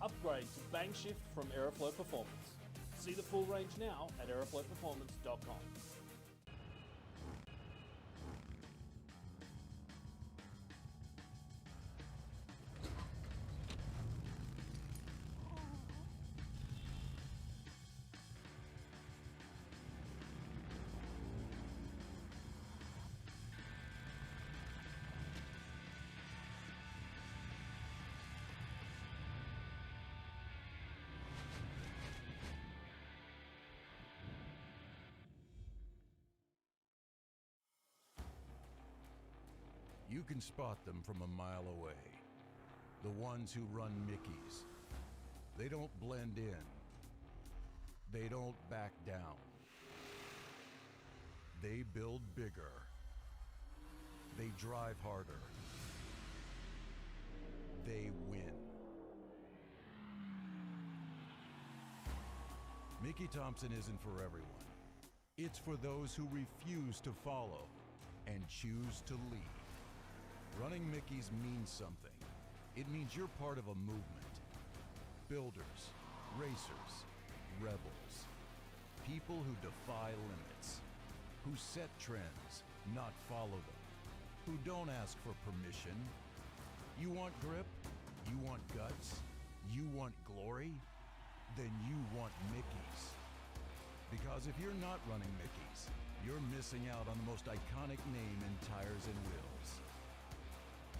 upgrade to Bang Shift from Aeroflow Performance. See the full range now at aeroflowperformance.com. You can spot them from a mile away. The ones who run Mickeys. They don't blend in. They don't back down. They build bigger. They drive harder. They win. Mickey Thompson isn't for everyone. It's for those who refuse to follow and choose to lead. Running Mickeys means something. It means you're part of a movement. Builders, racers, rebels. People who defy limits. Who set trends, not follow them. Who don't ask for permission. You want grip? You want guts? You want glory? Then you want Mickeys. Because if you're not running Mickeys, you're missing out on the most iconic name in tires and wheels.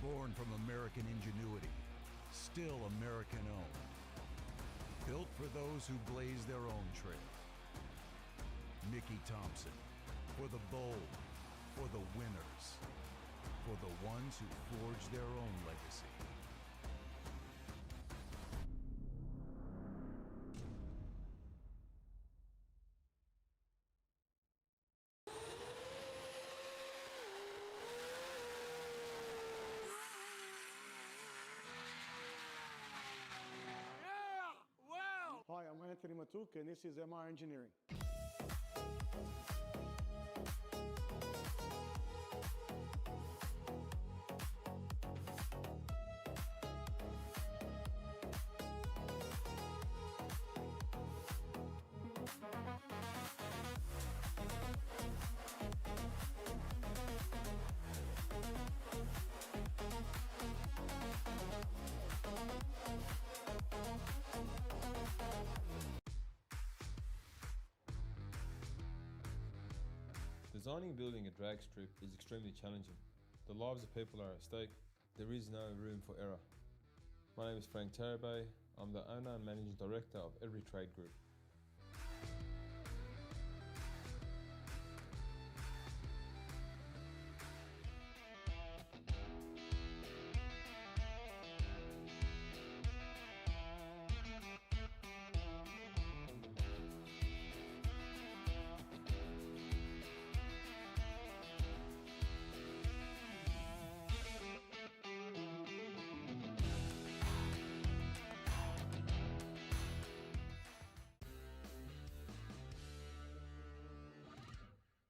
Born from American ingenuity, still American owned. Built for those who blaze their own trail. Mickey Thompson, for the bold, for the winners, for the ones who forge their own legacy. Hi, I'm Anthony Matuk, and this is MR Engineering. Designing and building a drag strip is extremely challenging. The lives of people are at stake. There is no room for error. My name is Frank Tarabay. I'm the owner and managing director of Every Trade Group.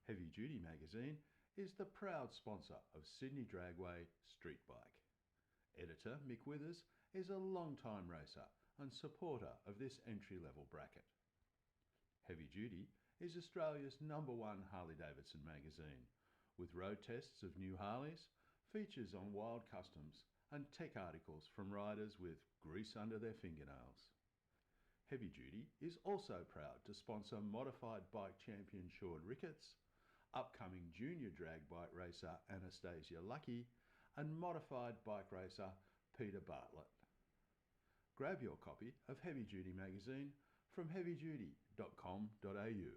Heavy Duty magazine is the proud sponsor of Sydney Dragway Street Bike. Editor Mick Withers is a long-time racer and supporter of this entry-level bracket. Heavy Duty is Australia's #1 Harley-Davidson magazine, with road tests of new Harleys, features on wild customs and tech articles from riders with grease under their fingernails. Heavy Duty is also proud to sponsor modified bike champion Sean Ricketts, upcoming junior drag bike racer Anastasia Lucky, and modified bike racer Peter Bartlett. Grab your copy of Heavy Duty magazine from heavyduty.com.au.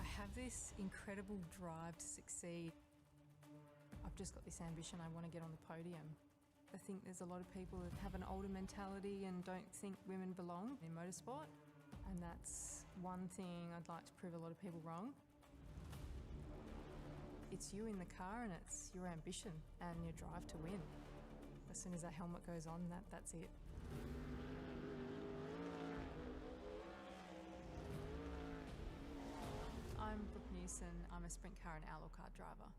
I have this incredible drive to succeed. I've just got this ambition, I want to get on the podium. I think there's a lot of people that have an older mentality and don't think women belong in motorsport, and that's one thing I'd like to prove a lot of people wrong. It's you in the car and it's your ambition and your drive to win. As soon as that helmet goes on, that's it. I'm Brooke Newson. I'm a sprint car and outlaw car driver.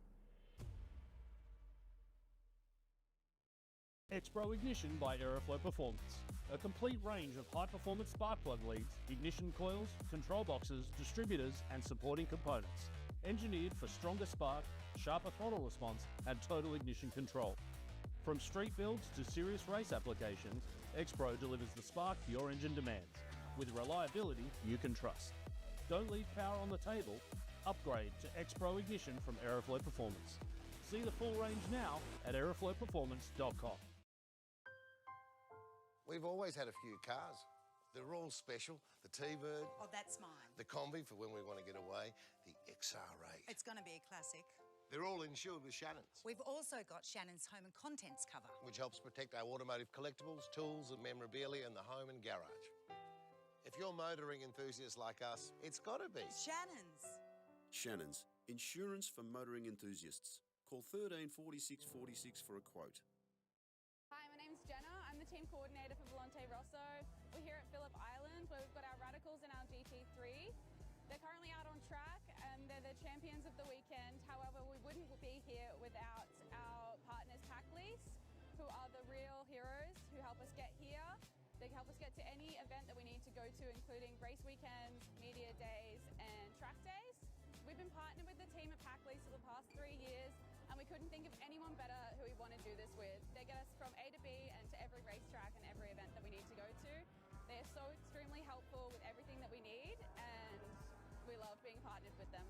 X-Pro Ignition by Aeroflow Performance. A complete range of high-performance spark plug leads, ignition coils, control boxes, distributors and supporting components. Engineered for stronger spark, sharper throttle response and total ignition control. From street builds to serious race applications, X-Pro delivers the spark your engine demands, with reliability you can trust. Don't leave power on the table. Upgrade to X-Pro Ignition from Aeroflow Performance. See the full range now at aeroflowperformance.com. We've always had a few cars. They're all special. The T-Bird. Oh, that's mine. The Combi for when we want to get away. The XR8. It's going to be a classic. They're all insured with Shannon's, We've also got Shannon's home and contents cover. which helps protect our automotive collectibles, tools and memorabilia in the home and garage. If you're motoring enthusiasts like us, it's got to be. Shannon's. Shannon's, insurance for motoring enthusiasts. Call 13 46 46 for a quote. Hi, my name's Jenna. I'm the team coordinator for Volante Rosso. We're here at Phillip Island where we've got our Radicals and our GT3. They're currently out on track and they're the champions of the weekend. However, we wouldn't be here without our partners Pack Lease, who are the real heroes who help us get here. They help us get to any event that we need to go to, including race weekends, media days and track days. We've been partnered with the team at Pack Lease for the past 3 years and we couldn't think of anyone better who we want to do this with. They get us from A to B and to every racetrack and every event that we need to go to. They are so extremely helpful with everything that we need and we love being partnered with them.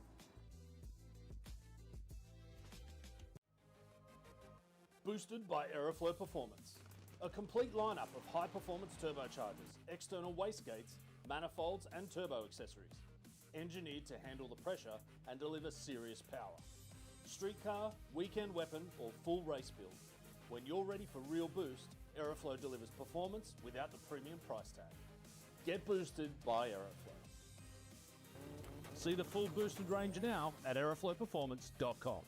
Boosted by Aeroflow Performance. A complete lineup of high-performance turbochargers, external wastegates, manifolds and turbo accessories. Engineered to handle the pressure and deliver serious power. Street car, weekend weapon or full race build. When you're ready for real boost, Aeroflow delivers performance without the premium price tag. Get boosted by Aeroflow. See the full boosted range now at aeroflowperformance.com.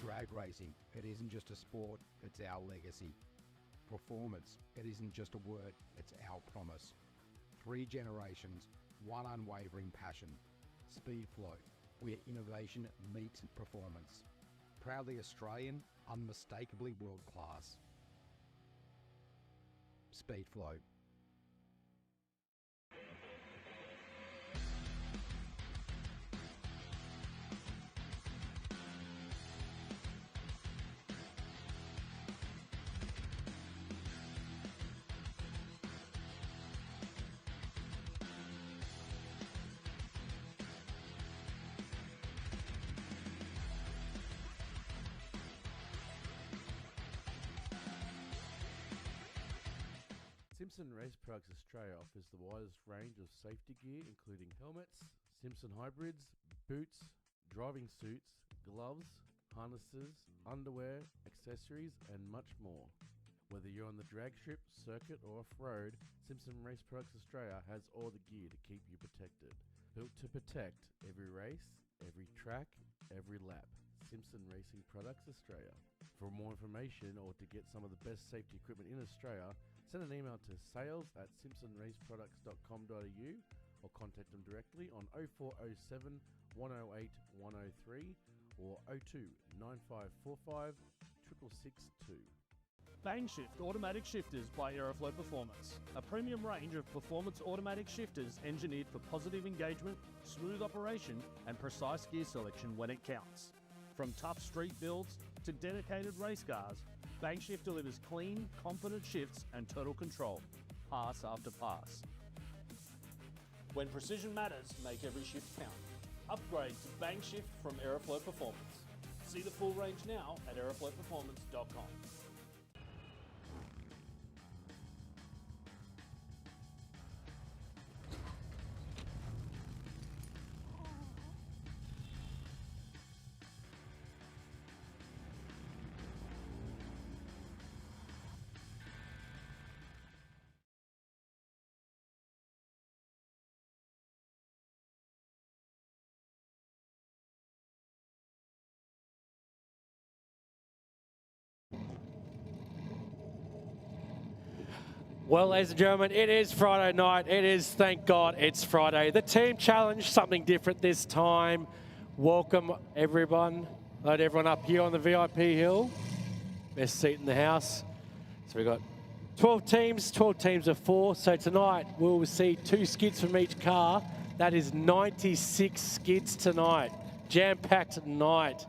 Drag racing, it isn't just a sport, it's our legacy. Performance, it isn't just a word, it's our promise. 3 generations, one unwavering passion. Speedflow, where innovation meets performance. Proudly Australian, unmistakably world class. Speedflow. Simpson Race Products Australia offers the widest range of safety gear including helmets, Simpson hybrids, boots, driving suits, gloves, harnesses, underwear, accessories and much more. Whether you're on the drag strip, circuit or off-road, Simpson Race Products Australia has all the gear to keep you protected. Built to protect every race, every track, every lap. Simpson Racing Products Australia. For more information or to get some of the best safety equipment in Australia, send an email to sales@simpsonraceproducts.com.au or contact them directly on 0407 108 103 or 02 9545 6662. Bangshift Automatic Shifters by Aeroflow Performance. A premium range of performance automatic shifters engineered for positive engagement, smooth operation and precise gear selection when it counts. From tough street builds to dedicated race cars, Bangshift delivers clean, confident shifts and total control, pass after pass. When precision matters, make every shift count. Upgrade to Bangshift from Aeroflow Performance. See the full range now at aeroflowperformance.com. Well, ladies and gentlemen, it is Friday night. It is, thank God, it's Friday. The team challenge, something different this time. Welcome, everyone. Load everyone up here on the VIP hill. Best seat in the house. So we've got 12 teams of 4. So tonight we'll see 2 skids from each car. That is 96 skids tonight. Jam-packed night.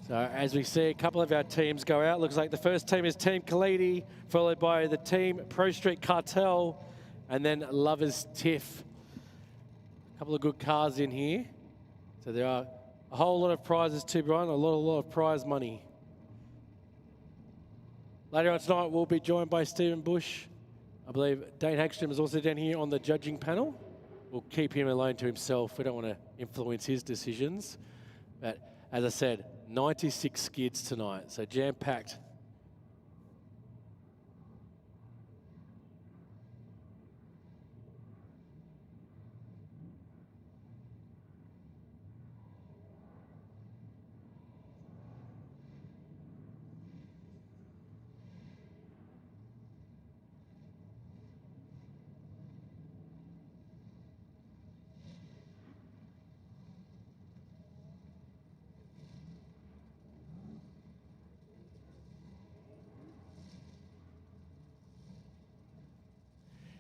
So as we see a couple of our teams go out, looks like the first team is Team Khalidi, followed by the team Pro Street Cartel, and then Lovers Tiff. A couple of good cars in here. So there are a whole lot of prizes too, Brian, a lot of prize money. Later on tonight, we'll be joined by Stephen Bush. I believe Dane Hagstrom is also down here on the judging panel. We'll keep him alone to himself. We don't want to influence his decisions. But as I said, 96 skids tonight, so jam-packed.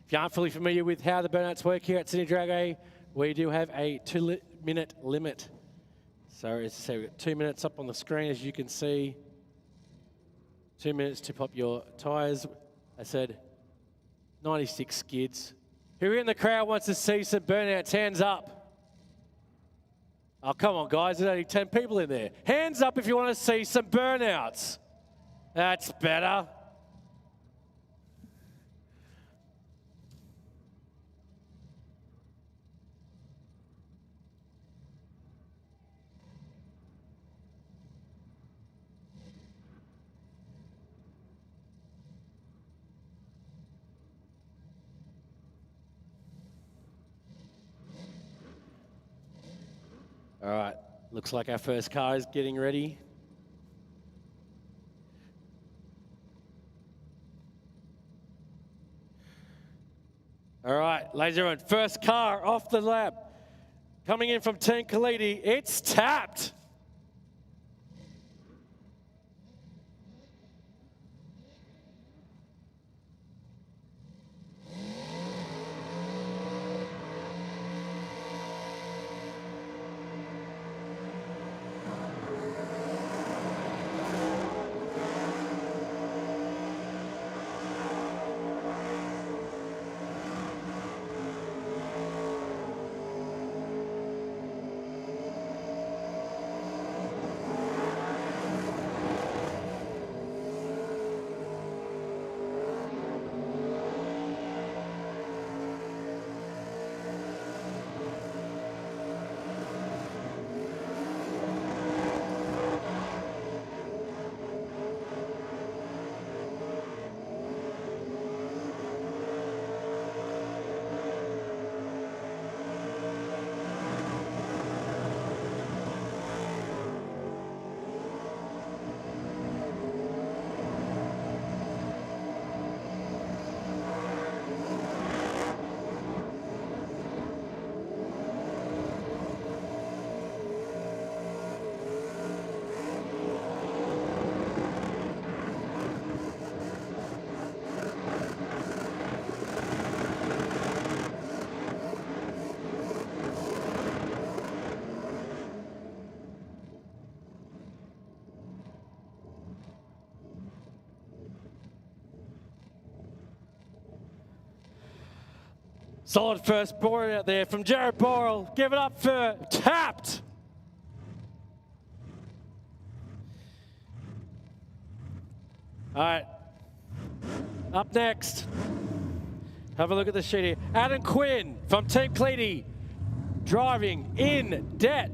If you aren't fully familiar with how the burnouts work here at Sydney Dragway, we do have a 2-minute limit. So as I say, we've got 2 minutes up on the screen, as you can see. 2 minutes to pop your tyres. I said 96 skids. Who in the crowd wants to see some burnouts? Hands up. Oh, come on, guys. There's only 10 people in there. Hands up if you want to see some burnouts. That's better. All right, looks like our first car is getting ready. All right, ladies and gentlemen, first car off the lap. Coming in from Team Khalidi, it's tapped. Solid first board out there from Jared Borrell. Give it up for Tapped. All right, up next, have a look at the sheet here. Adam Quinn from Team Khalidi, driving in debt.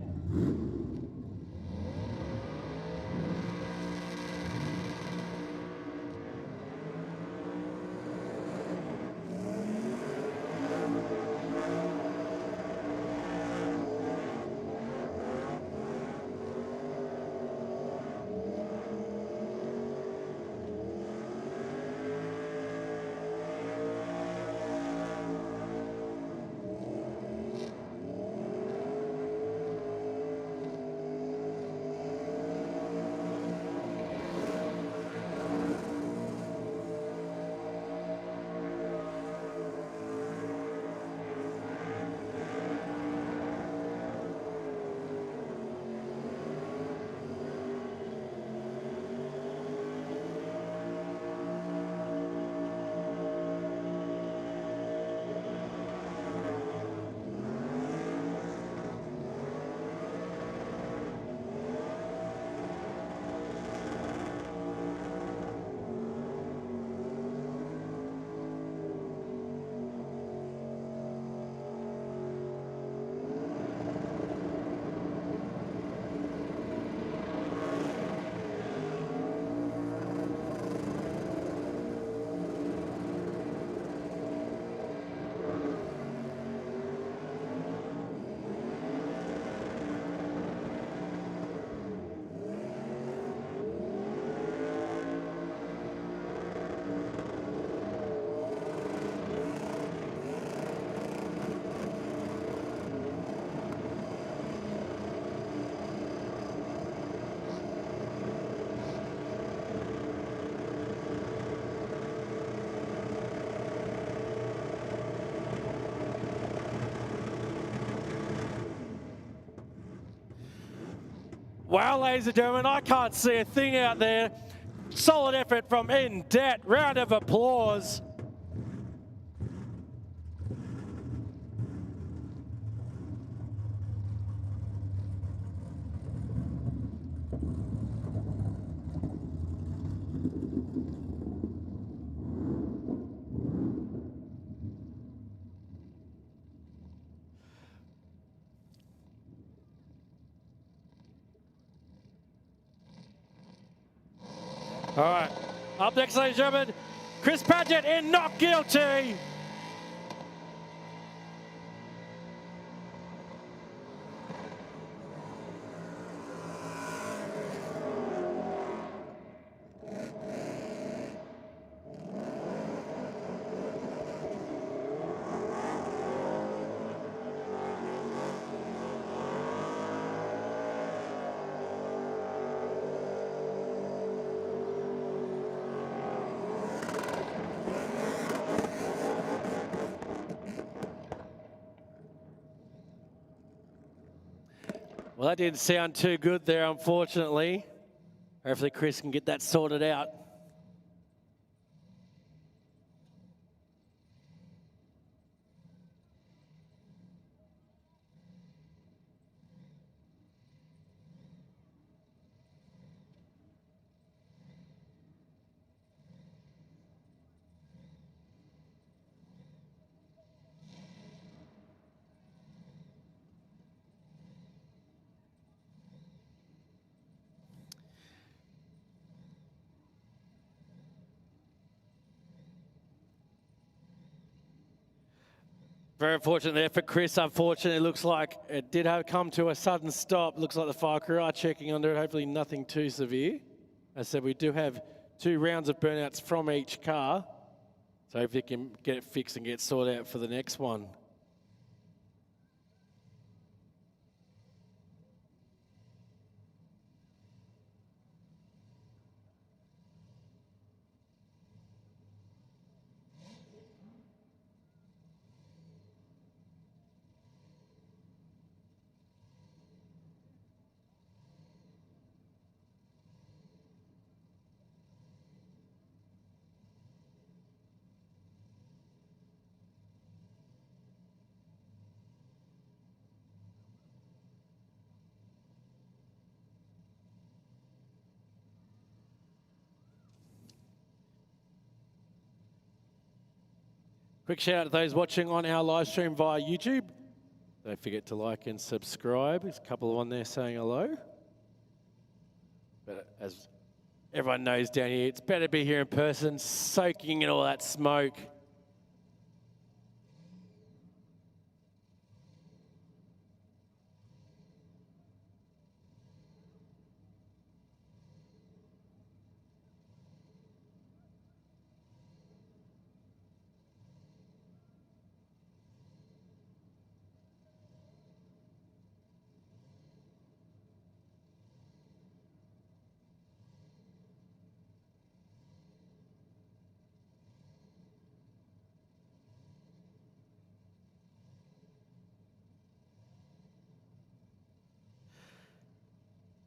Wow, ladies and gentlemen, I can't see a thing out there. Solid effort from Entrant. Round of applause. All right, up next, ladies and gentlemen, Chris Padgett in Not Guilty. Well, that didn't sound too good there, unfortunately. Hopefully Chris can get that sorted out. Very unfortunate there for Chris. Unfortunately, it looks like it did have come to a sudden stop. Looks like the fire crew are checking under it. Hopefully nothing too severe. As I said, we do have 2 rounds of burnouts from each car. So hopefully we can get it fixed and get sorted out for the next one. Quick shout out to those watching on our live stream via YouTube. Don't forget to like and subscribe. There's a couple on there saying hello. But as everyone knows down here, it's better to be here in person, soaking in all that smoke.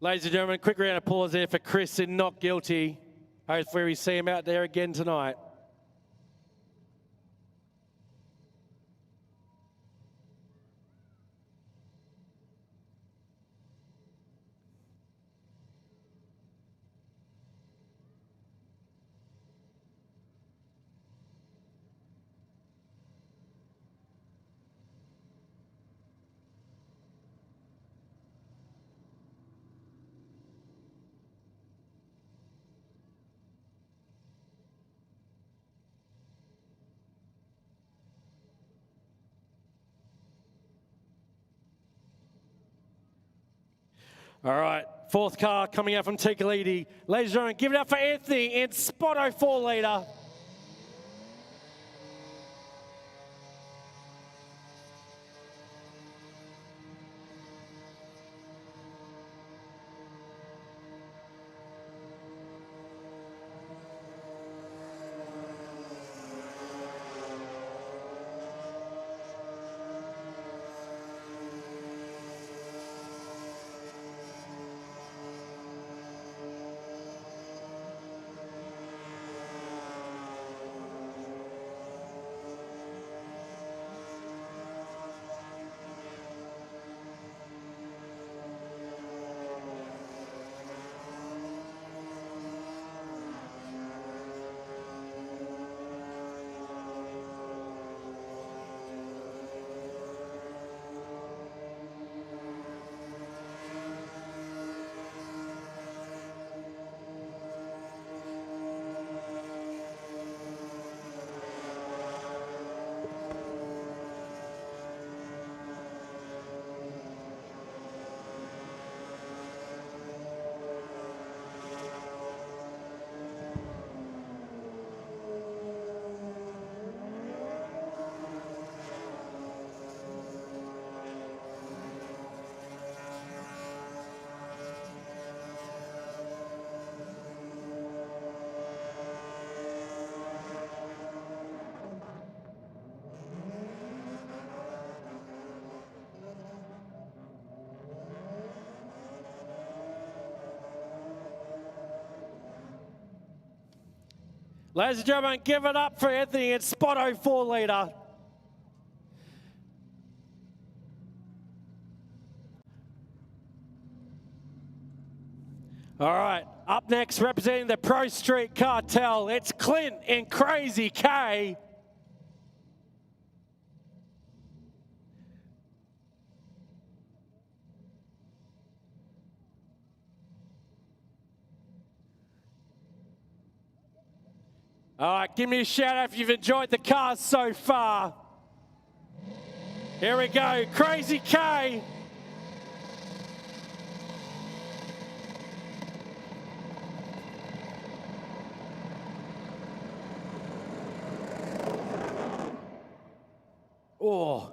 Ladies and gentlemen, quick round of applause there for Chris in Not Guilty. Hopefully we see him out there again tonight. All right, 4th car coming out from Tikaliti. Ladies and gentlemen, give it up for Anthony in Spotto 4 litre. Ladies and gentlemen, give it up for Anthony and Spotto 4 leader. All right, up next, representing the Pro Street Cartel, it's Clint and Crazy K. All right, give me a shout out if you've enjoyed the cars so far. Here we go, Crazy K. Oh.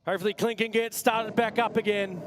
Hopefully Clint can get started back up again.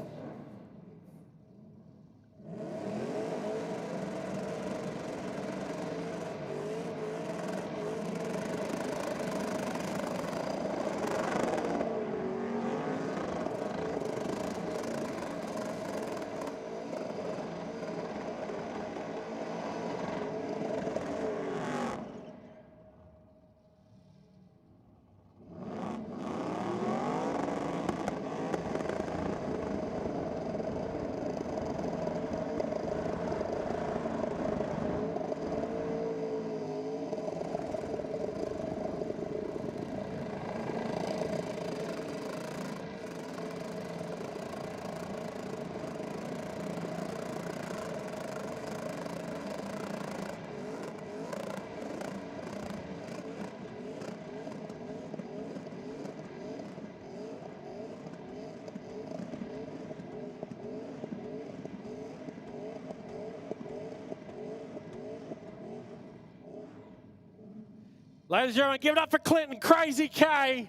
Ladies and gentlemen, give it up for Clinton, Crazy K.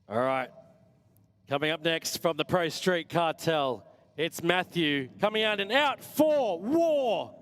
All right, coming up next from the Pro Street Cartel, it's Matthew coming out and out for War.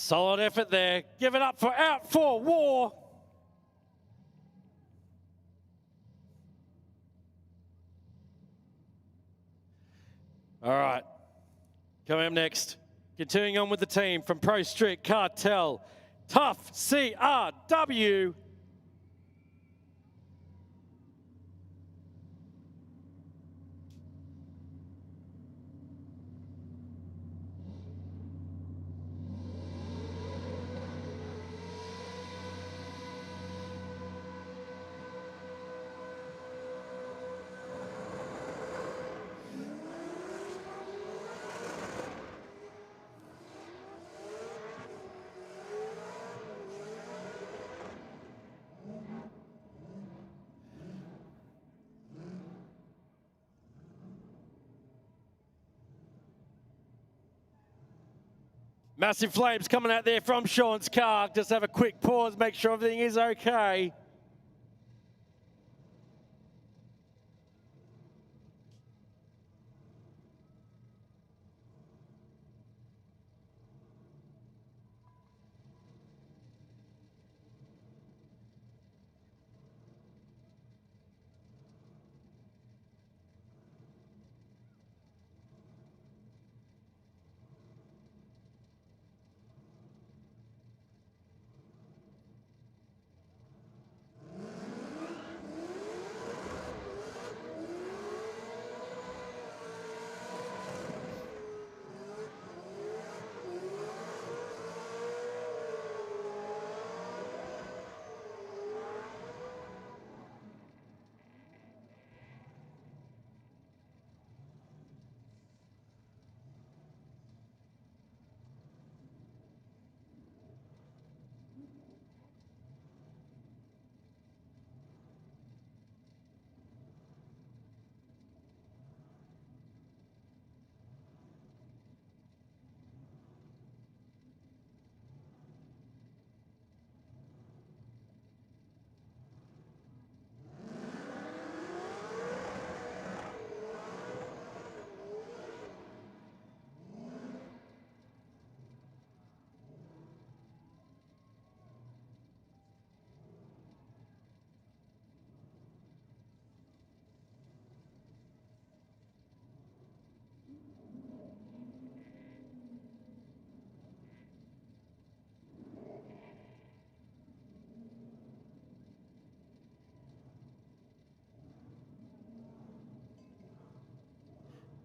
Solid effort there. Give it up for Out for War. All right. Coming up next, continuing on with the team from Pro Street Cartel, Tough CRW. Massive flames coming out there from Sean's car. Just have a quick pause, make sure everything is okay.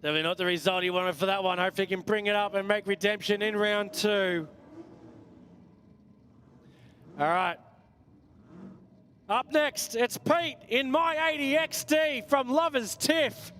Definitely not the result he wanted for that one. Hopefully he can bring it up and make redemption in round 2. All right. Up next, it's Pete in My 80 XD from Lovers Tiff.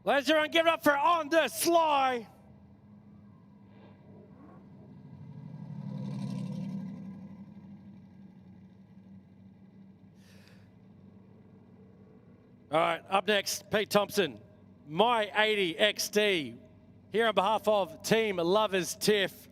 Ladies and gentlemen, give it up for On the Sly. All right, up next, Pete Thompson, My 80 XD, here on behalf of Team Lovers Tiff.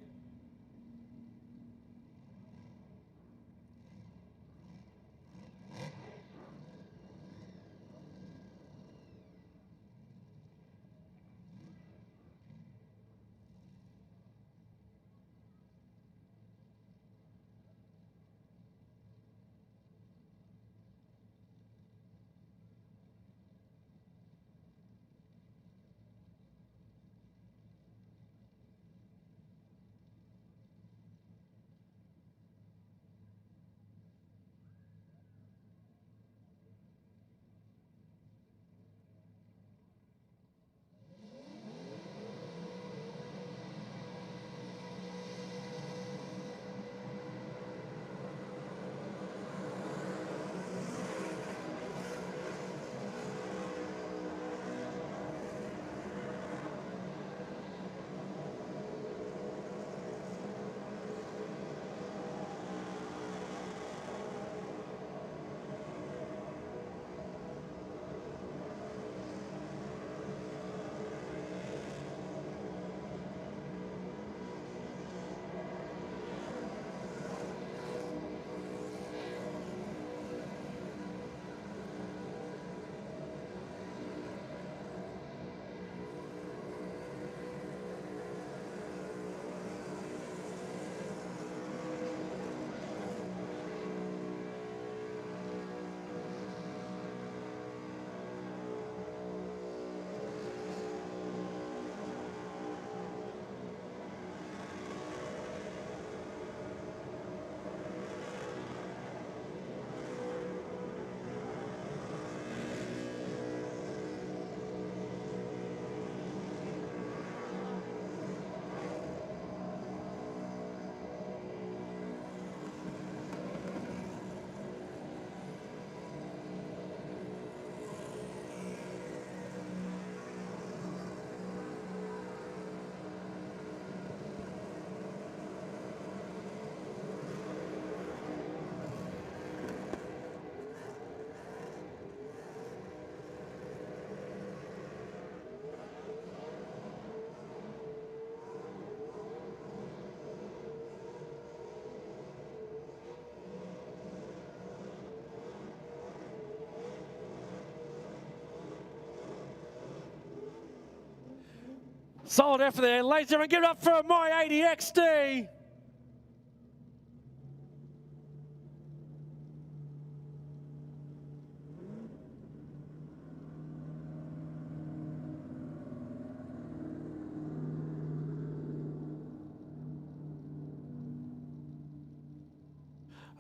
Solid effort there. Ladies and gentlemen, give it up for My 80 XD.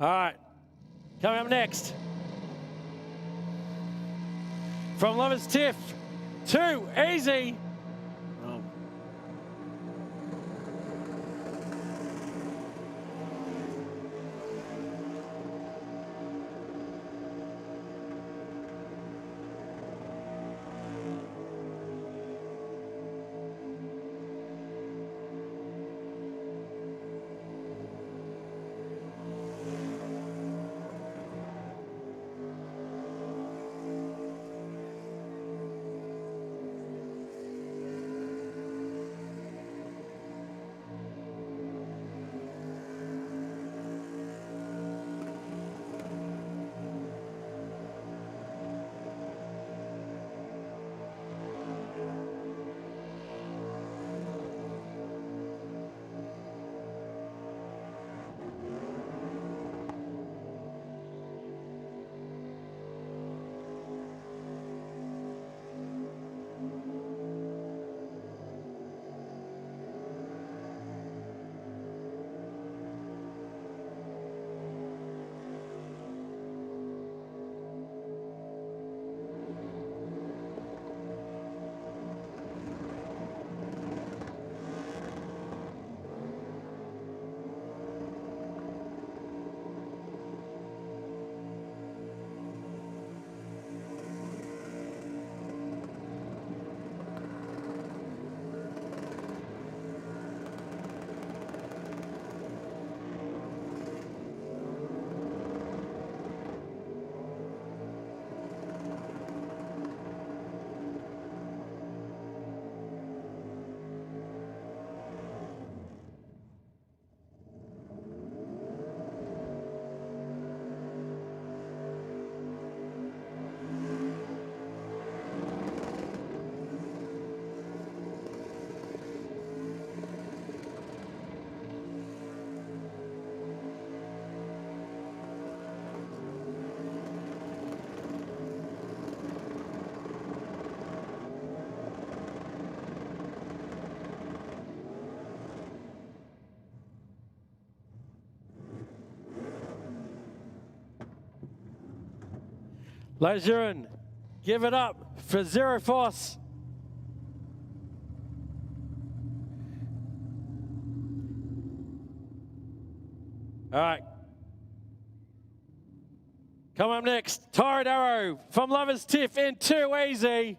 All right, coming up next, from Lovers Tiff, Too Easy. Oh. Ladies and gentlemen, give it up for Zero Foss. All right. Come up next, Tired Arrow from Lovers Tiff in Too Easy.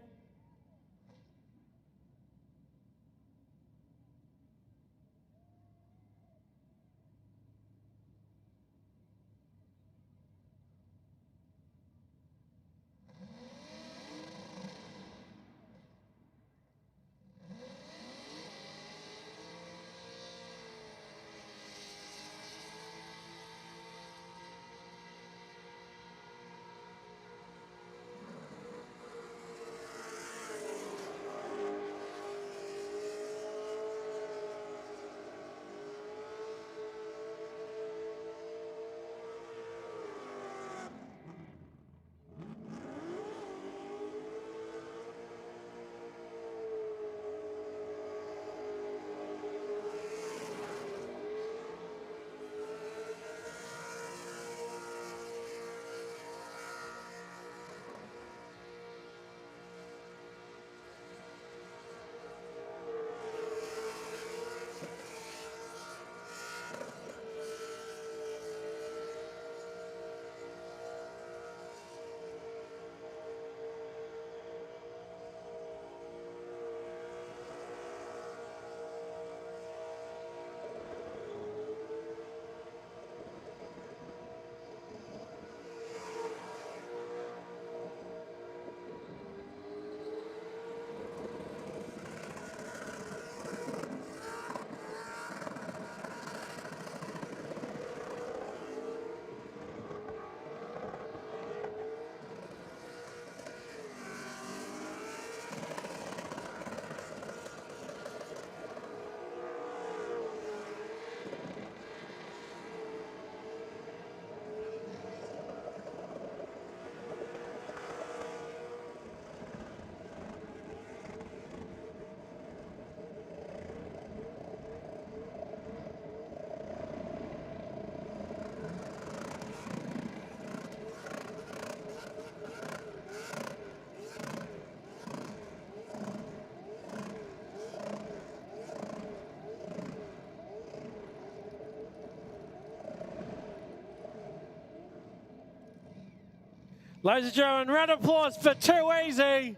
Ladies and gentlemen, round of applause for Too Easy.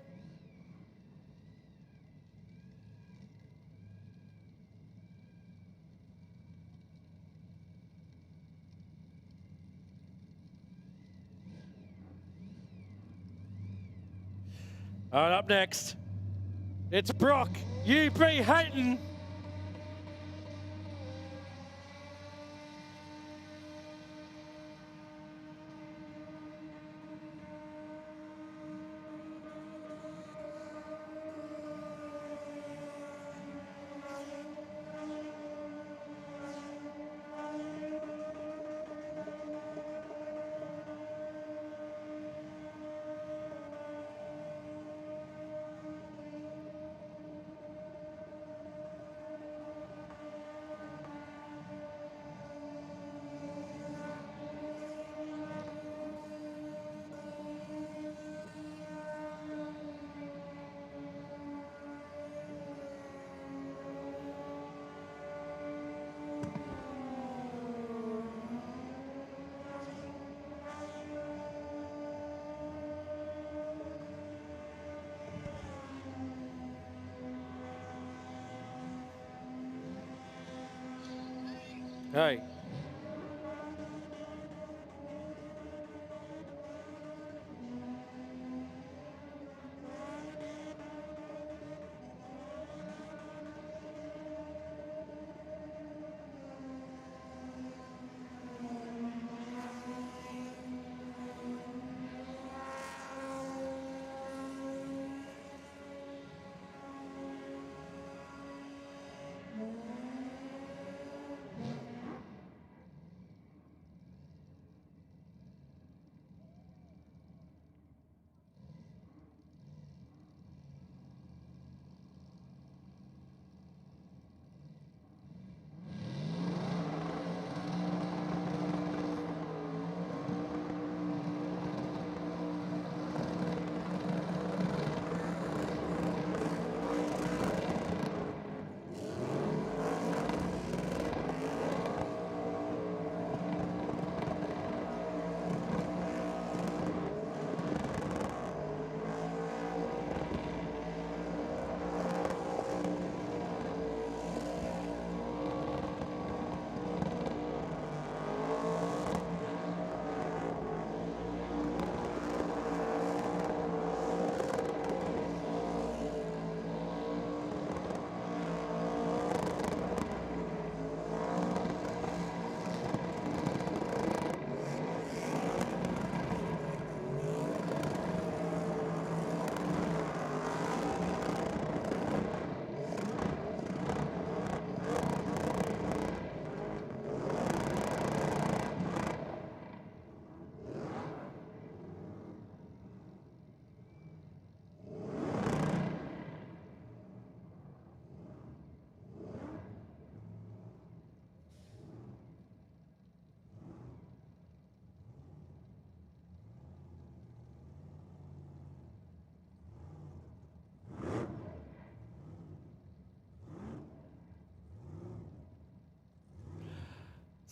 All right, up next, it's Brock UB Hayton. Hey.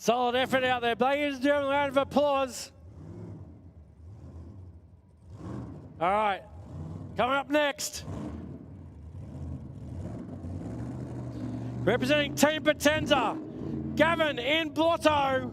Solid effort out there. Ladies and gentlemen, round of applause. All right, coming up next. Representing Team Potenza, Gavin in Blotto.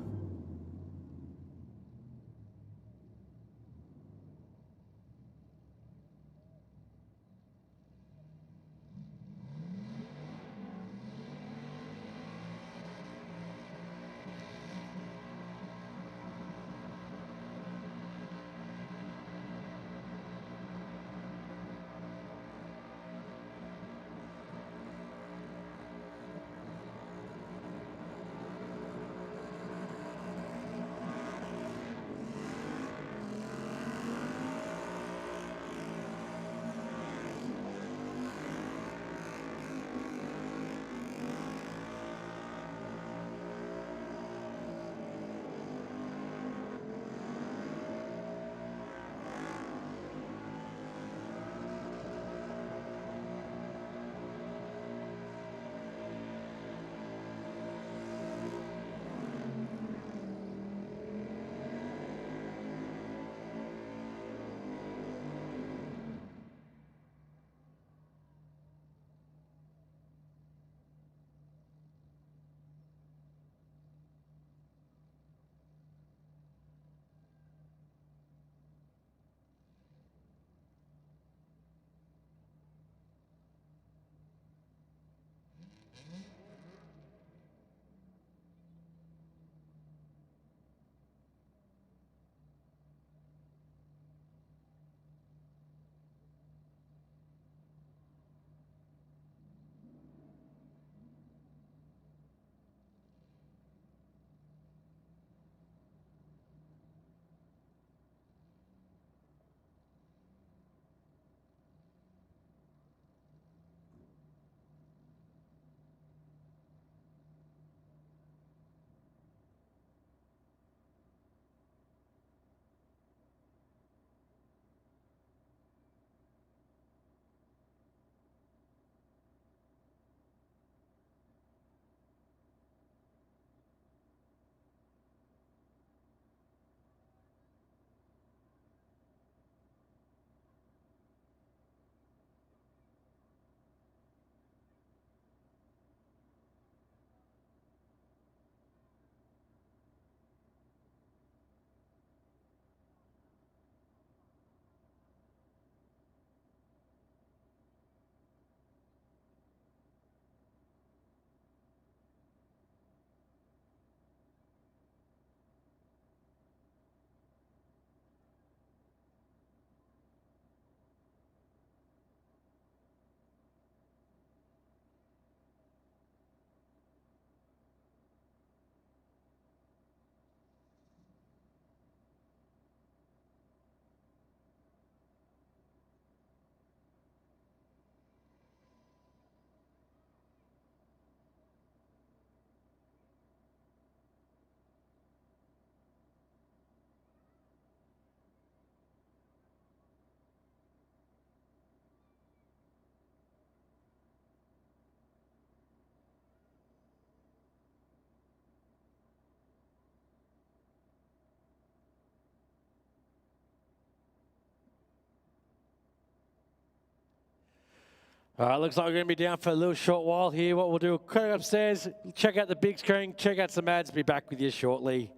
All right, looks like we're going to be down for a little short while here. What we'll do, quick upstairs, check out the big screen, check out some ads, be back with you shortly.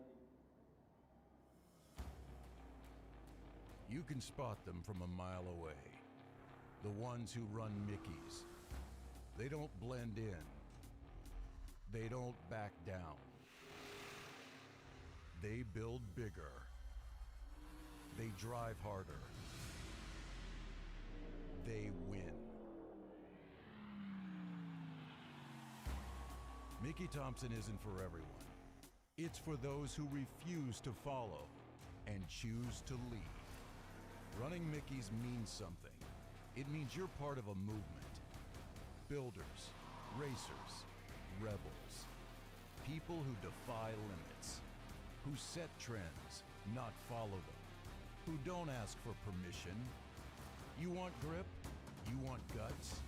You can spot them from a mile away. The ones who run Mickeys. They don't blend in. They don't back down. They build bigger. They drive harder. They win. Mickey Thompson isn't for everyone. It's for those who refuse to follow and choose to lead. Running Mickeys means something. It means you're part of a movement. Builders, racers, rebels. People who defy limits. Who set trends, not follow them. Who don't ask for permission. You want grip? You want guts?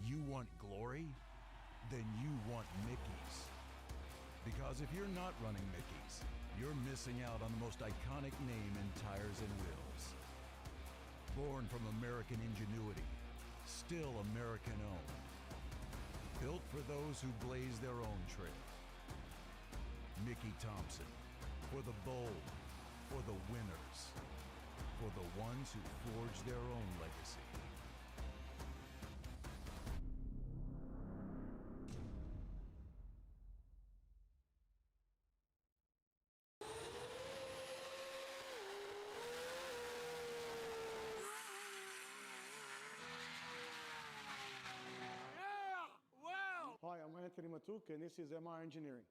You want glory? Then you want Mickeys. Because if you're not running Mickeys, you're missing out on the most iconic name in tires and wheels. Born from American ingenuity, still American owned. Built for those who blaze their own trail. Mickey Thompson, for the bold, for the winners, for the ones who forge their own legacy. Hi, I'm Anthony Matuk, and this is MR Engineering.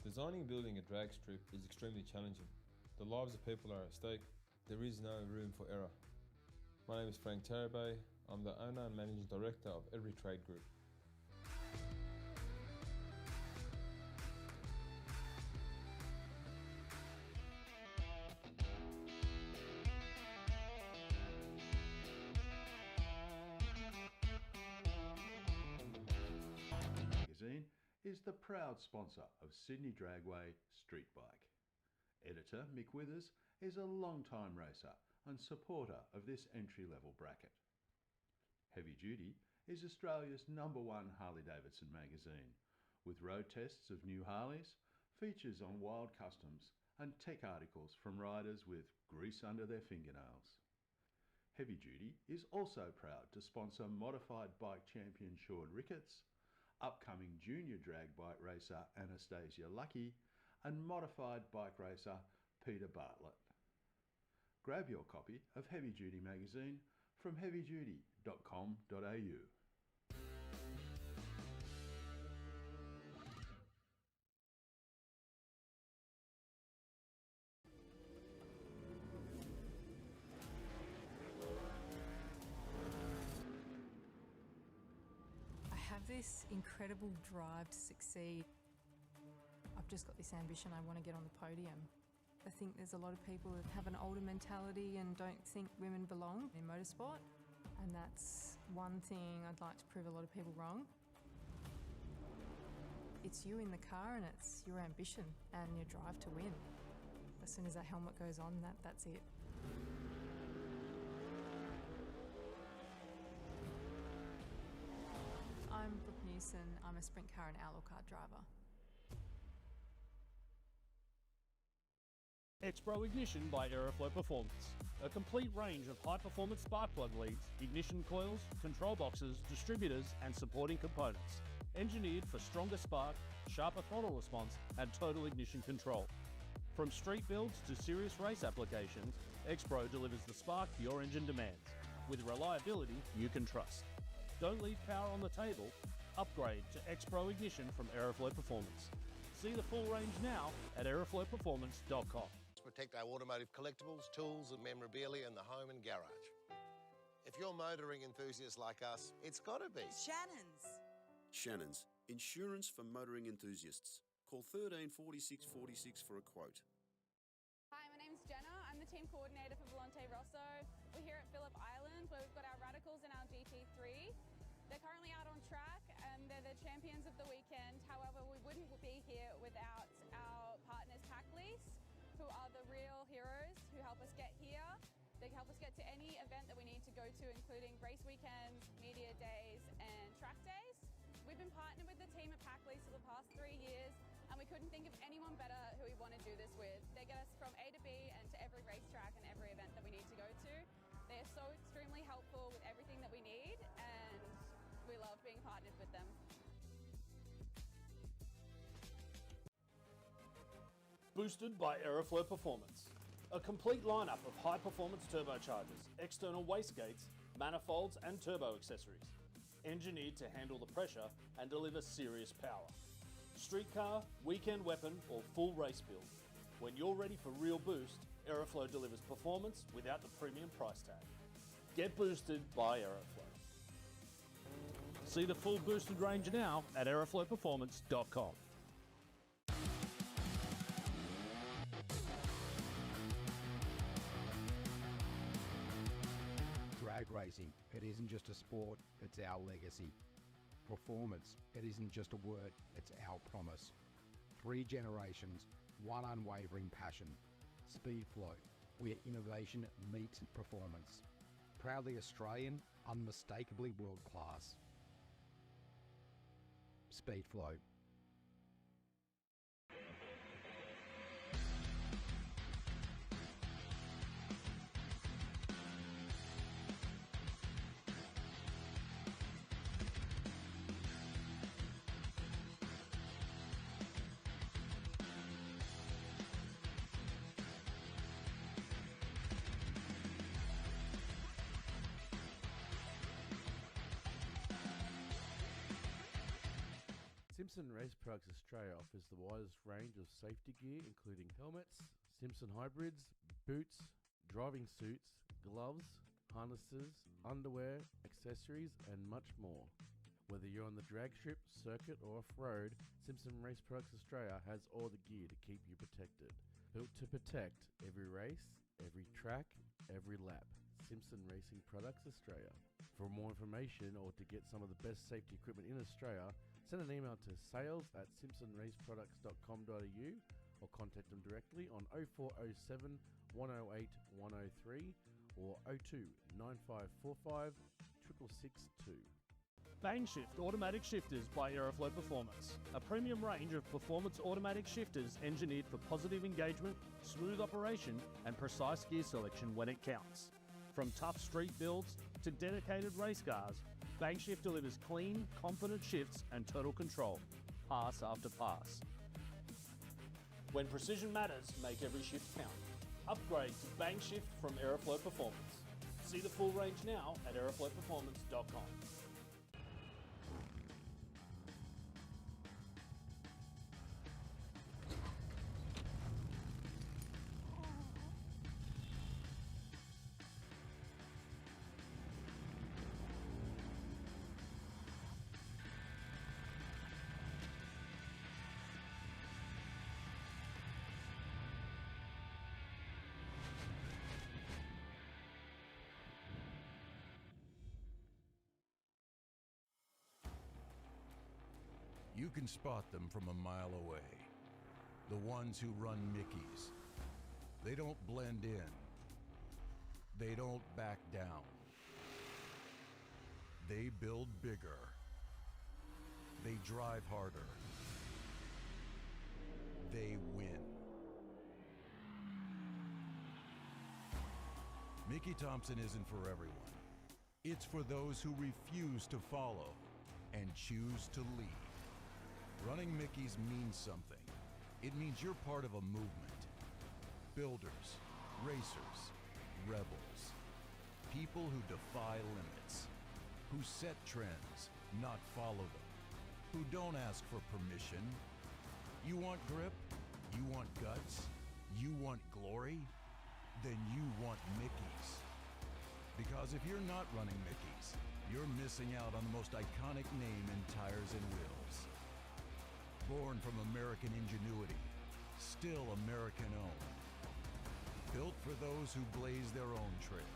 Designing and building a drag strip is extremely challenging. The lives of people are at stake. There is no room for error. My name is Frank Tarabay. I'm the owner and managing director of Every Trade Group. Magazine is the proud sponsor of Sydney Dragway Street Bike. Editor Mick Withers is a long-time racer and supporter of this entry-level bracket. Heavy Duty is Australia's #1 Harley-Davidson magazine, with road tests of new Harleys, features on wild customs and tech articles from riders with grease under their fingernails. Heavy Duty is also proud to sponsor modified bike champion Sean Ricketts, upcoming junior drag bike racer Anastasia Lucky, and modified bike racer Peter Bartlett. Grab your copy of Heavy Duty magazine from heavyduty.com.au. This incredible drive to succeed. I've just got this ambition, I want to get on the podium. I think there's a lot of people that have an older mentality and don't think women belong in motorsport, and that's one thing I'd like to prove a lot of people wrong. It's you in the car and it's your ambition and your drive to win. As soon as that helmet goes on, that's it. I'm Brooke Newson. I'm a sprint car and outlaw car driver. Expro Ignition by Aeroflow Performance. A complete range of high-performance spark plug leads, ignition coils, control boxes, distributors and supporting components. Engineered for stronger spark, sharper throttle response and total ignition control. From street builds to serious race applications, Expro delivers the spark your engine demands, with reliability you can trust. Don't leave power on the table. Upgrade to Expro Ignition from Aeroflow Performance. See the full range now at aeroflowperformance.com. Protect our automotive collectibles, tools and memorabilia in the home and garage. If you're motoring enthusiasts like us, it's got to be. Shannon's. Shannon's, insurance for motoring enthusiasts. Call 13 46 46 for a quote. Hi, my name's Jenna. I'm the team coordinator for Volante Rosso. We're here at Phillip Island where we've got our radicals in our GT3. They're currently out on track and they're the champions of the weekend. However, we wouldn't be here without our partners Packlease, who are the real heroes who help us get here. They help us get to any event that we need to go to, including race weekends, media days and track days. We've been partnered with the team at Packlease for the past 3 years and we couldn't think of anyone better who we want to do this with. They get us from A to B and to every racetrack and every event that we need to go to. They are so extremely helpful with everything that we need and we love being partnered with them. Boosted by Aeroflow Performance. A complete lineup of high-performance turbochargers, external wastegates, manifolds and turbo accessories. Engineered to handle the pressure and deliver serious power. Streetcar, weekend weapon or full race build. When you're ready for real boost, Aeroflow delivers performance without the premium price tag. Get boosted by Aeroflow. See the full boosted range now at aeroflowperformance.com. Drag racing, it isn't just a sport, it's our legacy. Performance, it isn't just a word, it's our promise. 3 generations, one unwavering passion. Speedflow, where innovation meets performance. Proudly Australian, unmistakably world class. Speedflow. Simpson Race Products Australia offers the widest range of safety gear, including helmets, Simpson hybrids, boots, driving suits, gloves, harnesses, underwear, accessories, and much more. Whether you're on the drag strip, circuit, or off-road, Simpson Race Products Australia has all the gear to keep you protected. Built to protect every race, every track, every lap. Simpson Racing Products Australia. For more information or to get some of the best safety equipment in Australia, send an email to sales@simpsonraceproducts.com.au or contact them directly on 0407 108 103 or 02 9545 6662. Bangshift Automatic Shifters by Aeroflow Performance. A premium range of performance automatic shifters engineered for positive engagement, smooth operation and precise gear selection when it counts. From tough street builds to dedicated race cars, Bangshift delivers clean, confident shifts and total control, pass after pass. When precision matters, make every shift count. Upgrade to Bangshift from Aeroflow Performance. See the full range now at aeroflowperformance.com. You can spot them from a mile away. The ones who run Mickeys. They don't blend in. They don't back down. They build bigger. They drive harder. They win. Mickey Thompson isn't for everyone. It's for those who refuse to follow and choose to lead. Running Mickeys means something. It means you're part of a movement. Builders, racers, rebels. People who defy limits. Who set trends, not follow them. Who don't ask for permission. You want grip? You want guts? You want glory? Then you want Mickeys. Because if you're not running Mickey's, you're missing out on the most iconic name in tires and wheels. Born from American ingenuity, still American owned. Built for those who blaze their own trail.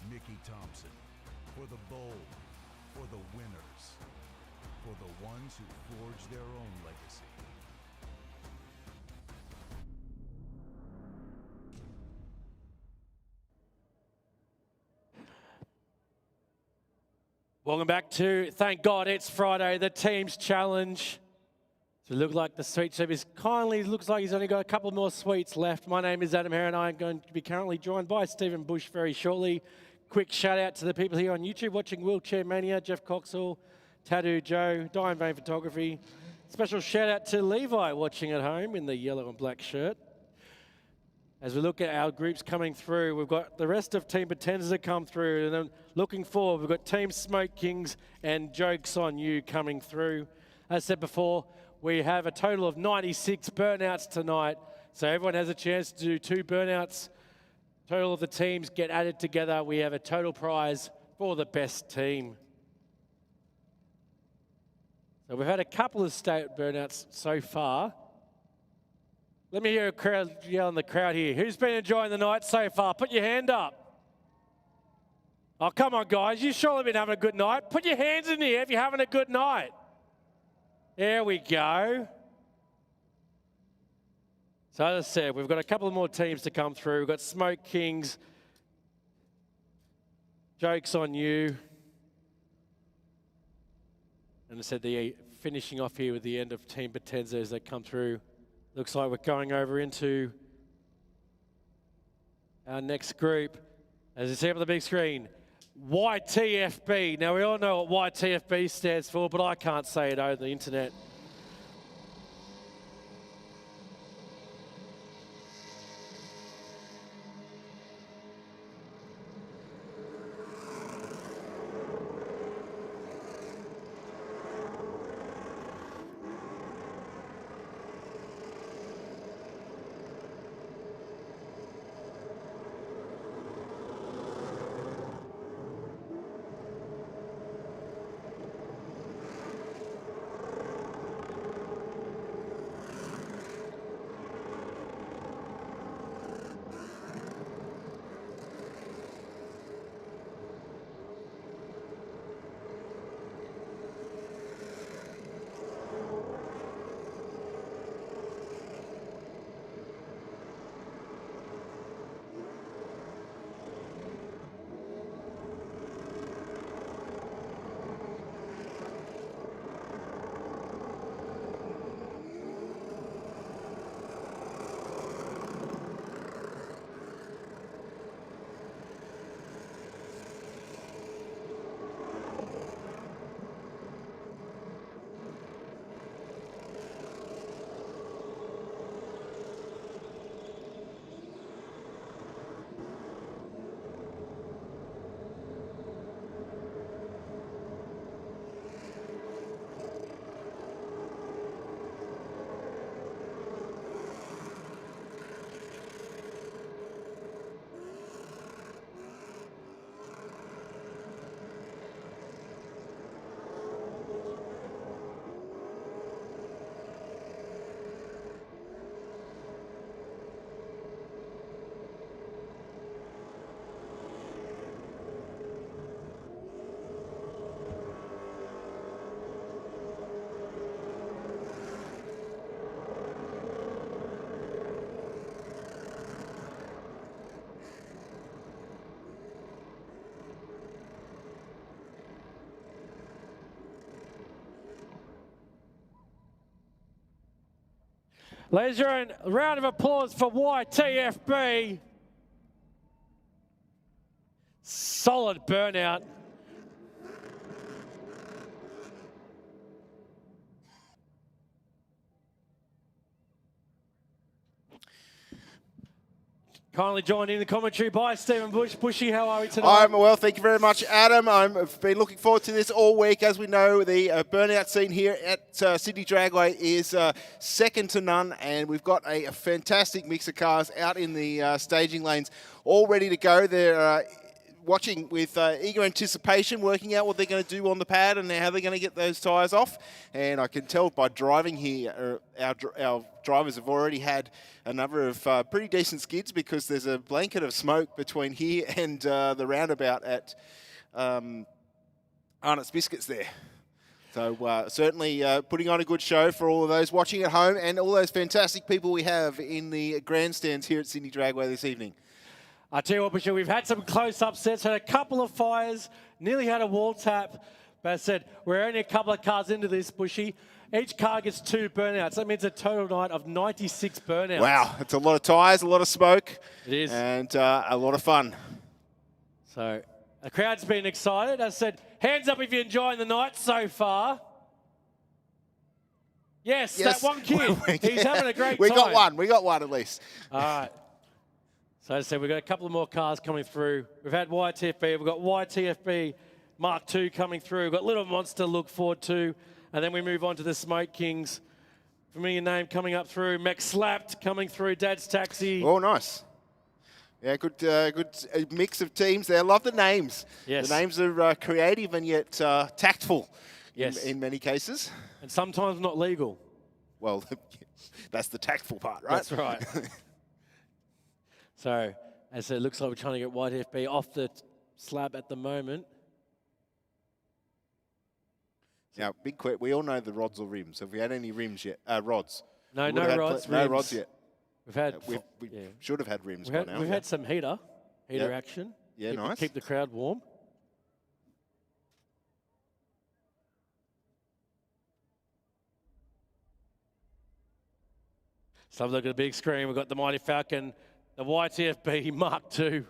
Mickey Thompson, for the bold, for the winners, for the ones who forge their own legacy. Welcome back to Thank God It's Friday, the team's challenge. So it looks like the sweet chef is looks like he's only got a couple more sweets left. My name is Adam Hare and I'm going to be currently joined by Stephen Bush very shortly. Quick shout out to the people here on YouTube watching Wheelchair Mania, Jeff Coxall, Tattoo Joe, Diane Vane Photography. Special shout out to Levi watching at home in the yellow and black shirt. As we look at our groups coming through, we've got the rest of Team Pretenders that come through, and then looking forward, we've got Team Smoke Kings and Jokes on You coming through. As I said before, we have a total of 96 burnouts tonight, so everyone has a chance to do 2 burnouts. Total of the teams get added together. We have a total prize for the best team. So we've had a couple of state burnouts so far. Let me hear a crowd yell in the crowd here. Who's been enjoying the night so far? Put your hand up. Oh, come on, guys. You've surely been having a good night. Put your hands in the air if you're having a good night. There we go. So as I said, we've got a couple of more teams to come through. We've got Smoke Kings, Jokes on You. And I said the finishing off here with the end of Team Potenza as they come through. Looks like we're going over into our next group. As you see up on the big screen, YTFB. Now, we all know what YTFB stands for, but I can't say it over the internet. Ladies and gentlemen, a round of applause for YTFB. Solid burnout. Kindly joined in the commentary by Stephen Bush. Bushy, how are we tonight? I'm well, thank you very much, Adam. I've been looking forward to this all week. As we know, the burnout scene here at Sydney Dragway is second to none, and we've got a fantastic mix of cars out in the staging lanes, all ready to go. They're watching with eager anticipation, working out what they're going to do on the pad and how they're going to get those tyres off. And I can tell by driving here, our drivers have already had a number of pretty decent skids, because there's a blanket of smoke between here and the roundabout at Arnott's Biscuits there. So certainly putting on a good show for all of those watching at home and all those fantastic people we have in the grandstands here at Sydney Dragway this evening. I tell you what, Bushy, we've had some close upsets, had a couple of fires, nearly had a wall tap, but I said we're only a couple of cars into this, Bushy. Each car gets 2 burnouts. That means a total night of 96 burnouts. Wow, it's a lot of tyres, a lot of smoke. It is. And a lot of fun. So the crowd's been excited. As I said, hands up if you're enjoying the night so far. Yes, that one kid. He's having a great time. We got one at least. All right. So as I said, we've got a couple of more cars coming through. We've had YTFB. We've got YTFB Mark II coming through. We've got Little Monster to look forward to. And then we move on to the Smoke Kings. Familiar name coming up through. Mech Slapped coming through. Dad's Taxi. Oh, nice. Yeah, good mix of teams there. Love the names. Yes. The names are creative and yet tactful. Yes. In many cases. And sometimes not legal. Well, that's the tactful part, right? That's right. So, as I said, it looks like we're trying to get YTFB off the slab at the moment. Now, big question. We all know the rods or rims. Have we had any rims yet? Rods. No, no rods. No rods yet. We've had. We should have had rims by now. We've had some heater action. Yeah, nice. Keep the crowd warm. So look at the big screen. We've got the Mighty Falcon, the YTFB Mark II.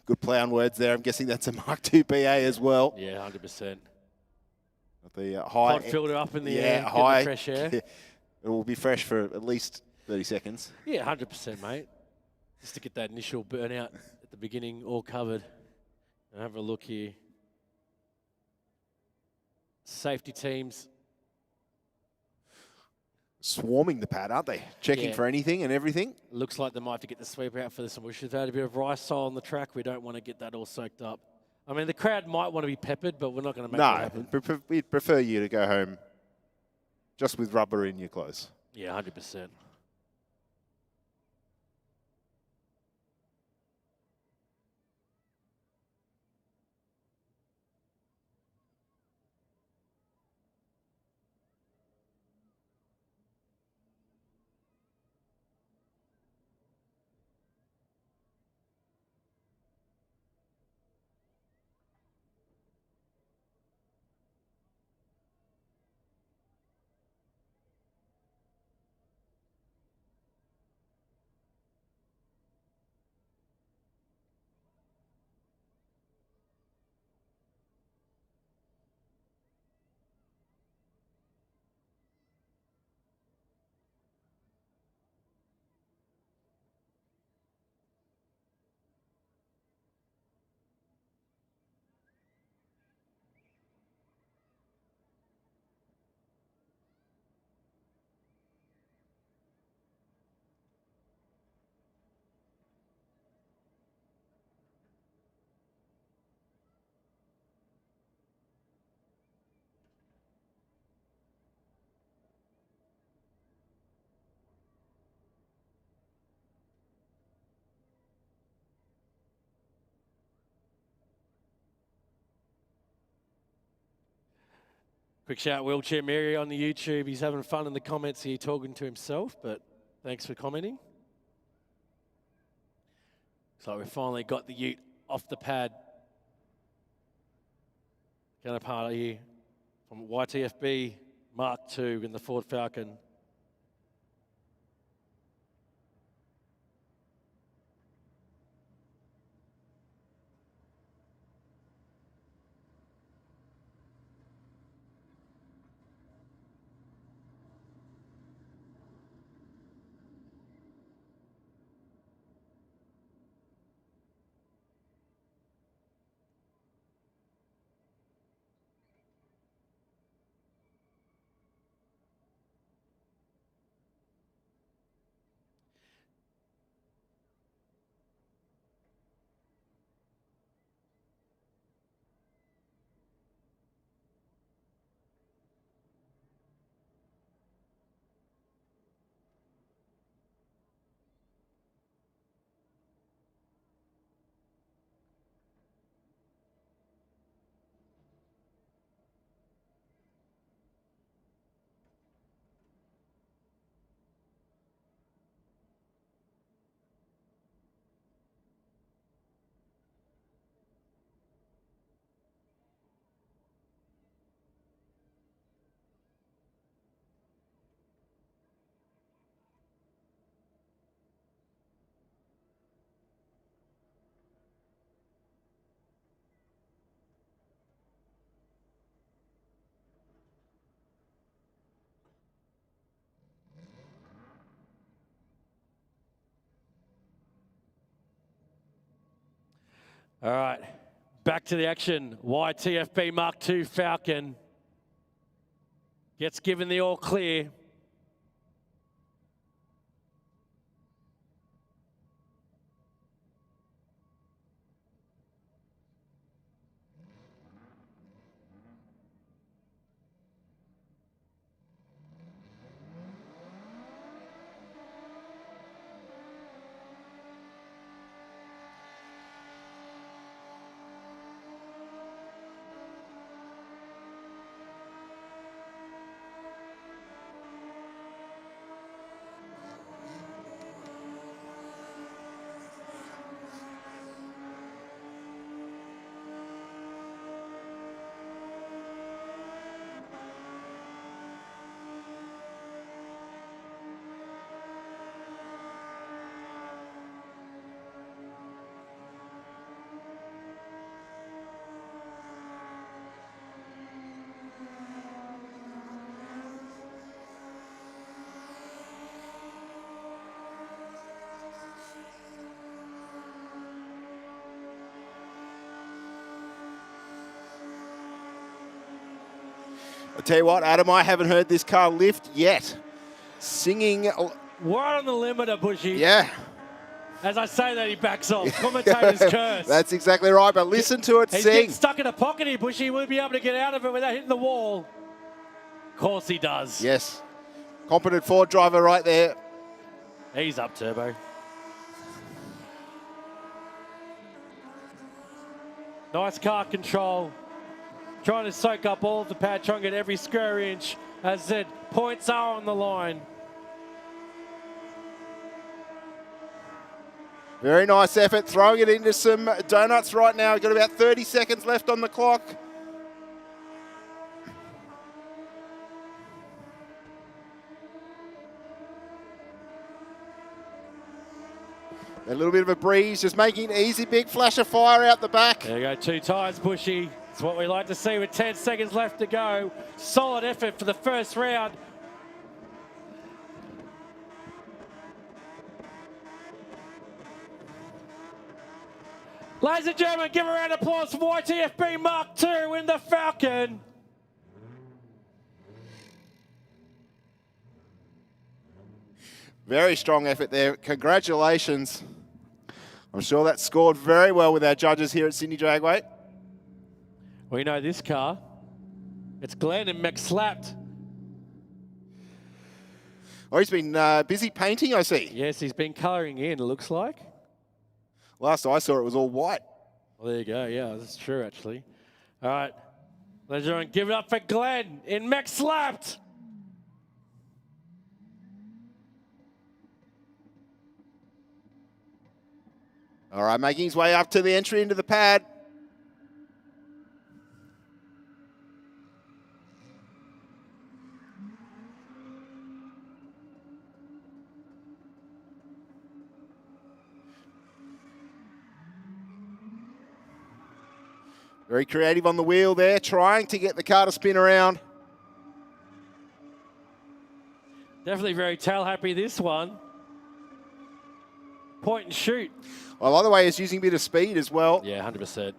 Good play on words there. I'm guessing that's a Mark II BA as well. Yeah, 100%. The high Pod filter up in the air, high the fresh air. It will be fresh for at least 30 seconds. Yeah, 100%, mate. Just to get that initial burnout at the beginning all covered. And have a look here. Safety teams. Swarming the pad, aren't they? Checking for anything and everything. Looks like they might have to get the sweeper out for this one. We should have had a bit of rice on the track. We don't want to get that all soaked up. I mean, the crowd might want to be peppered, but we're not going to make that happen. No, we'd prefer you to go home just with rubber in your clothes. Yeah, 100%. Quick shout, Wheelchair Mary on the YouTube. He's having fun in the comments here talking to himself, but thanks for commenting. So we finally got the ute off the pad. Counterpart here from YTFB Mark II in the Ford Falcon. All right, back to the action. YTFB Mark II Falcon gets given the all clear. I'll tell you what, Adam, I haven't heard this car lift yet. Singing. Right on the limiter, Bushy. Yeah. As I say that, he backs off. Commentator's curse. That's exactly right, but listen to it He's sing. getting stuck in a pocket here, Bushy. Will he be able to get out of it without hitting the wall? Of course he does. Yes. Competent Ford driver right there. He's up turbo. Nice car control. Trying to soak up all of the pad, trying to get every square inch. As I said, points are on the line. Very nice effort, throwing it into some donuts right now. Got about 30 seconds left on the clock. A little bit of a breeze, just making it easy. Big flash of fire out the back. There you go, 2 tyres, Bushy. It's what we like to see with 10 seconds left to go. Solid effort for the first round. Ladies and gentlemen, give a round of applause for YTFB Mark II in the Falcon. Very strong effort there. Congratulations. I'm sure that scored very well with our judges here at Sydney Dragway. We know this car. It's Glenn and McSlapped. Oh, he's been busy painting, I see. Yes, he's been colouring in, it looks like. Last I saw it was all white. Well, there you go. Yeah, that's true, actually. All right. Ladies and gentlemen, give it up for Glenn in McSlapped. All right, making his way up to the entry into the pad. Very creative on the wheel there, trying to get the car to spin around. Definitely very tail happy this one. Point and shoot. I like the way he's using a bit of speed as well. Yeah, 100%.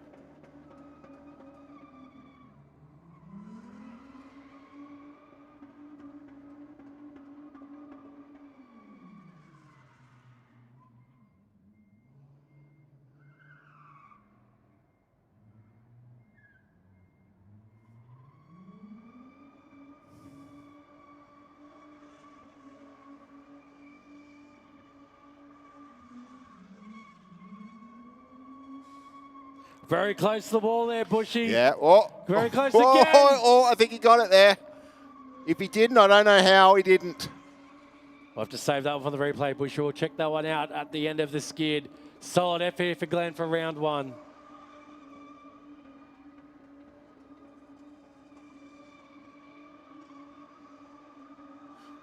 Very close to the wall there, Bushy. Yeah. Oh. Very close oh, again. Oh, I think he got it there. If he didn't, I don't know how he didn't. We'll have to save that one for the replay, Bushy. We'll check that one out at the end of the skid. Solid effort here for Glenn for round one.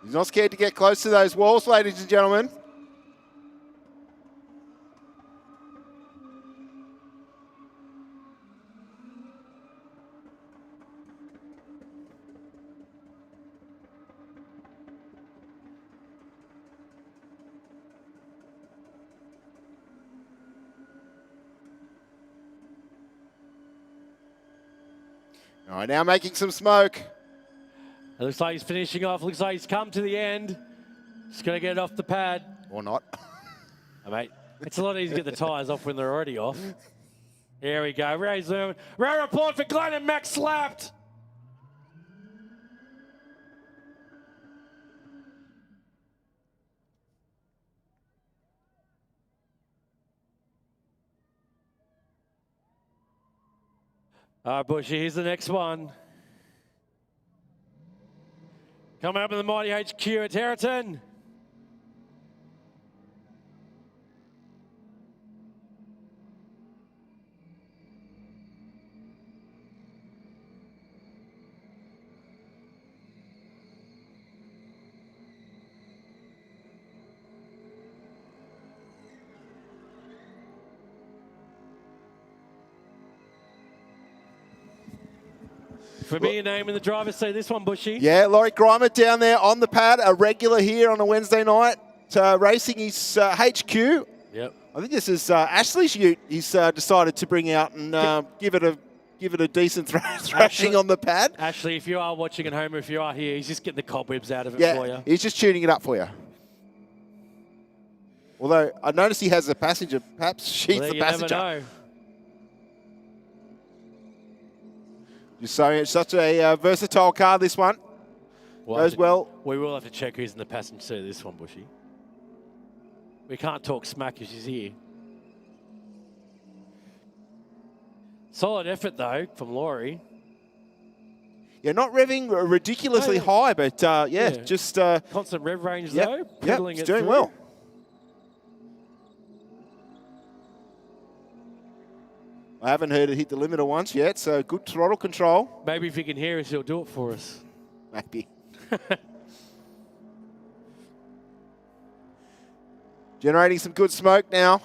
He's not scared to get close to those walls, ladies and gentlemen. All right, now making some smoke. It looks like he's finishing off. Looks like he's come to the end. Just going to get it off the pad. Or not. Oh, mate, it's a lot easier to get the tyres off when they're already off. Here we go. Round of applause for Glenn and Max slapped. All right, Bushy, here's the next one. Coming up in the Mighty HQ at Territon. Familiar name in the driver's seat, this one, Bushy. Yeah, Laurie Grimer down there on the pad, a regular here on a Wednesday night, racing his HQ. Yep. I think this is Ashley's ute he's decided to bring out and give it a decent thrashing on the pad. Ashley, if you are watching at home or if you are here, he's just getting the cobwebs out of it for you. Yeah, he's just tuning it up for you. Although I noticed he has a passenger, perhaps she's the passenger. Never know. Just so it's such a versatile car, this one. Goes well. We will have to check who's in the passenger seat of this one, Bushy. We can't talk smack if she's here. Solid effort, though, from Laurie. Yeah, not revving ridiculously high, but just... constant rev range, though. Pedaling it's it doing through. well. I haven't heard it hit the limiter once yet, so good throttle control. Maybe if he can hear us, he'll do it for us. Maybe. Generating some good smoke now.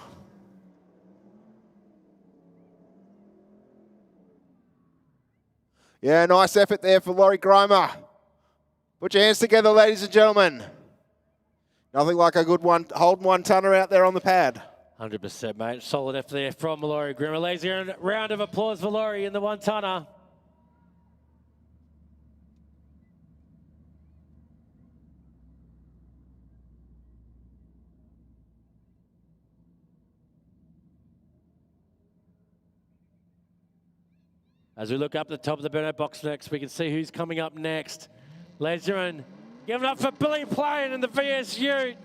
Yeah, nice effort there for Laurie Grimer. Put your hands together, ladies and gentlemen. Nothing like a good Holden 1-tonner out there on the pad. 100%, mate. Solid effort there from Laurie Grimer. Ladies and gentlemen, round of applause for Laurie in the 1-tonner. As we look up the top of the Burnout box next, we can see who's coming up next. Ladies and gentlemen, give it up for Billy Plain in the VS Ute.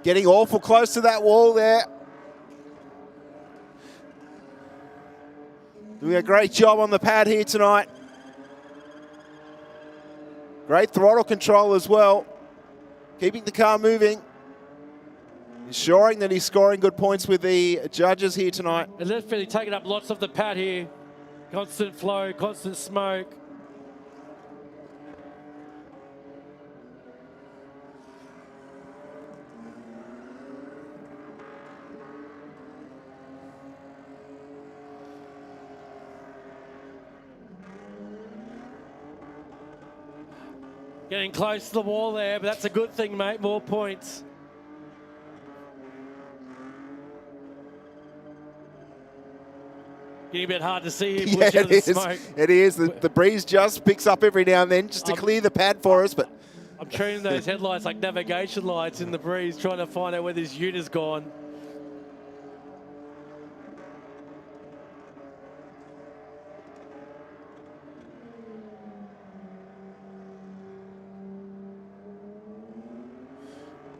Getting awful close to that wall there. Doing a great job on the pad here tonight. Great throttle control as well. Keeping the car moving. Ensuring that he's scoring good points with the judges here tonight. And that's really taking up lots of the pad here. Constant flow, constant smoke. Getting close to the wall there, but that's a good thing, mate. More points. Getting a bit hard to see here. Yeah, it is. It is. The breeze just picks up every now and then just to clear the pad for us. But I'm treating those headlights like navigation lights in the breeze, trying to find out where this ute has gone.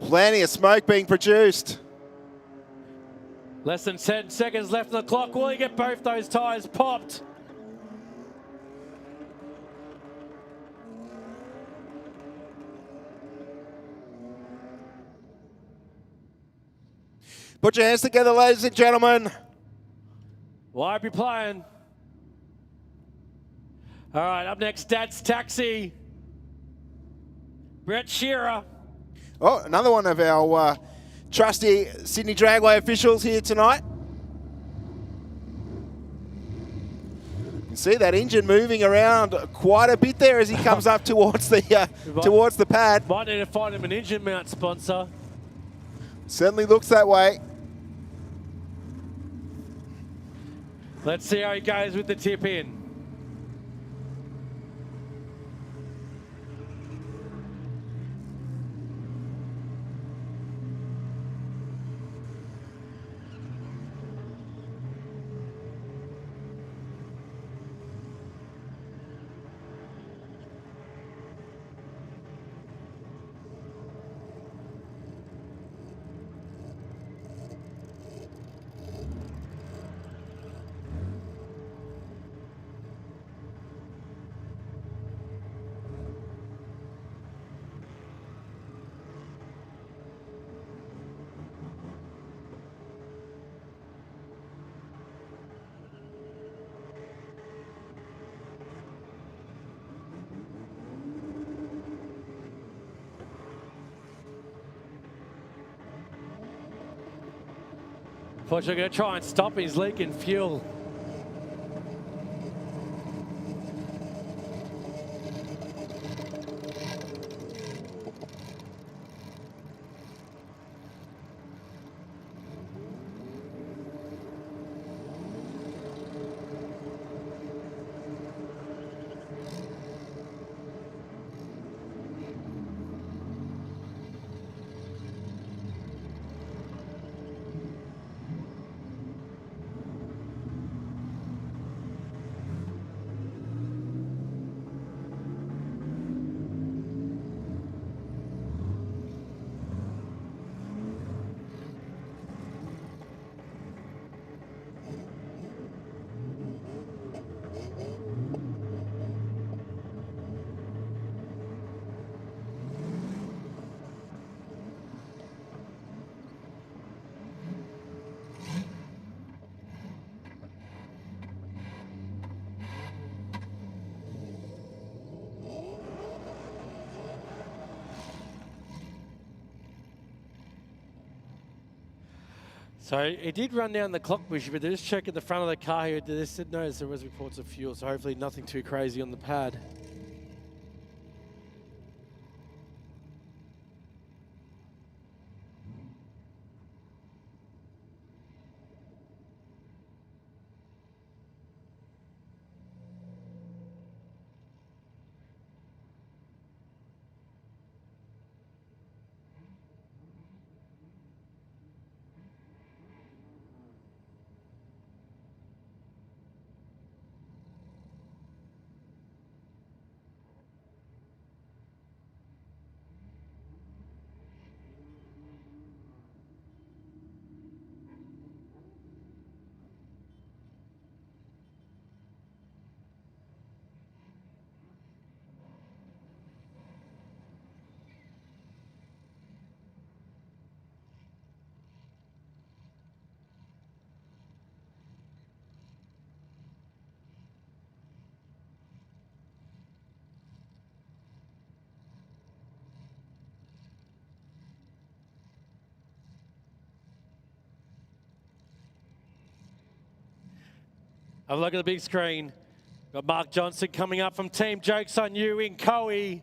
Plenty of smoke being produced. Less than 10 seconds left on the clock. Will he get both those tyres popped? Put your hands together, ladies and gentlemen. Why be playing? All right, up next, Dad's Taxi. Brett Shearer. Oh, another one of our trusty Sydney Dragway officials here tonight. You can see that engine moving around quite a bit there as he comes up towards the towards the pad. Might need to find him an engine mount sponsor. Certainly looks that way. Let's see how he goes with the tip in. Unfortunately, going to try and stop him. He's leaking fuel. So he did run down the clock bush, but they're just checking the front of the car here. They said no, there was reports of fuel, so hopefully nothing too crazy on the pad. Have a look at the big screen. Got Mark Johnson coming up from Team Jokes on You in Coe.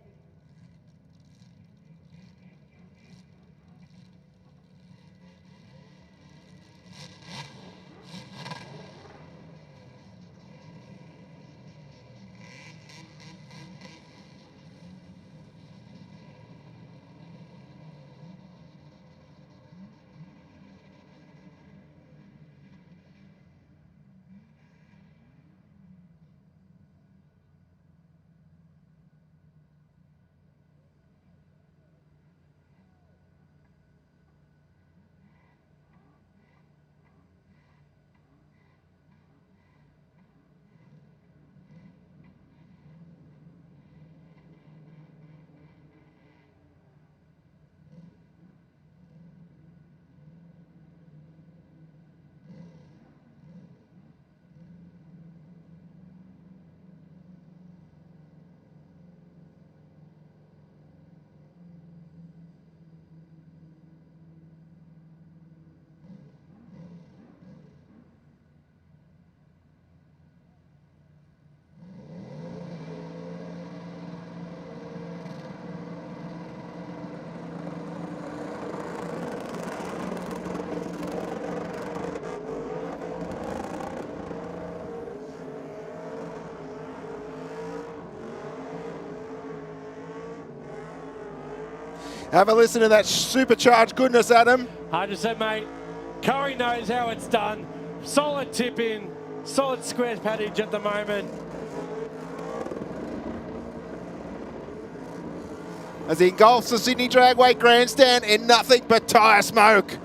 Have a listen to that supercharged goodness, Adam. 100%, mate. Curry knows how it's done. Solid tip in, solid square pattage at the moment. As he engulfs the Sydney Dragway grandstand in nothing but tyre smoke.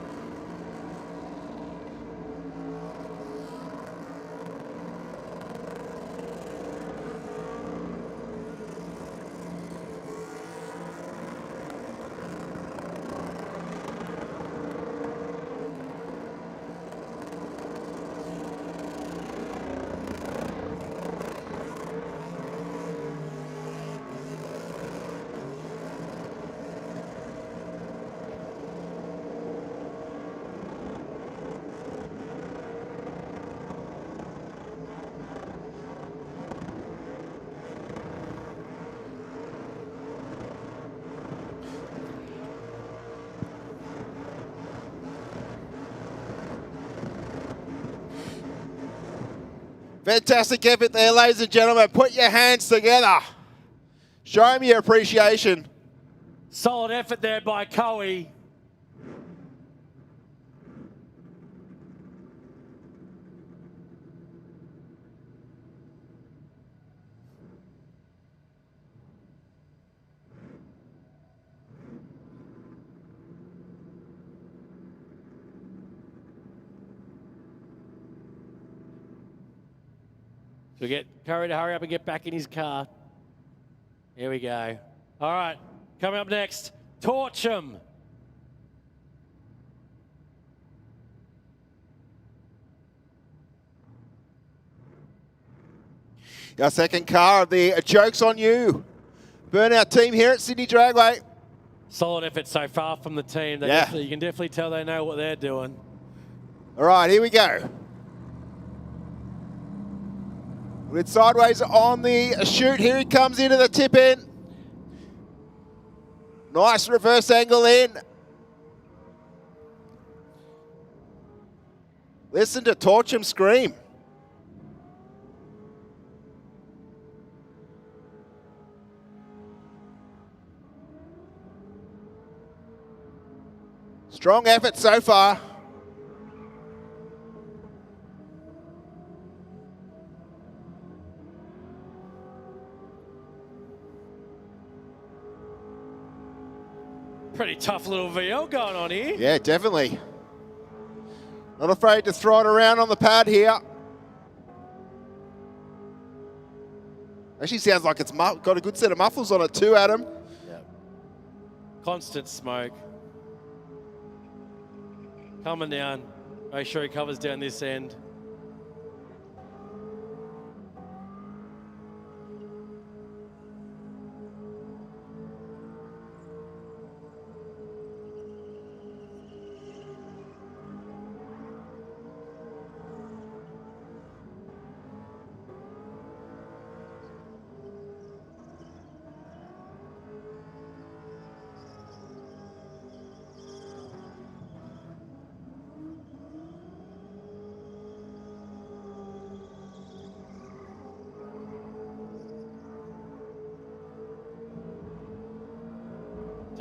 Fantastic effort there, ladies and gentlemen. Put your hands together. Show me your appreciation. Solid effort there by Coe. So get Curry to hurry up and get back in his car. Here we go. All right, coming up next, Torcham. Our second car of the Joke's on You Burnout Team here at Sydney Dragway. Solid effort so far from the team. You can definitely tell they know what they're doing. All right, here we go. With sideways on the chute, here he comes into the tip in. Nice reverse angle in. Listen to Torcham scream. Strong effort so far. Pretty tough little VL going on here. Yeah, definitely. Not afraid to throw it around on the pad here. Actually sounds like it's got a good set of mufflers on it too, Adam. Yep. Constant smoke. Coming down. Make sure he covers down this end.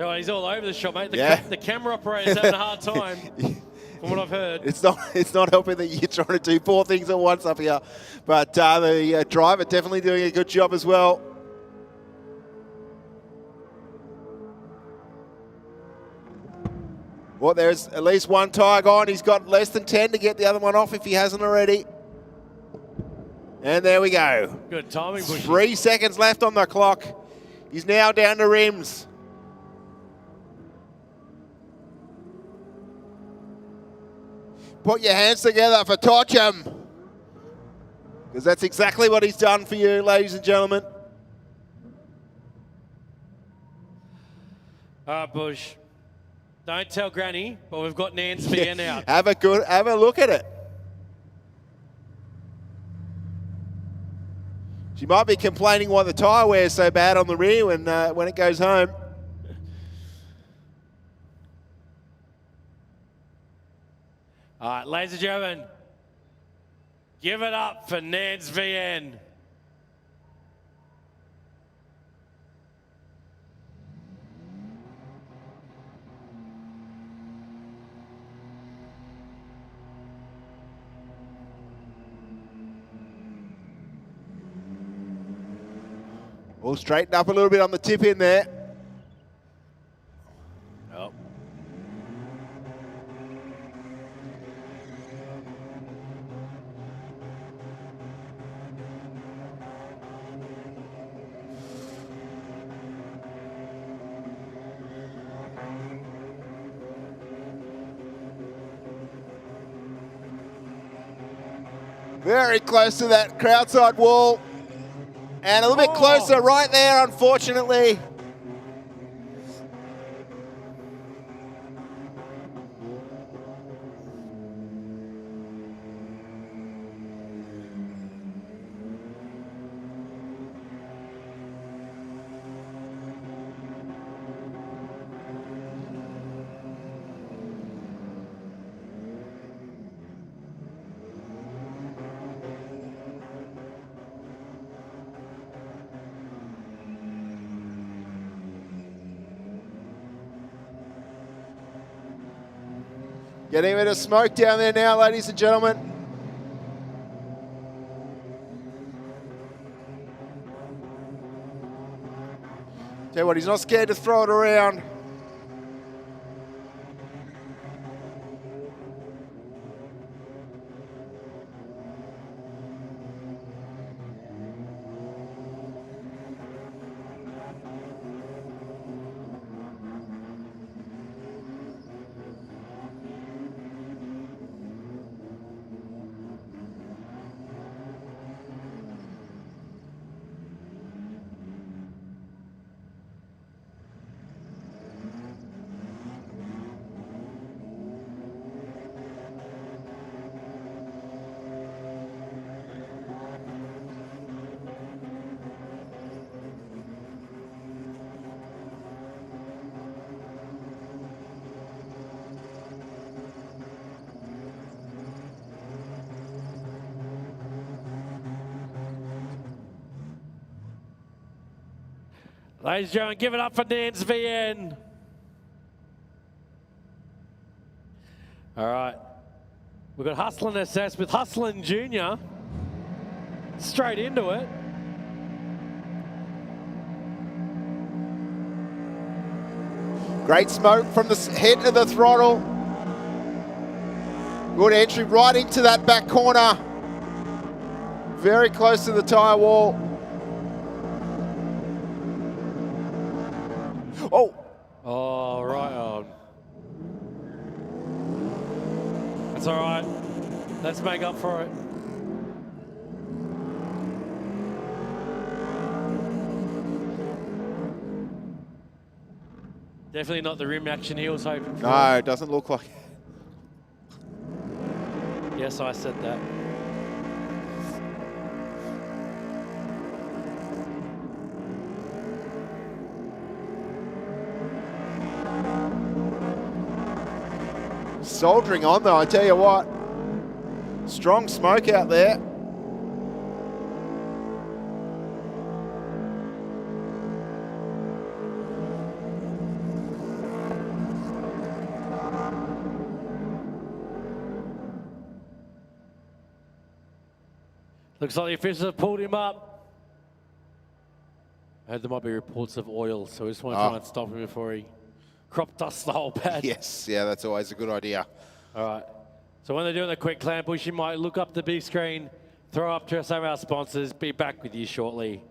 Oh, he's all over the shop, mate. The camera operator's having a hard time, from what I've heard. It's not helping that you're trying to do 4 things at once up here. But the driver definitely doing a good job as well. Well, there's at least one tyre gone. He's got less than 10 to get the other one off if he hasn't already. And there we go. Good timing, Bushy. 3 seconds left on the clock. He's now down to rims. Put your hands together for Torcham, because that's exactly what he's done for you, ladies and gentlemen. All right, Bush. Don't tell Granny, but we've got Nance VN out. Have a look at it. She might be complaining why the tyre wears so bad on the rear when it goes home. All right, ladies and gentlemen, give it up for Nance VN. We'll straighten up a little bit on the tip in there. Oh. Very close to that crowd side wall. And a little bit closer right there, unfortunately. Getting a bit of smoke down there now, ladies and gentlemen. Tell you what, he's not scared to throw it around. Ladies and gentlemen, give it up for Nance VN. All right. We've got Hustlin' SS with Hustlin' Jr. Straight into it. Great smoke from the head of the throttle. Good entry right into that back corner. Very close to the tyre wall. Oh. Oh, right on. That's all right. Let's make up for it. Definitely not the rim action he was hoping for. No, it doesn't look like it. Yes, I said that. Soldiering on though, I tell you what. Strong smoke out there. Looks like the officials have pulled him up. I heard there might be reports of oil, so we just want to try and stop him before he crop dusts the whole pad. Yes, yeah, that's always a good idea. All right. So when they're doing the quick clamp push, you might look up the big screen, throw up to some of our sponsors. Be back with you shortly.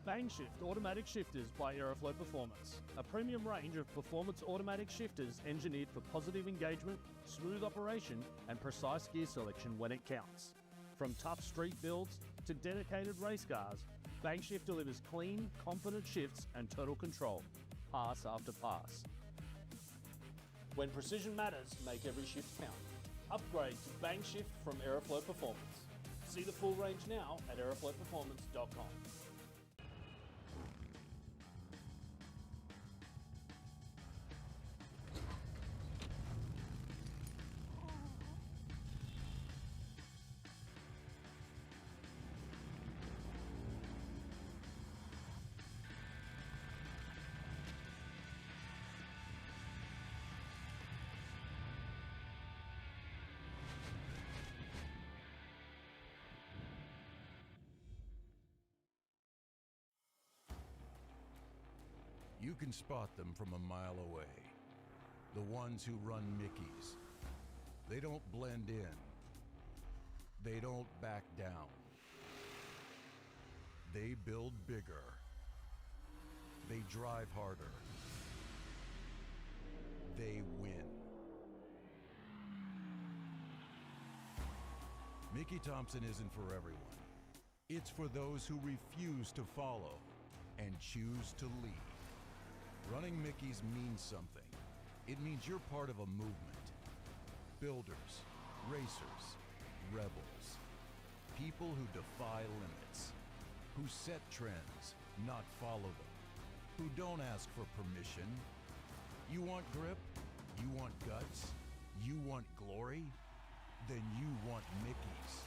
Bang Shift Automatic Shifters by Aeroflow Performance. A premium range of performance automatic shifters engineered for positive engagement, smooth operation, and precise gear selection when it counts. From tough street builds to dedicated race cars, Bang Shift delivers clean, confident shifts and total control, pass after pass. When precision matters, make every shift count. Upgrade to Bang Shift from Aeroflow Performance. See the full range now at aeroflowperformance.com. You can spot them from a mile away. The ones who run Mickeys. They don't blend in. They don't back down. They build bigger. They drive harder. They win. Mickey Thompson isn't for everyone. It's for those who refuse to follow and choose to lead. Running Mickeys means something. It means you're part of a movement. Builders, racers, rebels. People who defy limits. Who set trends, not follow them. Who don't ask for permission. You want grip? You want guts? You want glory? Then you want Mickeys.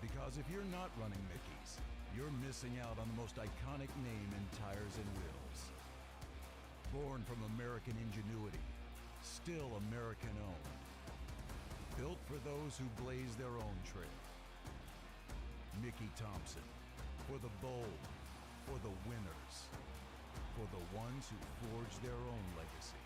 Because if you're not running Mickeys, you're missing out on the most iconic name in tires and wheels. Born from American ingenuity, still American owned. Built for those who blaze their own trail. Mickey Thompson, for the bold, for the winners, for the ones who forge their own legacy.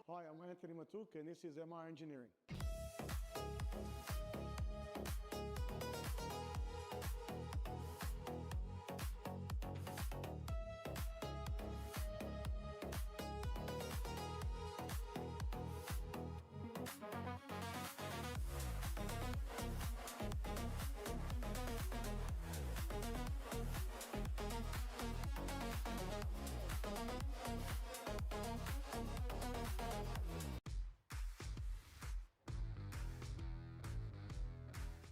Hi, I'm Anthony Matuk, and this is MR Engineering.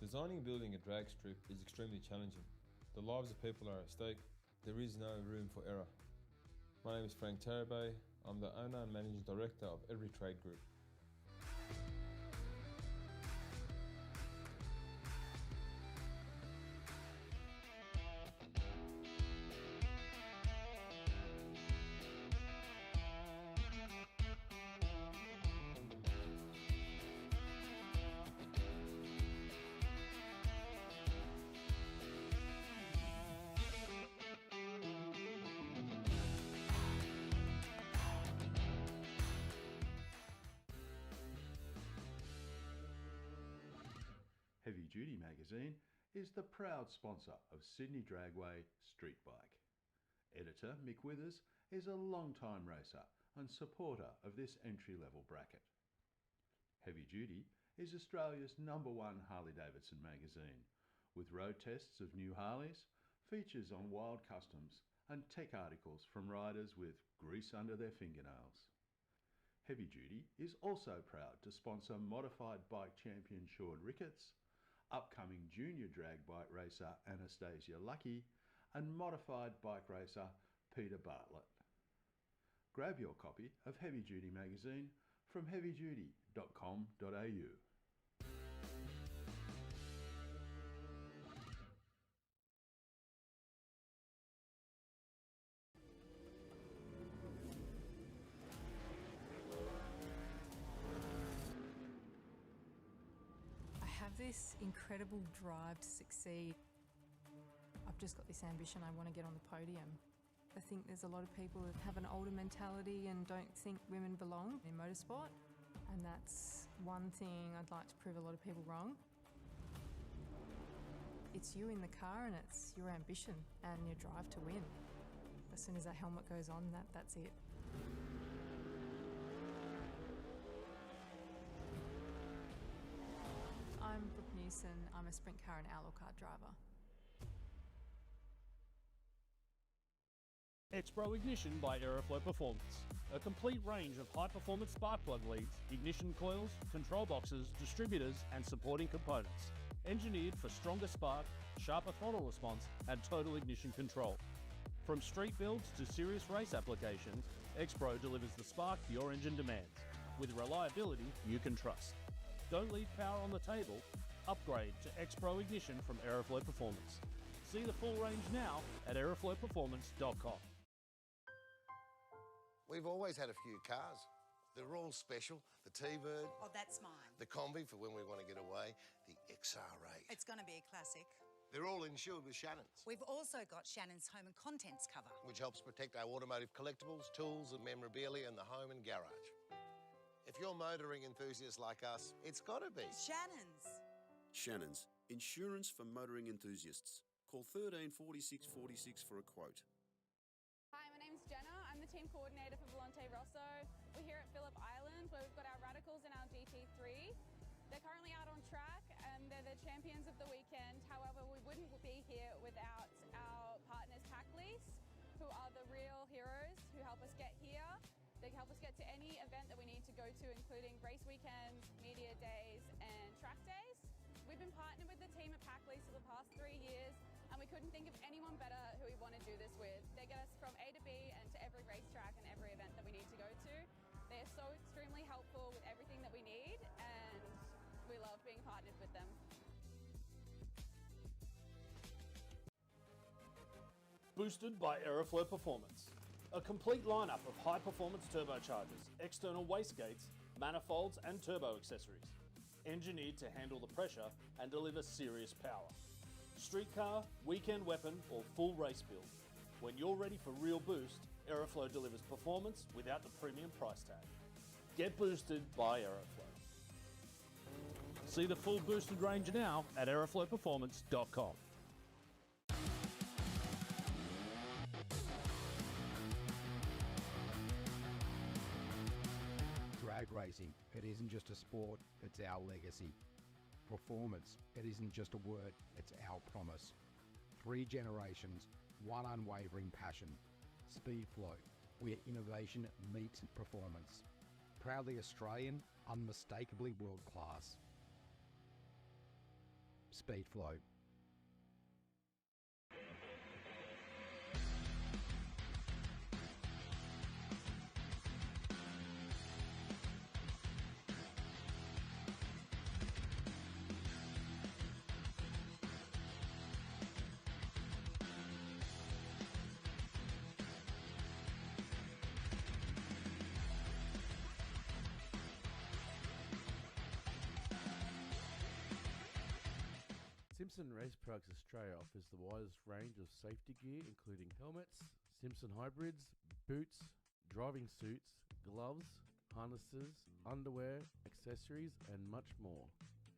Designing and building a drag strip is extremely challenging. The lives of people are at stake. There is no room for error. My name is Frank Tarabay. I'm the owner and managing director of Every Trade Group. Heavy Duty magazine is the proud sponsor of Sydney Dragway Street Bike. Editor Mick Withers is a long-time racer and supporter of this entry-level bracket. Heavy Duty is Australia's #1 Harley-Davidson magazine, with road tests of new Harleys, features on wild customs and tech articles from riders with grease under their fingernails. Heavy Duty is also proud to sponsor modified bike champion Sean Ricketts, upcoming junior drag bike racer Anastasia Lucky, and modified bike racer Peter Bartlett. Grab your copy of Heavy Duty magazine from heavyduty.com.au. This incredible drive to succeed. I've just got this ambition, I want to get on the podium. I think there's a lot of people that have an older mentality and don't think women belong in motorsport, and that's one thing I'd like to prove a lot of people wrong. It's you in the car and it's your ambition and your drive to win. As soon as that helmet goes on, that's it. I'm Brooke Newson. I'm a sprint car and outlaw kart driver. X-Pro Ignition by Aeroflow Performance. A complete range of high-performance spark plug leads, ignition coils, control boxes, distributors and supporting components. Engineered for stronger spark, sharper throttle response and total ignition control. From street builds to serious race applications, X-Pro delivers the spark your engine demands, with reliability you can trust. Don't leave power on the table. Upgrade to X-Pro Ignition from Aeroflow Performance. See the full range now at aeroflowperformance.com. We've always had a few cars. They're all special. The T-Bird. Oh, that's mine. The Combi for when we want to get away. The XR8. It's going to be a classic. They're all insured with Shannon's, We've also got Shannon's home and contents cover. which helps protect our automotive collectibles, tools and memorabilia in the home and garage. If you're motoring enthusiasts like us, it's got to be Shannon's. Shannon's, insurance for motoring enthusiasts. Call 13 46 46 for a quote. Hi, my name's Jenna. I'm the team coordinator for Volante Rosso. We're here at Phillip Island where we've got our Radicals and our GT3. They're currently out on track and they're the champions of the weekend. However, we wouldn't be here without our partners Pack Lease, who are the real heroes who help us get here. They help us get to any event that we need to go to, including race weekends, media days and track days. We've been partnered with the team at Pack Lease for the past 3 years and we couldn't think of anyone better who we want to do this with. They get us from A to B and to every racetrack and every event that we need to go to. They are so extremely helpful with everything that we need and we love being partnered with them. Boosted by Aeroflow Performance. A complete lineup of high-performance turbochargers, external wastegates, manifolds and turbo accessories. Engineered to handle the pressure and deliver serious power. Streetcar, weekend weapon or full race build. When you're ready for real boost, Aeroflow delivers performance without the premium price tag. Get boosted by Aeroflow. See the full boosted range now at aeroflowperformance.com. Drag racing, it isn't just a sport, it's our legacy. Performance, it isn't just a word, it's our promise. 3 generations, one unwavering passion. Speedflow, where innovation meets performance. Proudly Australian, unmistakably world class. Speedflow. Simpson Race Products Australia offers the widest range of safety gear, including helmets, Simpson hybrids, boots, driving suits, gloves, harnesses, underwear, accessories, and much more.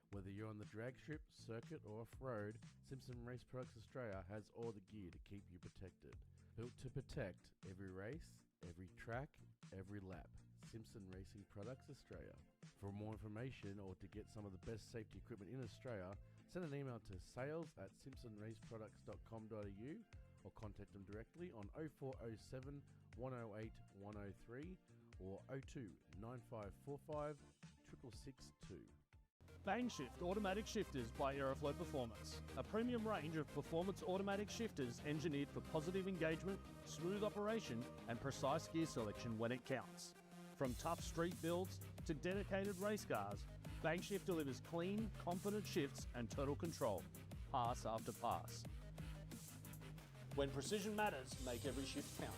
Whether you're on the drag strip, circuit, or off-road, Simpson Race Products Australia has all the gear to keep you protected. Built to protect every race, every track, every lap. Simpson Racing Products Australia. For more information or to get some of the best safety equipment in Australia, send an email to sales@simpsonraceproducts.com.au or contact them directly on 0407 108 103 or 02 9545 6662. Bangshift Automatic Shifters by Aeroflow Performance. A premium range of performance automatic shifters engineered for positive engagement, smooth operation and precise gear selection when it counts. From tough street builds to dedicated race cars, Bangshift delivers clean, confident shifts and total control, pass after pass. When precision matters, make every shift count.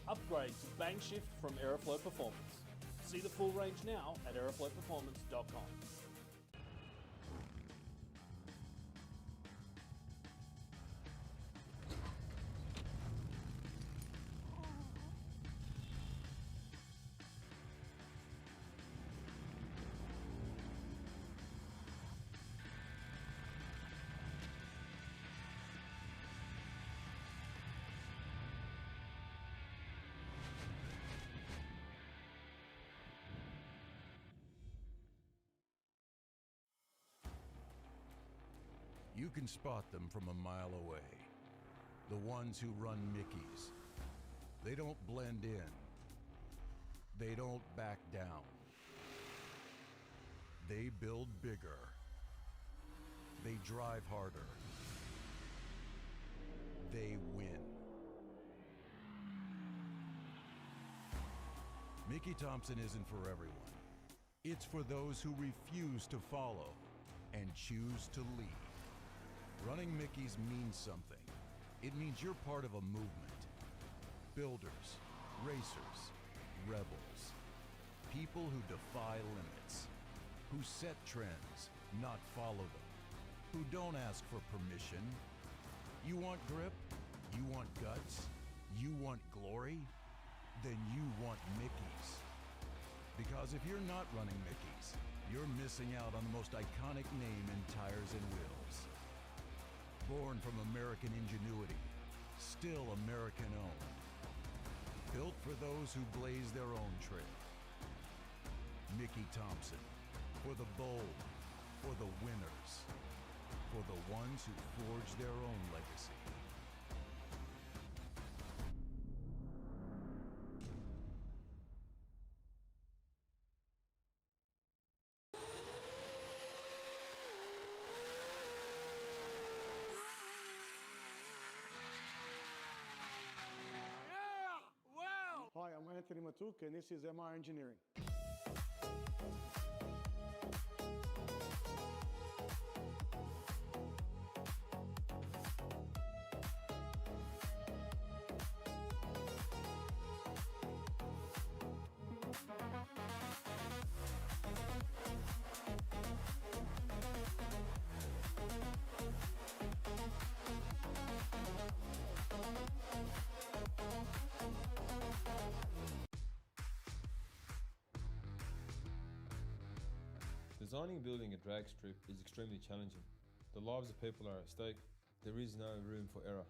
Upgrade to Bangshift from Aeroflow Performance. See the full range now at aeroflowperformance.com. You can spot them from a mile away. The ones who run Mickeys. They don't blend in. They don't back down. They build bigger. They drive harder. They win. Mickey Thompson isn't for everyone. It's for those who refuse to follow and choose to lead. Running Mickeys means something. It means you're part of a movement. Builders, racers, rebels. People who defy limits. Who set trends, not follow them. Who don't ask for permission. You want grip? You want guts? You want glory? Then you want Mickey's. Because if you're not running Mickey's, you're missing out on the most iconic name in tires and wheels. Born from American ingenuity, still American owned. Built for those who blaze their own trail. Mickey Thompson, for the bold, for the winners, for the ones who forge their own legacy. Hi, I'm Anthony Matuk, and this is MR Engineering. Designing and building a drag strip is extremely challenging. The lives of people are at stake. There is no room for error.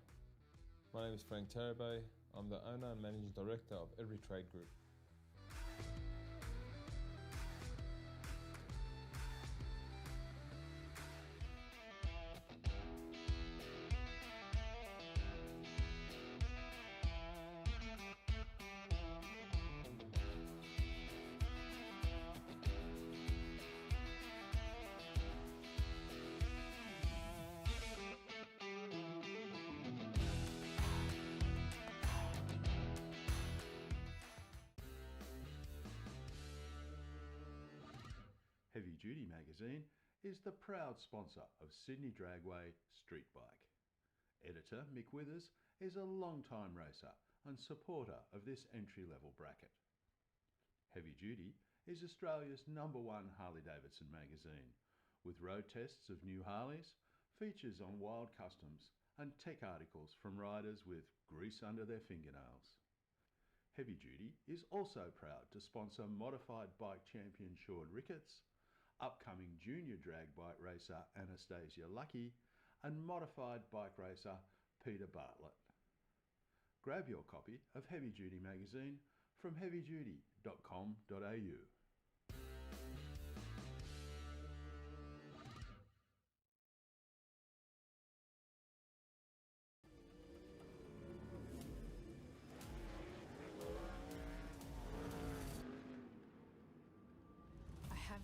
My name is Frank Tarabay. I'm the owner and managing director of Every Trade Group. Heavy Duty magazine is the proud sponsor of Sydney Dragway Street Bike. Editor Mick Withers is a long-time racer and supporter of this entry-level bracket. Heavy Duty is Australia's #1 Harley-Davidson magazine, with road tests of new Harleys, features on wild customs and tech articles from riders with grease under their fingernails. Heavy Duty is also proud to sponsor modified bike champion Sean Ricketts, upcoming junior drag bike racer Anastasia Lucky, and modified bike racer Peter Bartlett. Grab your copy of Heavy Duty magazine from heavyduty.com.au.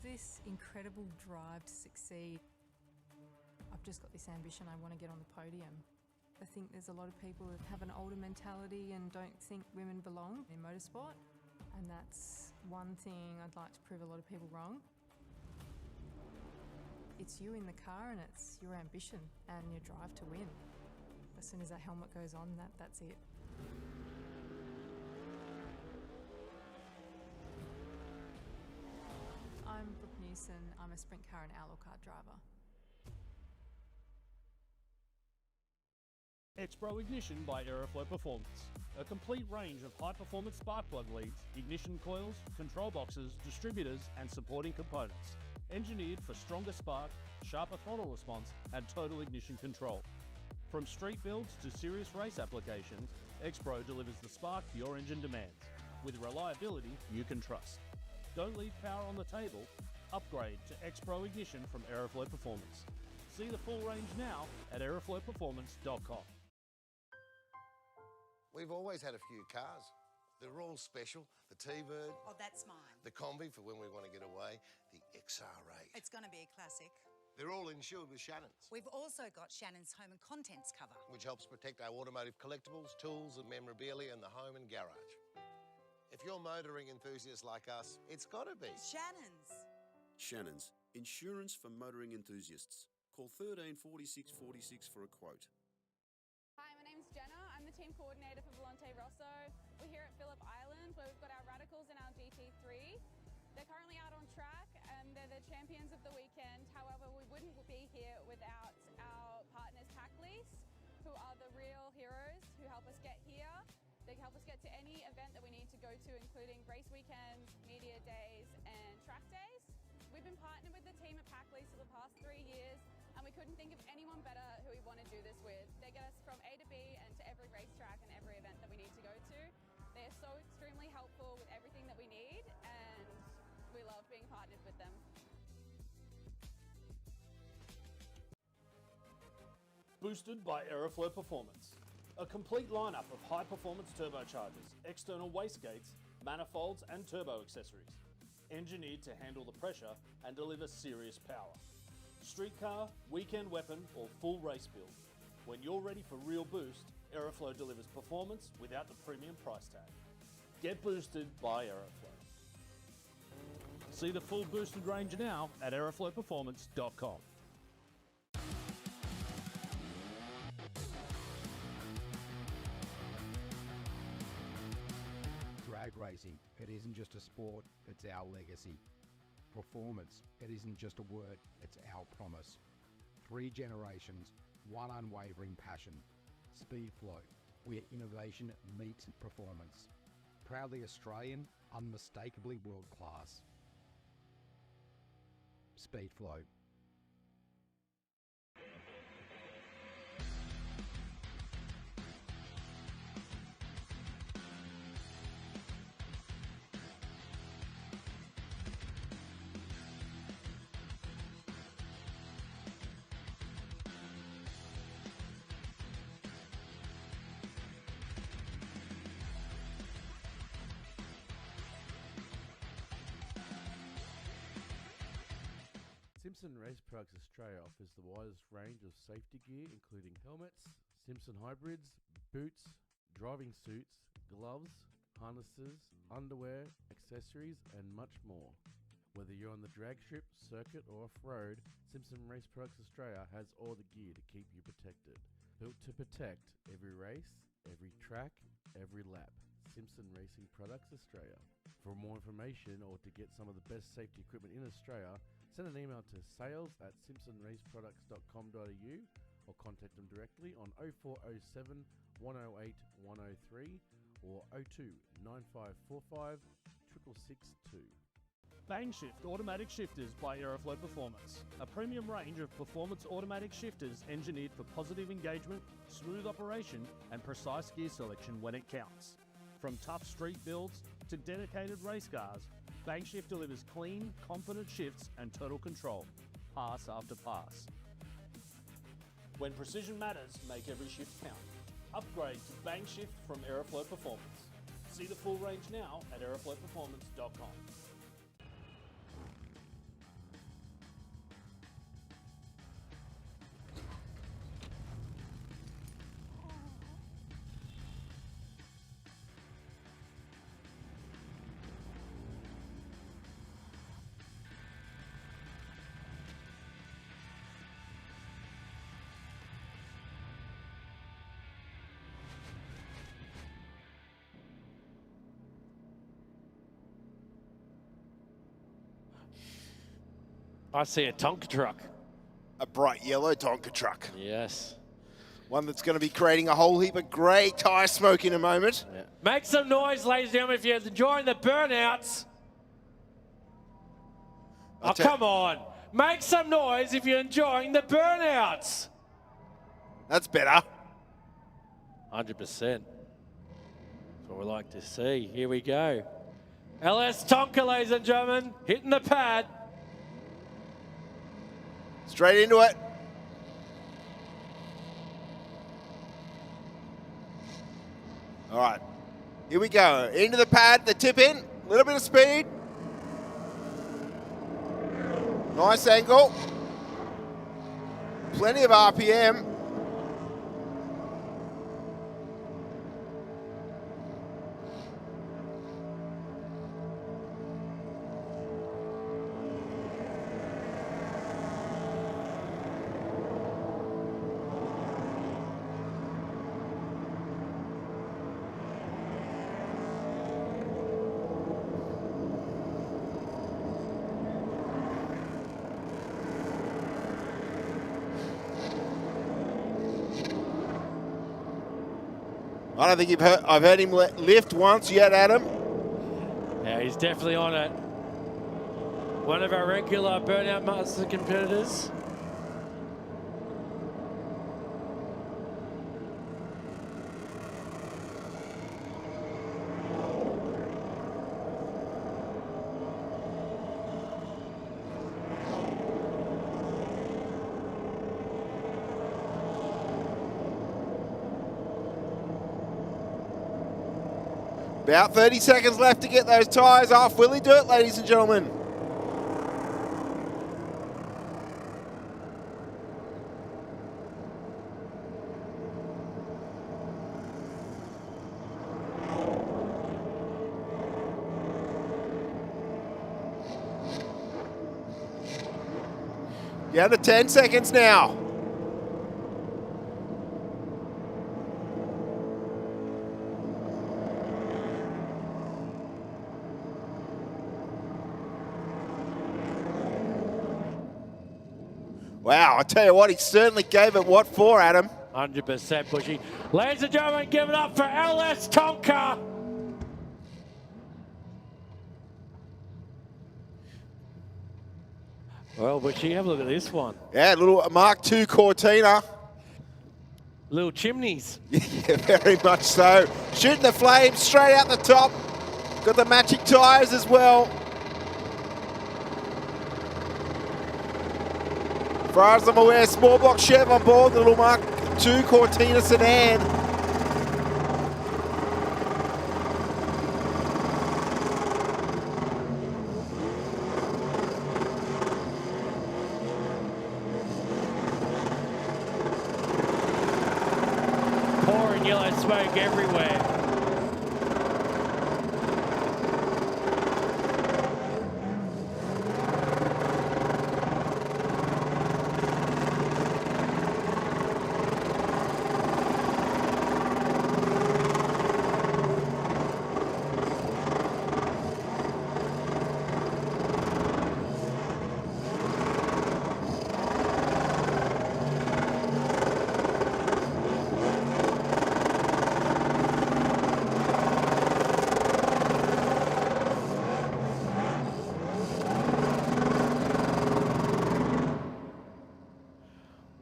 This incredible drive to succeed. I've just got this ambition, I want to get on the podium. I think there's a lot of people that have an older mentality and don't think women belong in motorsport, and that's one thing I'd like to prove a lot of people wrong. It's you in the car and it's your ambition and your drive to win. As soon as that helmet goes on, that's it. I'm Brooke Newson. I'm a sprint car and outlaw car driver. X-Pro Ignition by Aeroflow Performance. A complete range of high-performance spark plug leads, ignition coils, control boxes, distributors and supporting components. Engineered for stronger spark, sharper throttle response and total ignition control. From street builds to serious race applications, X-Pro delivers the spark your engine demands, with reliability you can trust. Don't leave power on the table. Upgrade to X-Pro Ignition from Aeroflow Performance. See the full range now at aeroflowperformance.com. We've always had a few cars. They're all special. The T-Bird. Oh, that's mine. The Combi for when we want to get away. The XR8. It's going to be a classic. They're all insured with Shannon's. We've also got Shannon's home and contents cover, which helps protect our automotive collectibles, tools and memorabilia in the home and garage. If you're motoring enthusiasts like us, it's got to be Shannon's. Shannon's, insurance for motoring enthusiasts. Call 13 46 46 for a quote. Hi, my name's team coordinator for Volante Rosso. We're here at Phillip Island where we've got our radicals in our GT3. They're currently out on track and they're the champions of the weekend. However, we wouldn't be here without our partners Pack Lease, who are the real heroes who help us get here. They help us get to any event that we need to go to, including race weekends, media days, and track days. We've been partnered with the team at Pack Lease for the past 3 years, and we couldn't think of anyone better who we want to do this with. They get us from A to B and to every racetrack and every event that we need to go to. They are so extremely helpful with everything that we need, and we love being partnered with them. Boosted by Aeroflow Performance. A complete lineup of high-performance turbochargers, external wastegates, manifolds and turbo accessories. Engineered to handle the pressure and deliver serious power. Street car, weekend weapon or full race build. When you're ready for real boost, Aeroflow delivers performance without the premium price tag. Get boosted by Aeroflow. See the full boosted range now at aeroflowperformance.com. Drag racing, it isn't just a sport, it's our legacy. Performance, it isn't just a word, it's our promise. 3 generations, one unwavering passion. Speedflow, where innovation meets performance. Proudly Australian, unmistakably world class. Speedflow. Simpson Race Products Australia offers the widest range of safety gear, including helmets, Simpson hybrids, boots, driving suits, gloves, harnesses, underwear, accessories, and much more. Whether you're on the drag strip, circuit, or off-road, Simpson Race Products Australia has all the gear to keep you protected. Built to protect every race, every track, every lap. Simpson Racing Products Australia. For more information or to get some of the best safety equipment in Australia, send an email to sales@simpsonraceproducts.com.au or contact them directly on 0407 108 103 or 02 9545 6662. Bangshift Automatic Shifters by Aeroflow Performance. A premium range of performance automatic shifters engineered for positive engagement, smooth operation and precise gear selection when it counts. From tough street builds to dedicated race cars, Bangshift delivers clean, confident shifts and total control, pass after pass. When precision matters, make every shift count. Upgrade to Bangshift from Aeroflow Performance. See the full range now at aeroflowperformance.com. I see a Tonka truck. A bright yellow Tonka truck. Yes. One that's going to be creating a whole heap of grey tyre smoke in a moment. Yeah. Make some noise, ladies and gentlemen, if you're enjoying the burnouts. Oh, come on. Make some noise if you're enjoying the burnouts. That's better. 100%. That's what we like to see. Here we go. LS Tonka, ladies and gentlemen, hitting the pad. Straight into it. All right, here we go. Into the pad, the tip in, a little bit of speed. Nice angle. Plenty of RPM. I don't think I've heard him lift once yet, Adam. Yeah, he's definitely on it. One of our regular Burnout Master competitors. About 30 seconds left to get those tyres off. Will he do it, ladies and gentlemen? Down to 10 seconds now. Wow, I tell you what, he certainly gave it what for, Adam. 100% Bushy. Ladies and gentlemen, give it up for LS Tonka. Well, Bushy, have a look at this one. Yeah, little Mark II Cortina. Little chimneys. Yeah, very much so. Shooting the flames straight out the top. Got the matching tyres as well. As far as I'm aware, small block Chev on board, the little Mark II Cortina sedan. Pouring yellow smoke everywhere.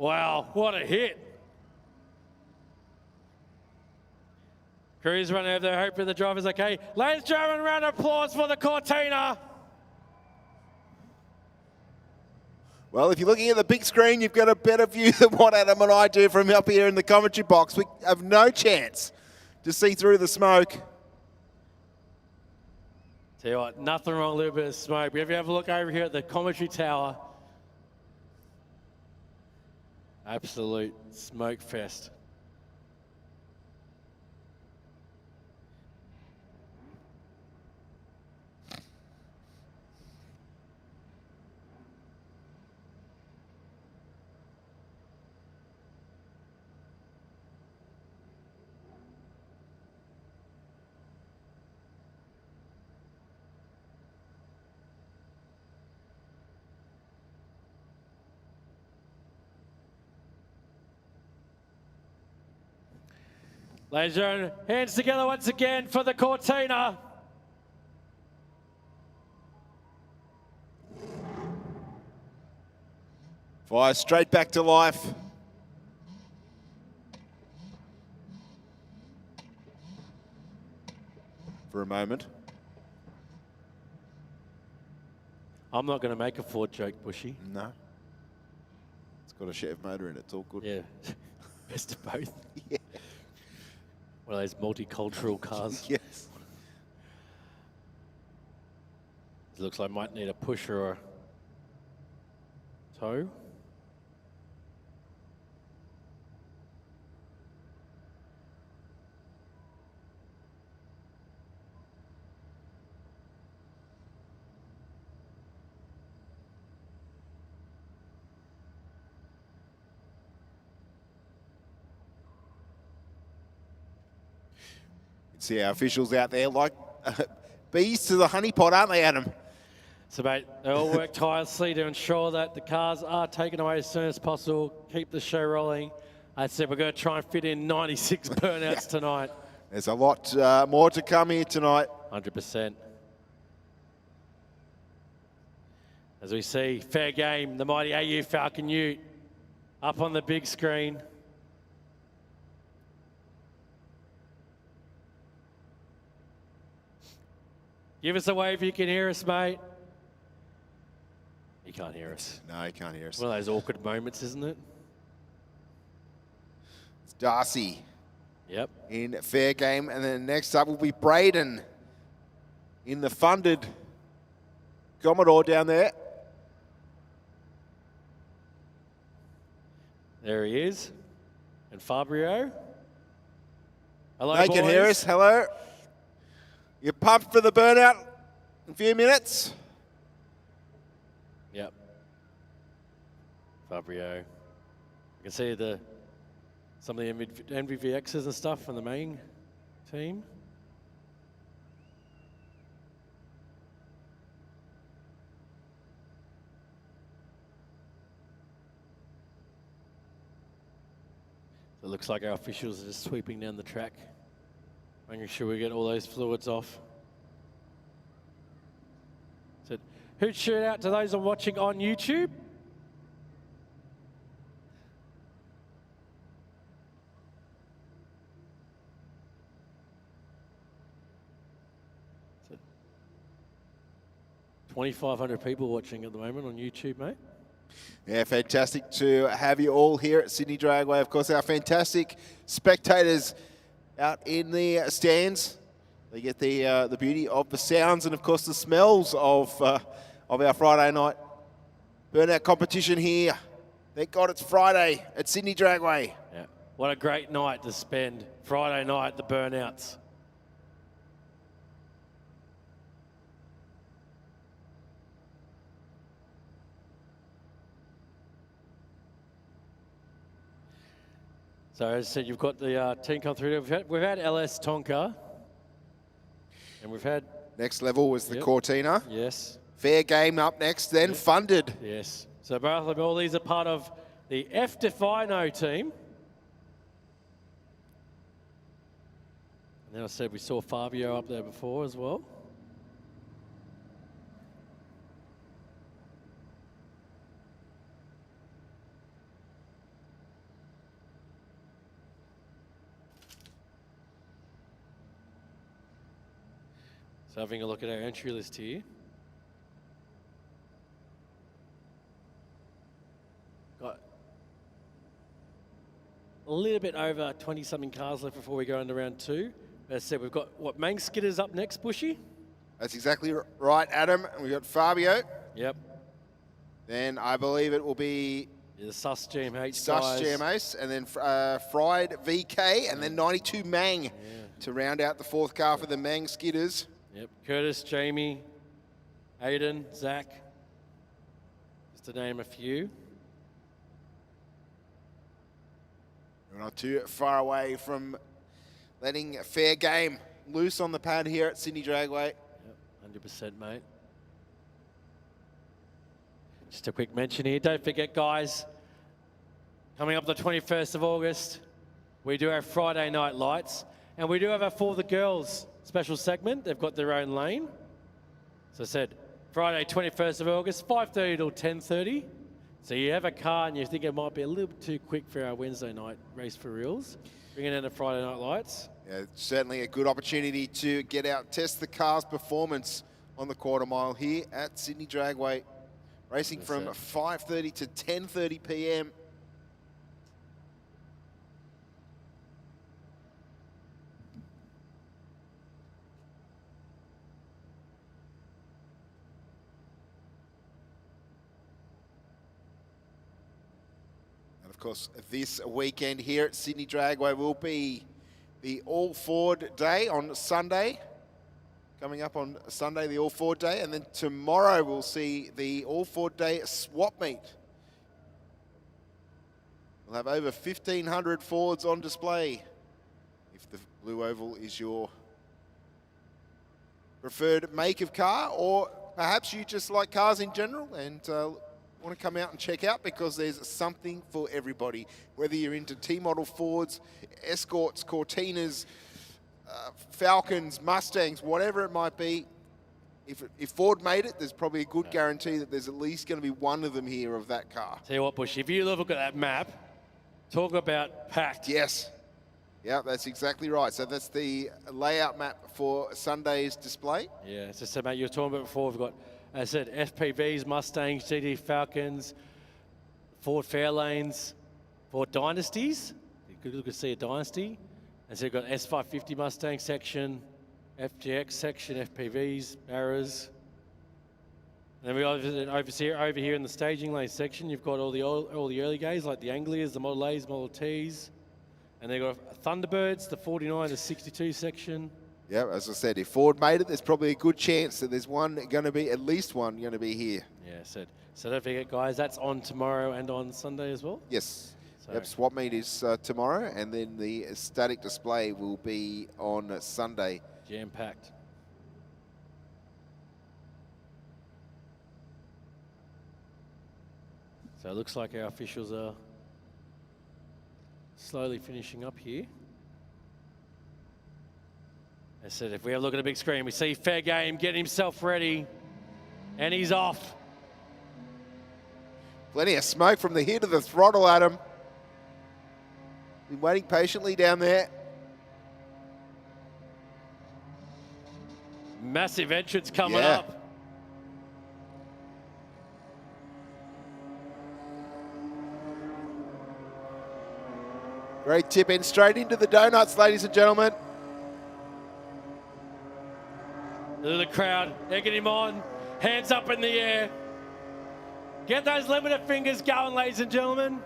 Wow, what a hit. Crew's running over there, hoping the driver's okay. Ladies and gentlemen, round of applause for the Cortina. Well, if you're looking at the big screen, you've got a better view than what Adam and I do from up here in the commentary box. We have no chance to see through the smoke. Tell you what, nothing wrong with a little bit of smoke. But if you have a look over here at the commentary tower, absolute smoke fest. Ladies and gentlemen, hands together once again for the Cortina. Fire straight back to life. For a moment. I'm not going to make a Ford joke, Bushy. No. It's got a Chev motor in it. It's all good. Yeah. Best of both. Yeah. One of those multicultural cars. Yes. It looks like I might need a push or a tow. See our officials out there like bees to the honeypot, aren't they, Adam? So, mate, they all work tirelessly to ensure that the cars are taken away as soon as possible, keep the show rolling. I said we're going to try and fit in 96 burnouts tonight. There's a lot more to come here tonight. 100%. As we see, fair game, the mighty AU Falcon Ute up on the big screen. Give us a wave if you can hear us, mate. You can't hear us. No, you can't hear us. One of those awkward moments, isn't it? It's Darcy. Yep. In fair game. And then next up will be Braden in the funded Commodore down there. There he is. And Fabio. Hello, They boys. can hear us. Hello. You're pumped for the burnout in a few minutes? Yep. Fabio. You can see some of the MVVXs and stuff from the main team. So it looks like our officials are just sweeping down the track, making sure we get all those fluids off. So, huge shout out to those watching on YouTube. So, 2,500 people watching at the moment on YouTube, mate. Yeah, fantastic to have you all here at Sydney Dragway. Of course, our fantastic spectators out in the stands. They get the beauty of the sounds and, of course, the smells of our Friday night burnout competition here. Thank God it's Friday at Sydney Dragway. Yeah, what a great night to spend Friday night, the burnouts. So as I said, you've got the team come through. We've had LS Tonka, and we've had... Next level was the Cortina. Yes. Fair game up next, then funded. Yes. So both of them, all these are part of the F Defino team. And then I said we saw Fabio up there before as well. So having a look at our entry list here. Got a little bit over 20-something cars left before we go into round two. As I said, we've got, what, Mang Skidders up next, Bushy? That's exactly right, Adam. And we've got Fabio. Yep. Then I believe it will be... The Sus GMH Sus guys. GMH, and then Fried VK, and then 92 Mang to round out the fourth car for the Mang Skidders. Yep, Curtis, Jamie, Aiden, Zach, just to name a few. We're not too far away from letting fair game loose on the pad here at Sydney Dragway. Yep, 100%, mate. Just a quick mention here. Don't forget, guys, coming up the 21st of August, we do have Friday night lights, and we do have a For the Girls special segment. They've got their own lane. So I said, Friday, 21st of August, 5:30 till 10:30. So you have a car and you think it might be a little bit too quick for our Wednesday night race for reals, bring it into Friday night lights. Yeah, certainly a good opportunity to get out, test the car's performance on the quarter mile here at Sydney Dragway. Racing from 5:30 to 10:30 p.m. And of course, this weekend here at Sydney Dragway will be the All Ford Day on Sunday. Coming up on Sunday, the All Ford Day, and then tomorrow we'll see the All Ford Day swap meet. We'll have over 1,500 Fords on display. If the Blue Oval is your preferred make of car, or perhaps you just like cars in general and want to come out and check out, because there's something for everybody. Whether you're into T-model Fords, Escorts, Cortinas, Falcons, Mustangs, whatever it might be, if Ford made it, there's probably a good guarantee that there's at least going to be one of them here of that car. Tell you what, Bush, if you look at that map, talk about packed. Yes. Yeah, that's exactly right. So that's the layout map for Sunday's display. Yeah, so mate, you were talking about before, we've got, as I said, FPVs, Mustangs, GT Falcons, Ford Fairlanes, Ford Dynasties. You could look to see a Dynasty. And so you've got S550 Mustang section, FGX section, FPVs, Barras. And then we over here in the staging lane section, you've got all the early guys like the Anglias, the Model A's, Model T's. And they've got Thunderbirds, the 49 to 62 section. Yeah, as I said, if Ford made it, there's probably a good chance that there's one going to be, at least one going to be here. Yeah, so don't forget, guys, that's on tomorrow and on Sunday as well? Yes. So. Yep, swap meet is tomorrow, and then the static display will be on Sunday. Jam-packed. So it looks like our officials are slowly finishing up here. As I said, if we have a look at the big screen, we see Fair Game getting himself ready, and he's off. Plenty of smoke from the head of the throttle, Adam. Been waiting patiently down there. Massive entrance coming up. Great tip in straight into the donuts, ladies and gentlemen. Look at the crowd, egging him on, hands up in the air. Get those limited fingers going, ladies and gentlemen.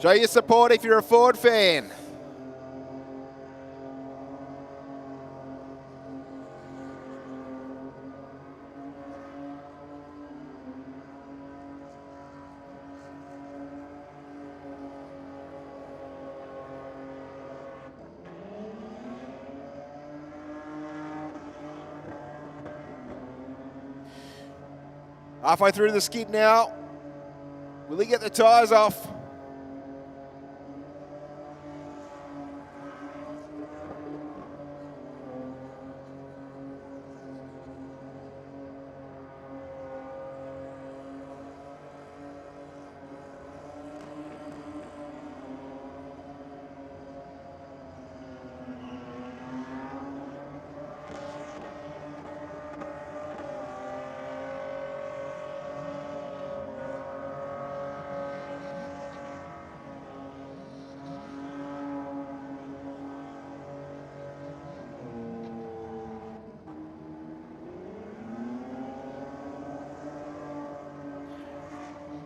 Show your support if you're a Ford fan. Halfway through the skid now. Will he get the tyres off?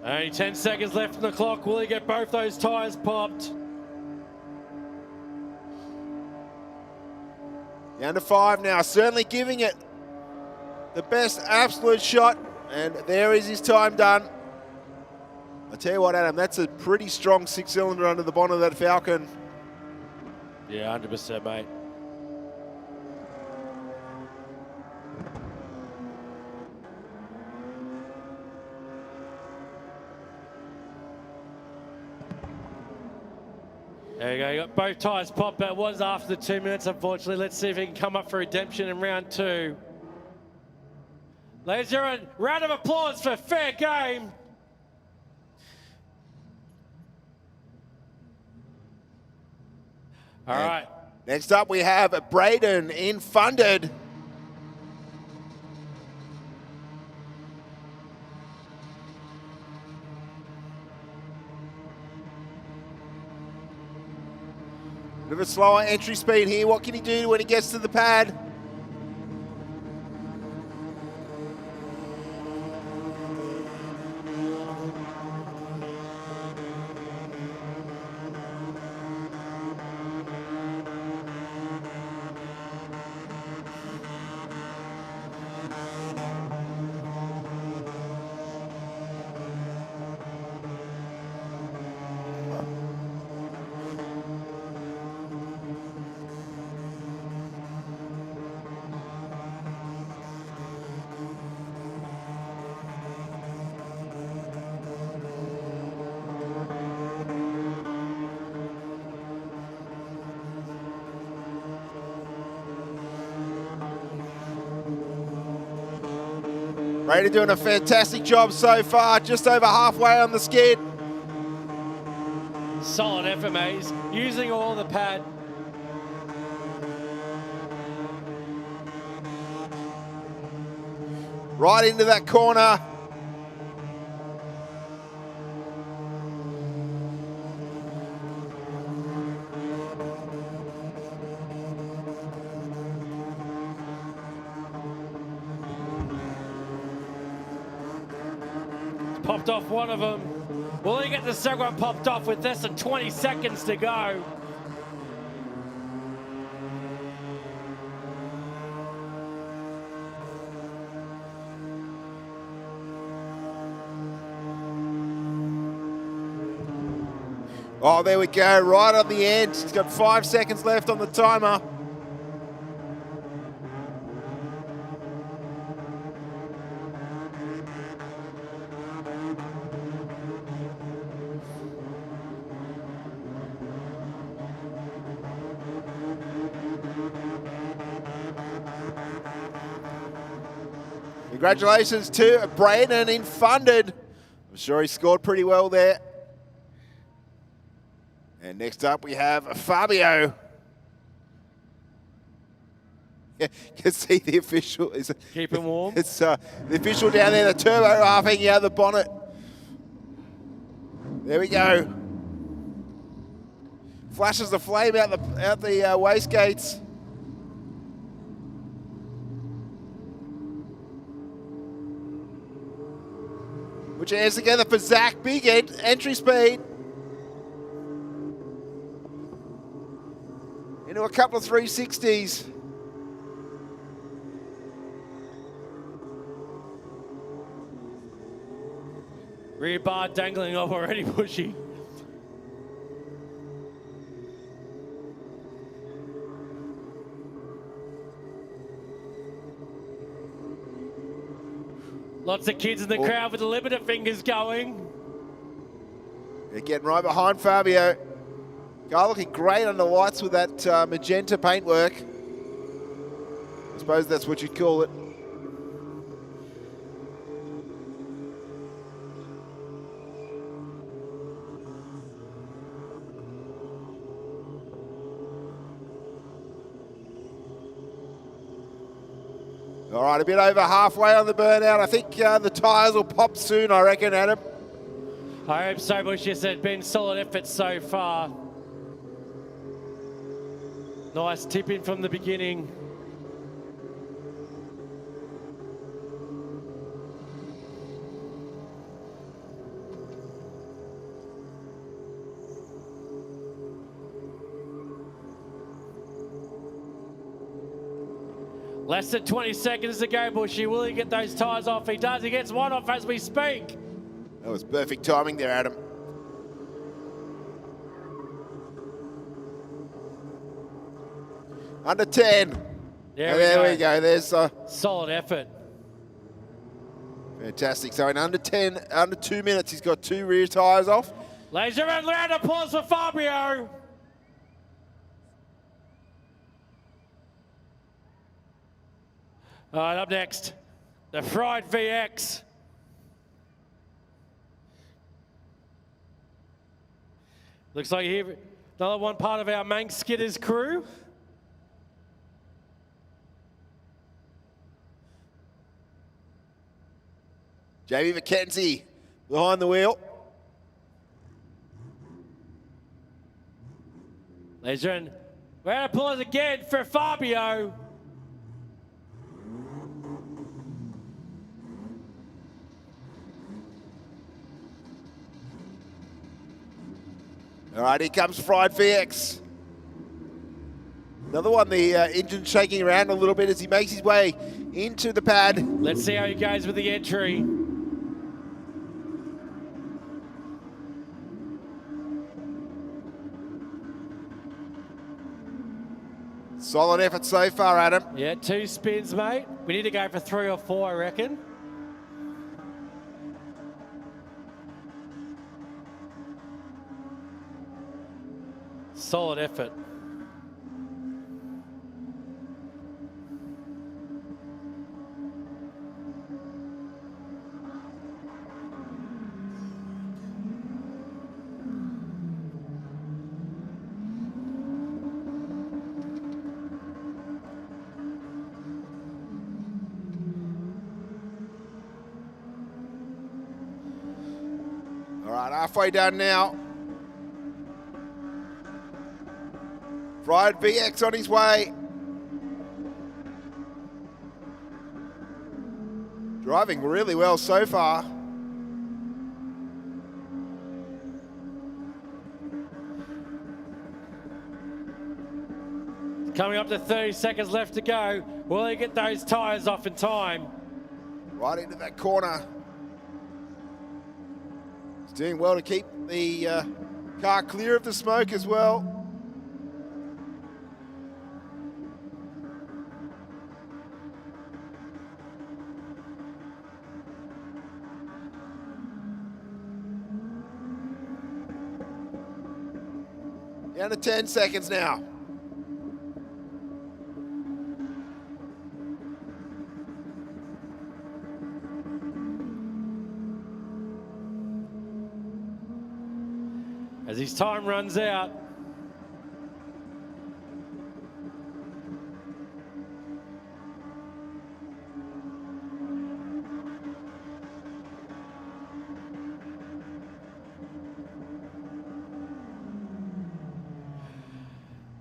Only 10 seconds left on the clock. Will he get both those tyres popped? Down to 5 now, certainly giving it the best absolute shot, and there is his time done. I tell you what, Adam, that's a pretty strong 6-cylinder under the bonnet of that Falcon. Yeah, 100%, mate. There you go, you got both tyres popped, but it was after the 2 minutes, unfortunately. Let's see if he can come up for redemption in round 2. Ladies and gentlemen, round of applause for Fair Game. All right. Next up, we have Braden in Funded. Bit of a slower entry speed here. What can he do when he gets to the pad? Brady doing a fantastic job so far, just over halfway on the skid. Solid effort, mate. He's using all the pad. Right into that corner. Popped off one of them. Will he get the second one popped off with less than 20 seconds to go? Oh, there we go, right on the end. He's got 5 seconds left on the timer. Congratulations to Brandon in funded. I'm sure he scored pretty well there. And next up we have Fabio. Yeah, you can see the official. Keep him warm. It's the official down there, the turbo half hanging out of the bonnet. There we go. Flashes the flame out the wastegates. Put your hands together for Zach. Big entry speed. Into a couple of 360s. Rear bar dangling off already, Bushy. Lots of kids in the crowd with the limiter fingers going. They're getting right behind Fabio. Guy looking great under lights with that magenta paintwork. I suppose that's what you'd call it. All right, a bit over halfway on the burnout. I think the tyres will pop soon, I reckon, Adam. I hope so, Bush. Yes, it's been solid effort so far. Nice tip in from the beginning. Less than 20 seconds to go, Bushy. Will he get those tyres off? He does. He gets one off as we speak. That was perfect timing there, Adam. Under 10. There we go. There's solid effort. Fantastic. So in under 2 minutes, he's got 2 rear tyres off. Ladies and gentlemen, round of applause for Fabio. All right, up next, the FRYDAY VX. Looks like here another one part of our main skidders crew. Jamie McKenzie behind the wheel. Ladies and gentlemen, round of applause again for Fabio. All right, here comes FRYDAY VX. Another one, the engine shaking around a little bit as he makes his way into the pad. Let's see how he goes with the entry. Solid effort so far, Adam. Yeah, 2 spins, mate. We need to go for 3 or 4, I reckon. Solid effort. All right, halfway done now. FRYDAY VX on his way. Driving really well so far. Coming up to 30 seconds left to go. Will he get those tyres off in time? Right into that corner. He's doing well to keep the car clear of the smoke as well. Down to 10 seconds now. As his time runs out.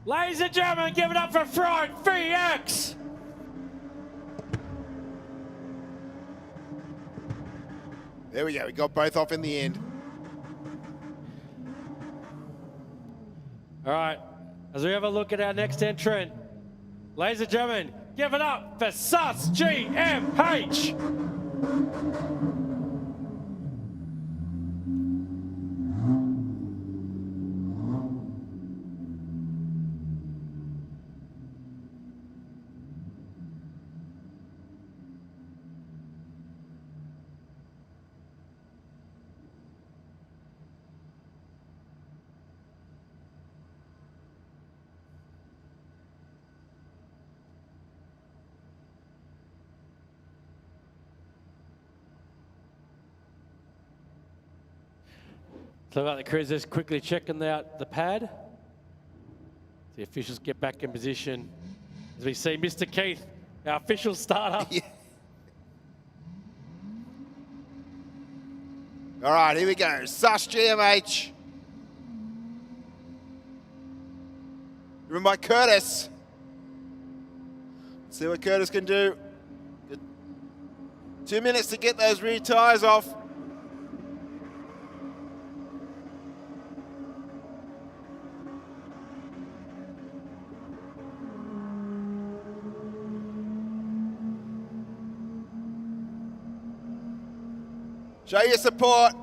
Ladies and gentlemen, give it up for FRYDAY VX. There we go, we got both off in the end. All right, as we have a look at our next entrant, ladies and gentlemen, give it up for Sus GMH. So I've got the crews just quickly checking out the pad. The officials get back in position. As we see Mr. Keith, our official starter. Yeah. All right, here we go. Sus GMH. Driven by Curtis. Let's see what Curtis can do. Good. 2 minutes to get those rear tyres off. Show your support.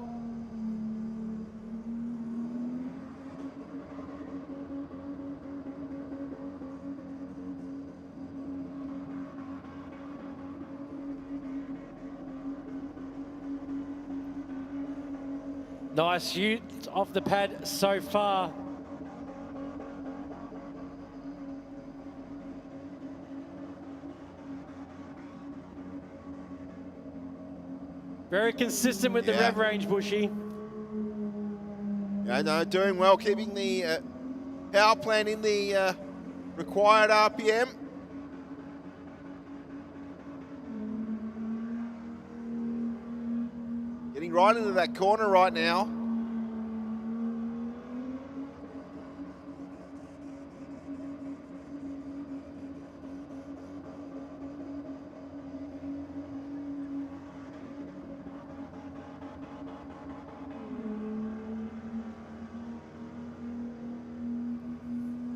Nice use of the pad so far. Very consistent with the rev range, Bushy. Yeah, no, doing well, keeping the power plant in the required RPM. Getting right into that corner right now.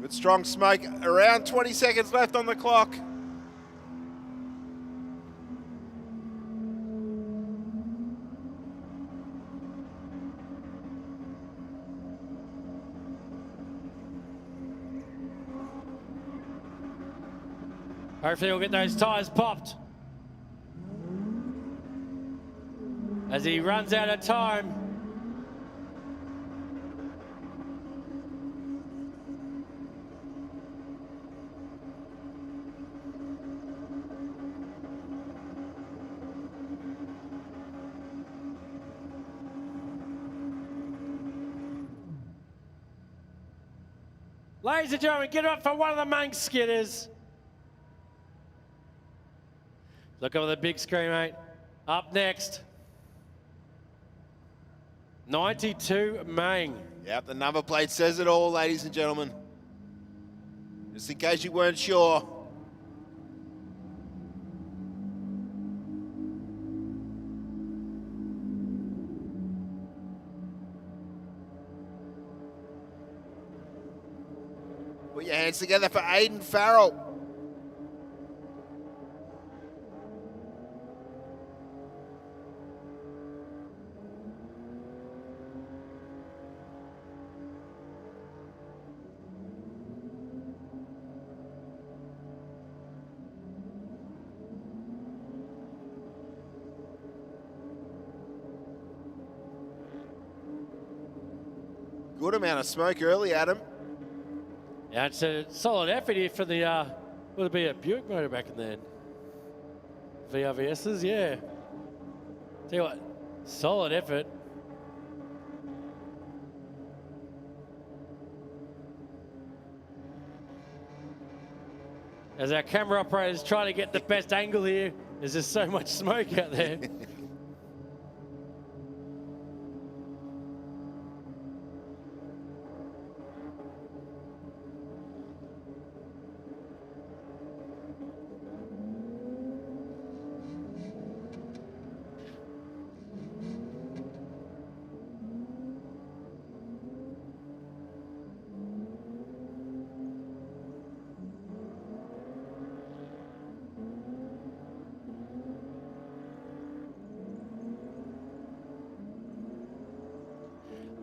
With strong smoke, around 20 seconds left on the clock. Hopefully we'll get those tyres popped. As he runs out of time. Ladies and gentlemen, get up for one of the main skidders. Look over the big screen, mate. Up next. 92 Mang. Yep, the number plate says it all, ladies and gentlemen. Just in case you weren't sure. Put your hands together for Aiden Farrell. Good amount of smoke early, Adam. Yeah, it's a solid effort here for the, would it be a Buick motor back in then? VRVSs, yeah. Tell you what, solid effort. As our camera operator is trying to get the best angle here, there's just so much smoke out there.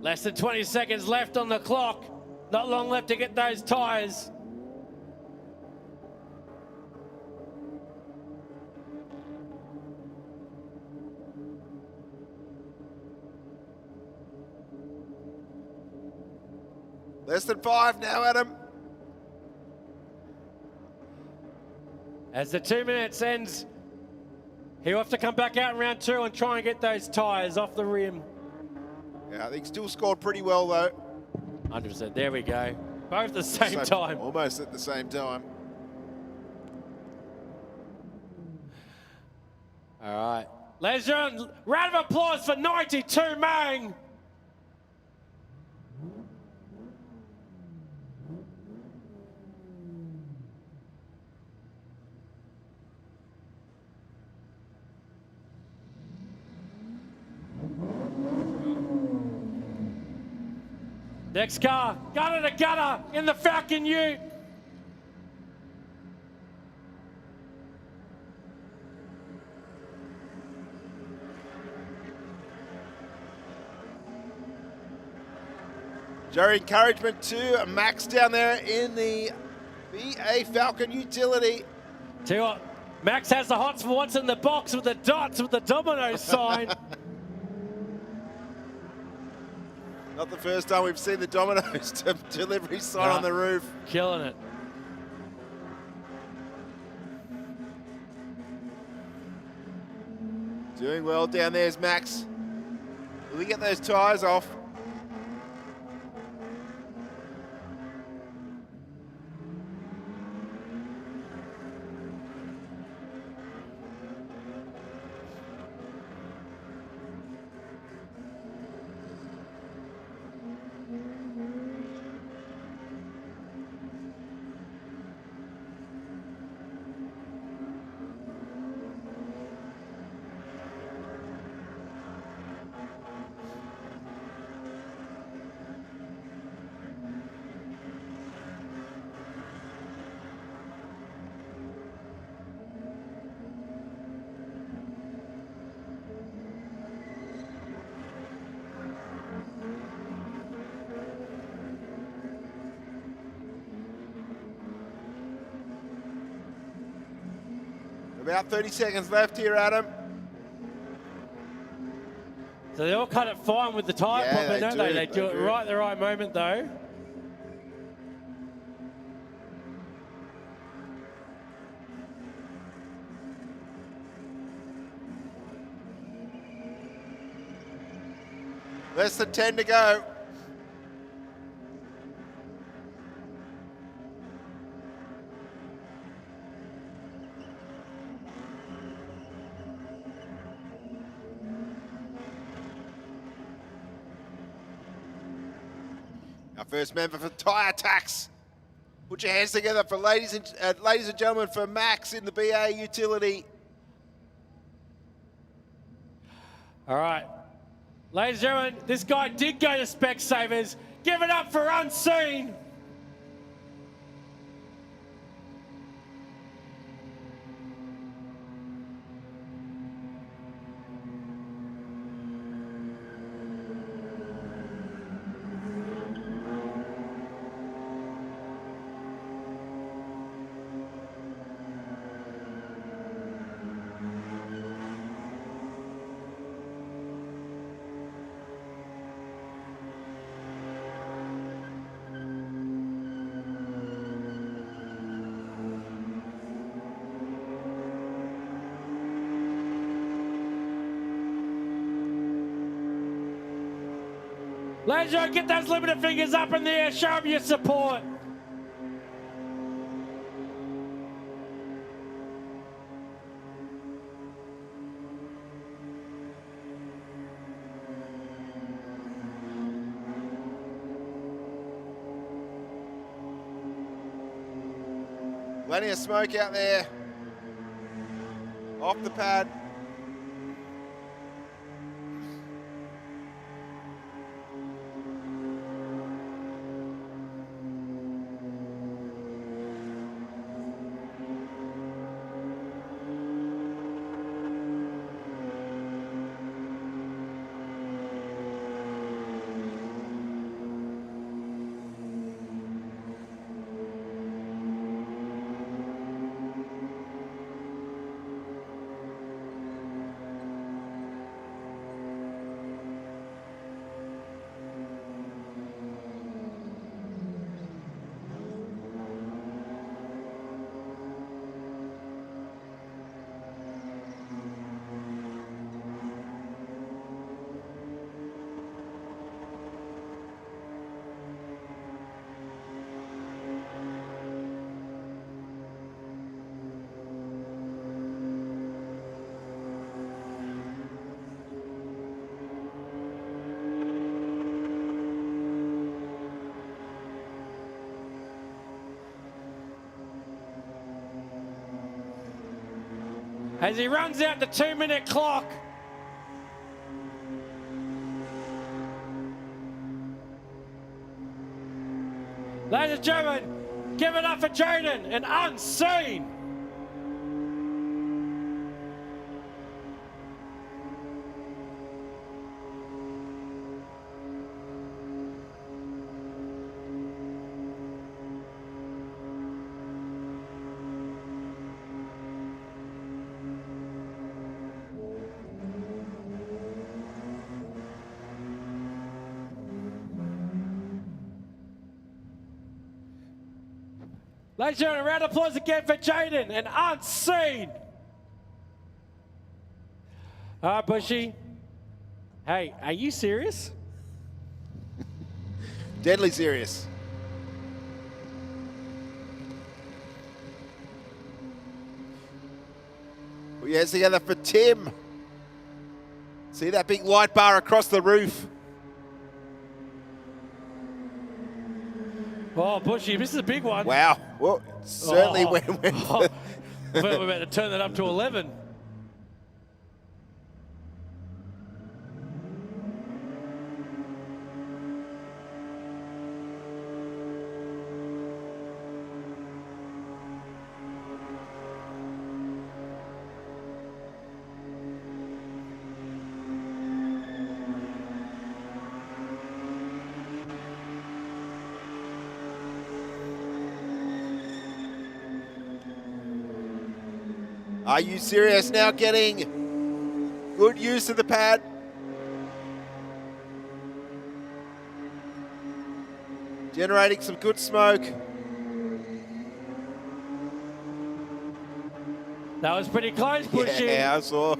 Less than 20 seconds left on the clock. Not long left to get those tyres. Less than 5 now, Adam. As the 2 minutes ends, he'll have to come back out in round 2 and try and get those tyres off the rim. Yeah, I think still scored pretty well, though. 100%. There we go. Both at the same time. Almost at the same time. All right. Ladies and gentlemen, round of applause for 92 Mang. Next car, gutter to gutter in the Falcon Ute. Jerry, encouragement to Max down there in the BA Falcon Utility. Tell you what, Max has the hots for what's in the box with the dots with the domino sign. Not the first time we've seen the Domino's delivery sign on the roof. Killing it. Doing well down there's Max. Will we get those tyres off? About 30 seconds left here, Adam. So they all cut it fine with the tyre pump, don't they? They do it right at the right moment, though. Less than 10 to go. Our first member for Tyre Tax. Put your hands together for ladies and gentlemen for Max in the BA utility. All right. Ladies and gentlemen, this guy did go to Specsavers. Give it up for Unseen. Ladies and gentlemen, get those limited fingers up in the air. Show them your support. Plenty of smoke out there. Off the pad. As he runs out the 2-minute clock. Ladies and gentlemen, give it up for Jaden and Unseen. Ladies and gentlemen, a round of applause again for Jaden and Unseen. All right, Bushy. Hey, are you serious? Deadly serious. Put your hands together for Tim. See that big light bar across the roof? Oh, Bushy, this is a big one. Wow. Well, certainly when we're about to turn that up to 11. Are you serious? Now getting good use of the pad. Generating some good smoke. That was pretty close, Bushy. Yeah, I saw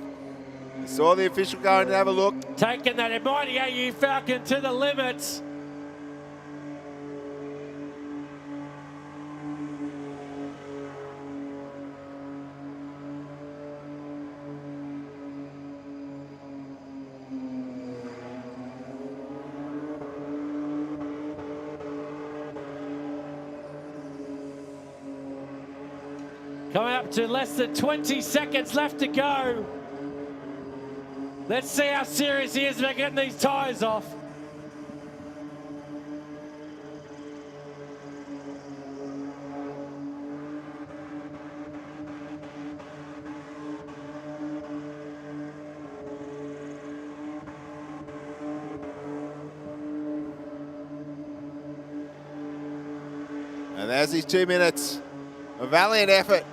the official go and have a look. Taking that mighty AU Falcon to the limits. Coming up to less than 20 seconds left to go. Let's see how serious he is about getting these tyres off. And there's his 2 minutes. A valiant effort.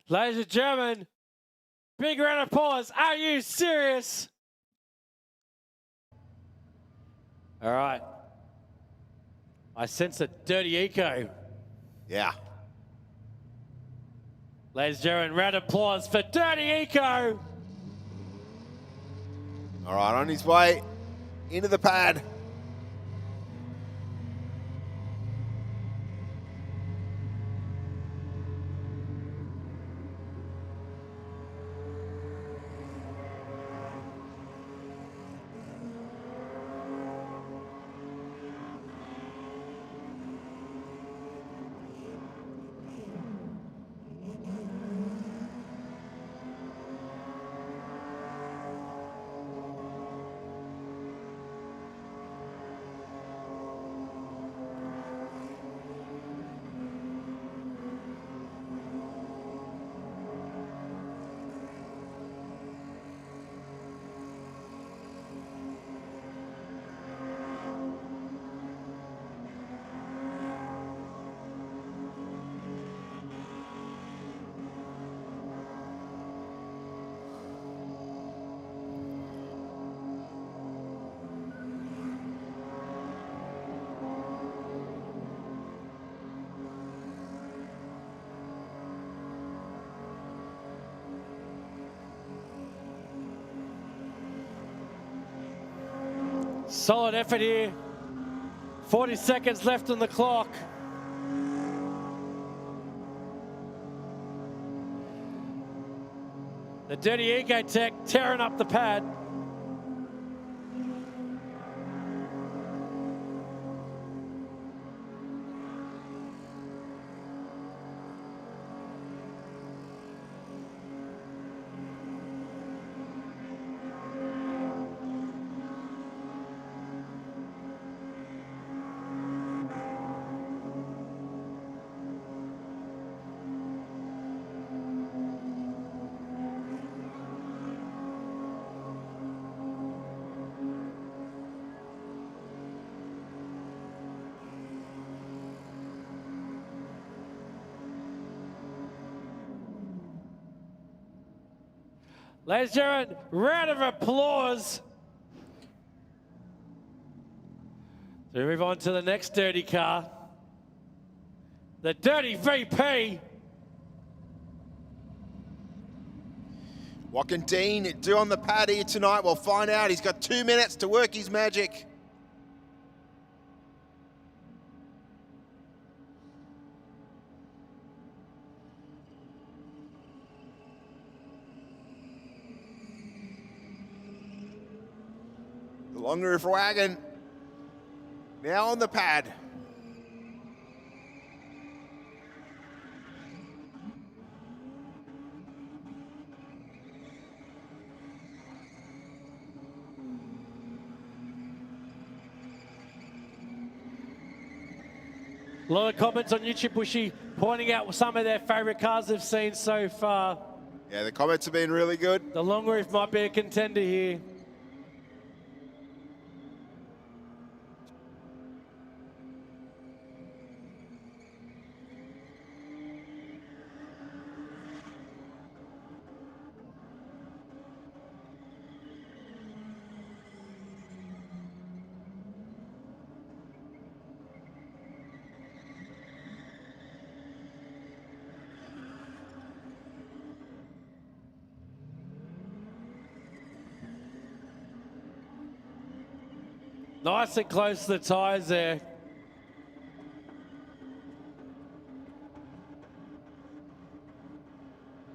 Ladies and gentlemen, big round of applause. Are you serious? All right. I sense a dirty eco. Yeah. Ladies and gentlemen, round of applause for Dirty Eco. All right, on his way into the pad. Solid effort here. 40 seconds left on the clock. The Dirty Eco Tech tearing up the pad. Ladies and gentlemen, round of applause. So we move on to the next dirty car. The Dirty VP. What can Dean do on the pad here tonight? We'll find out. He's got 2 minutes to work his magic. The Long Roof Wagon now on the pad. A lot of comments on YouTube, Bushy, pointing out some of their favourite cars they've seen so far. Yeah, the comments have been really good. The Long Roof might be a contender here. Nice and close to the tyres there.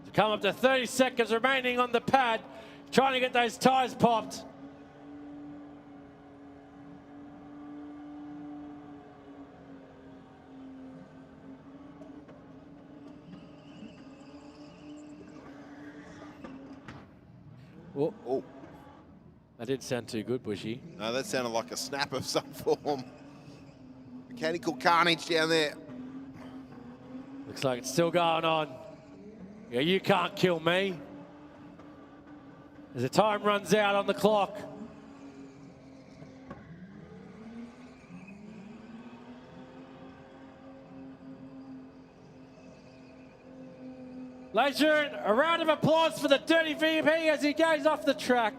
To come up to 30 seconds remaining on the pad, trying to get those tyres popped. Oh. Oh. That didn't sound too good, Bushy. No, that sounded like a snap of some form. Mechanical carnage down there. Looks like it's still going on. Yeah, you can't kill me. As the time runs out on the clock. Ladies and gentlemen, a round of applause for the Dirty VP as he goes off the track.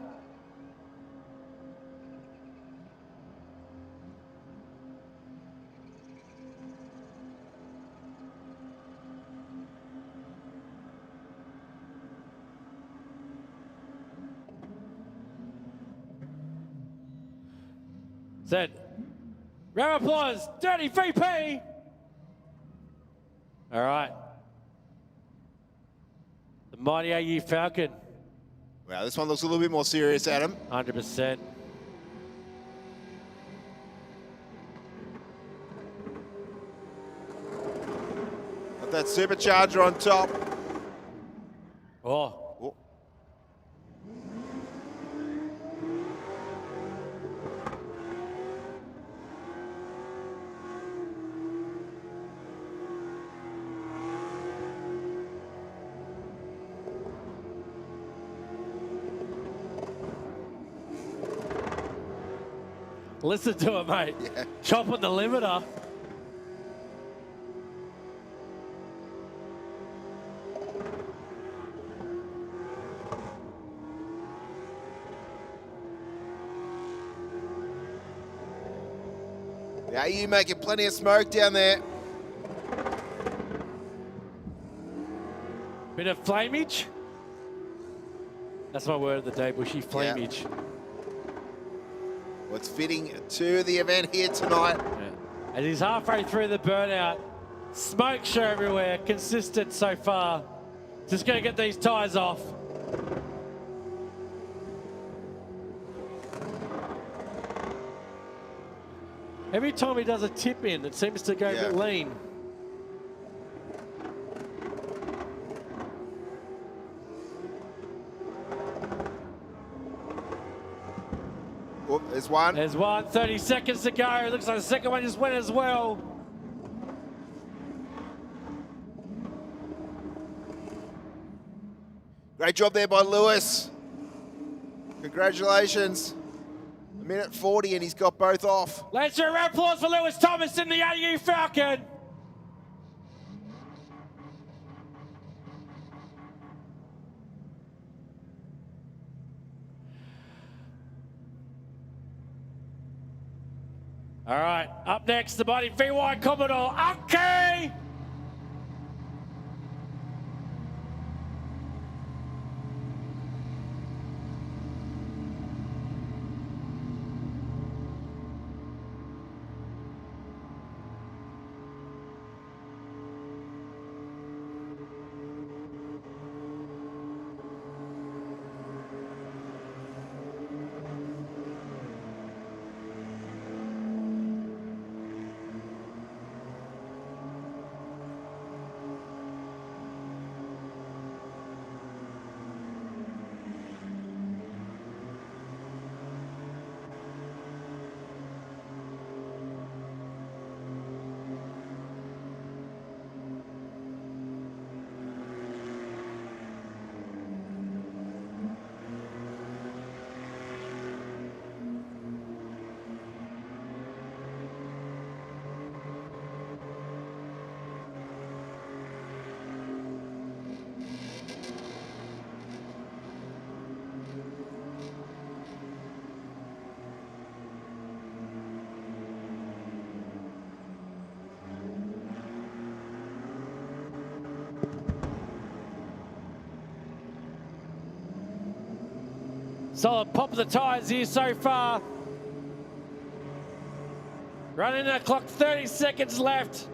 Said, round of applause, Dirty VP. All right. The mighty AU Falcon. Wow, this one looks a little bit more serious, Adam. 100%. Got that supercharger on top. Oh. Listen to it, mate. Yeah. Chopping the limiter. Yeah, you making plenty of smoke down there. Bit of flameage. That's my word of the day, Bushy. Flameage. Yeah. What's fitting to the event here tonight. Yeah. And he's halfway through the burnout. Smoke show everywhere. Consistent so far. Just going to get these tyres off. Every time he does a tip in, it seems to go a bit lean. Oh, there's one. There's one. 30 seconds to go. It looks like the second one just went as well. Great job there by Lewis. Congratulations. A minute 40 and he's got both off. Let's hear a round of applause for Lewis Thomas in the AU Falcon. All right, up next, the mighty VY Commodore, Unky! Solid pop of the tyres here so far. Running that clock, 30 seconds left.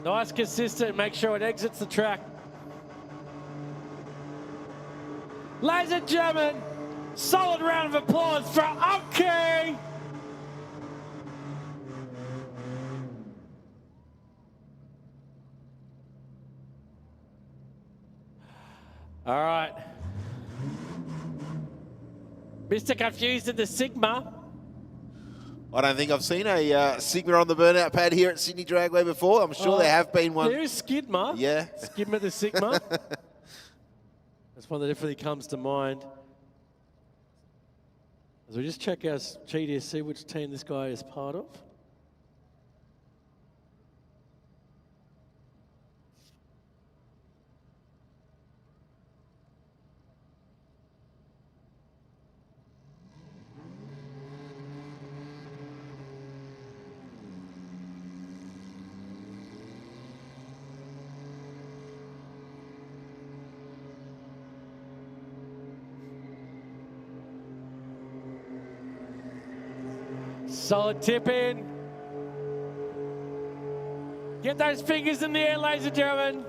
Nice, consistent, make sure it exits the track. Ladies and gentlemen, solid round of applause for Umke. All right. Mr. Confused in the Sigma. I don't think I've seen a Sigma on the burnout pad here at Sydney Dragway before. I'm sure there have been one. There is Skidma. Yeah. Skidma the Sigma. That's one that definitely comes to mind. As we just check our sheet here, see which team this guy is part of. Solid tip in. Get those fingers in the air, ladies and gentlemen.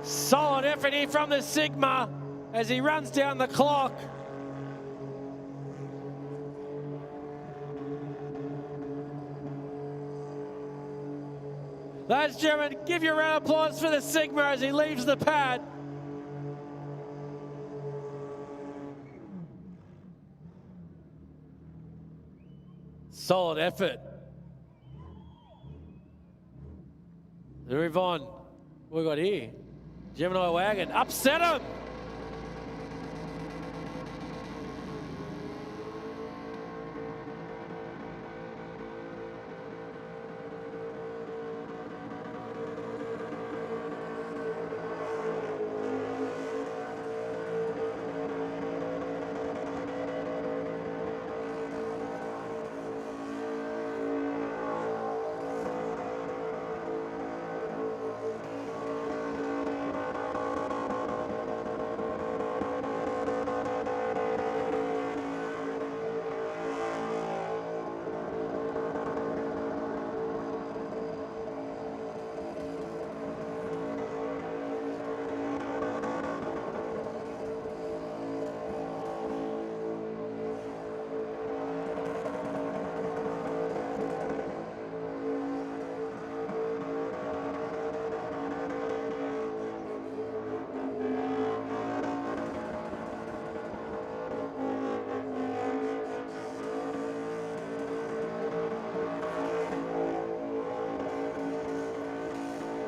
Solid effort here from the Sigma as he runs down the clock. Ladies and gentlemen, give your round of applause for the Sigma as he leaves the pad. Solid effort. We move on. What we got here? Gemini Wagon, upset him.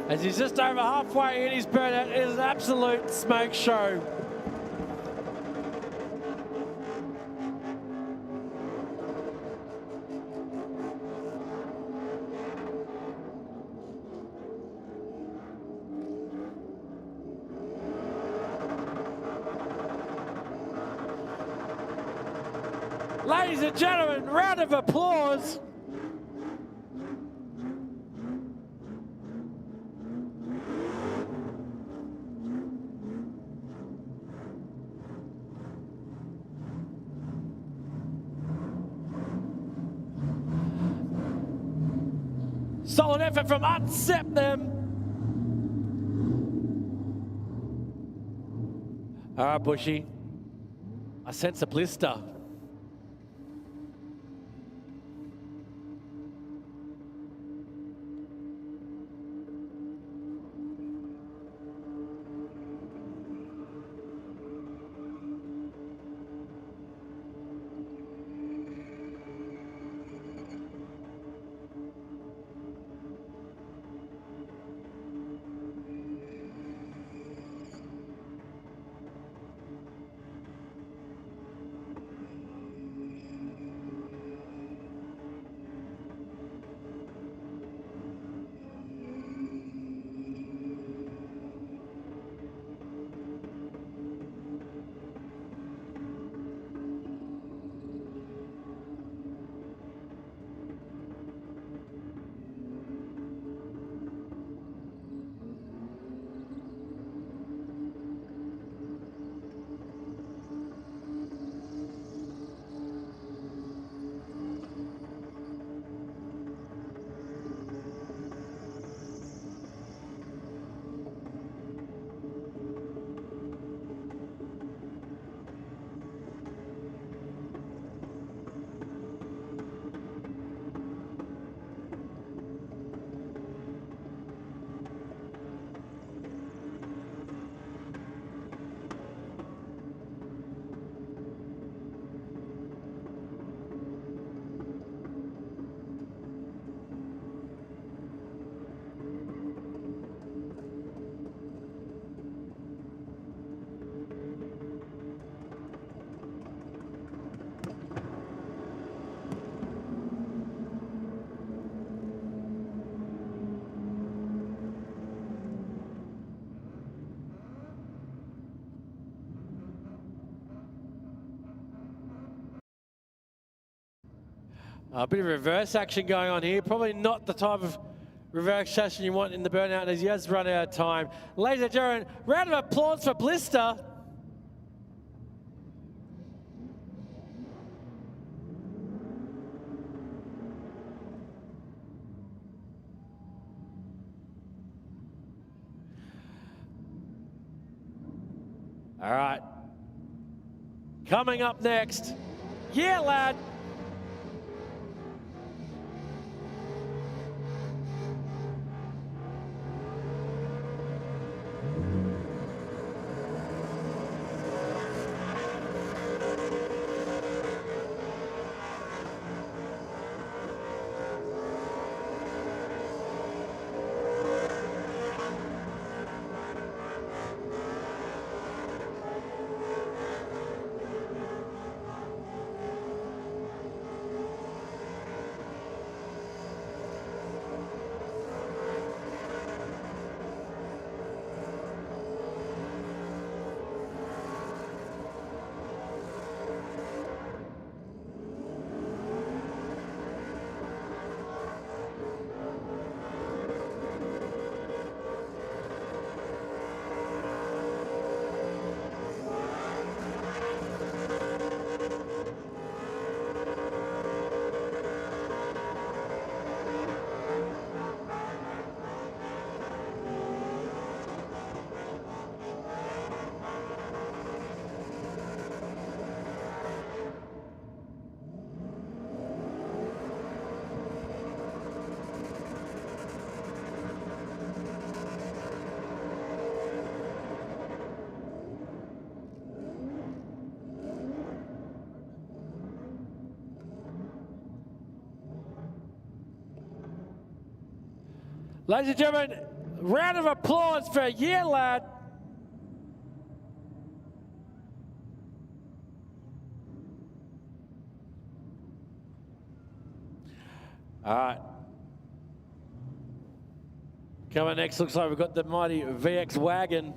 As he's just over halfway in his burnout, it is an absolute smoke show. Ladies and gentlemen, round of applause. Solid effort from Uncept them. All right, Bushy. I sense a blister. A bit of reverse action going on here. Probably not the type of reverse action you want in the Burnout, as he has run out of time. Ladies and gentlemen, round of applause for Blister. All right. Coming up next, yeah, lad. Ladies and gentlemen, round of applause for Yeah Lad. All right. Coming next, looks like we've got the mighty VX Wagon.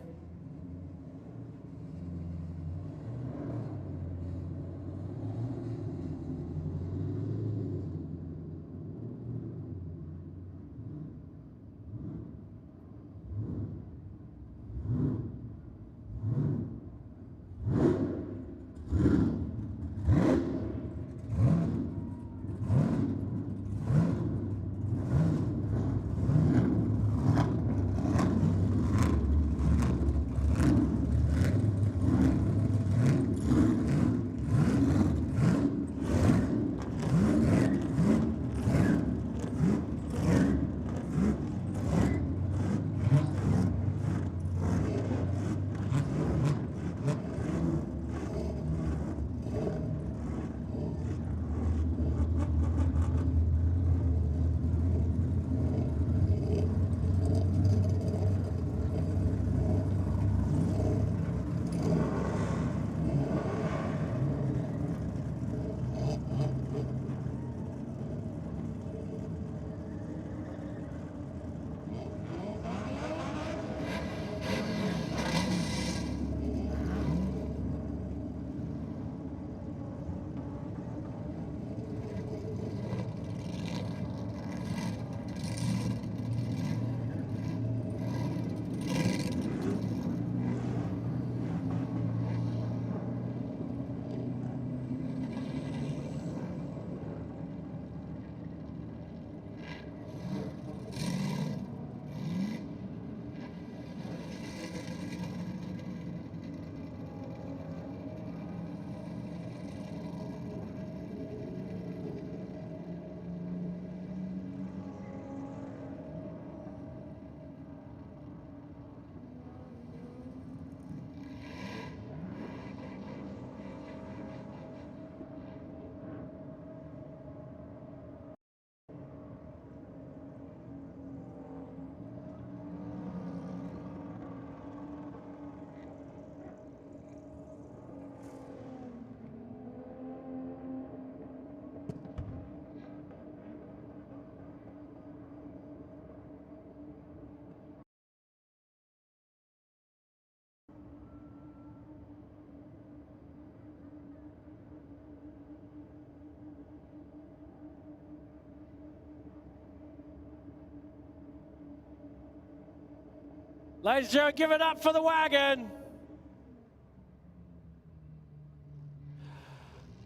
Ladies and gentlemen, give it up for the wagon.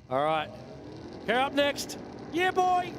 All right. Here up next, Yeah Boy.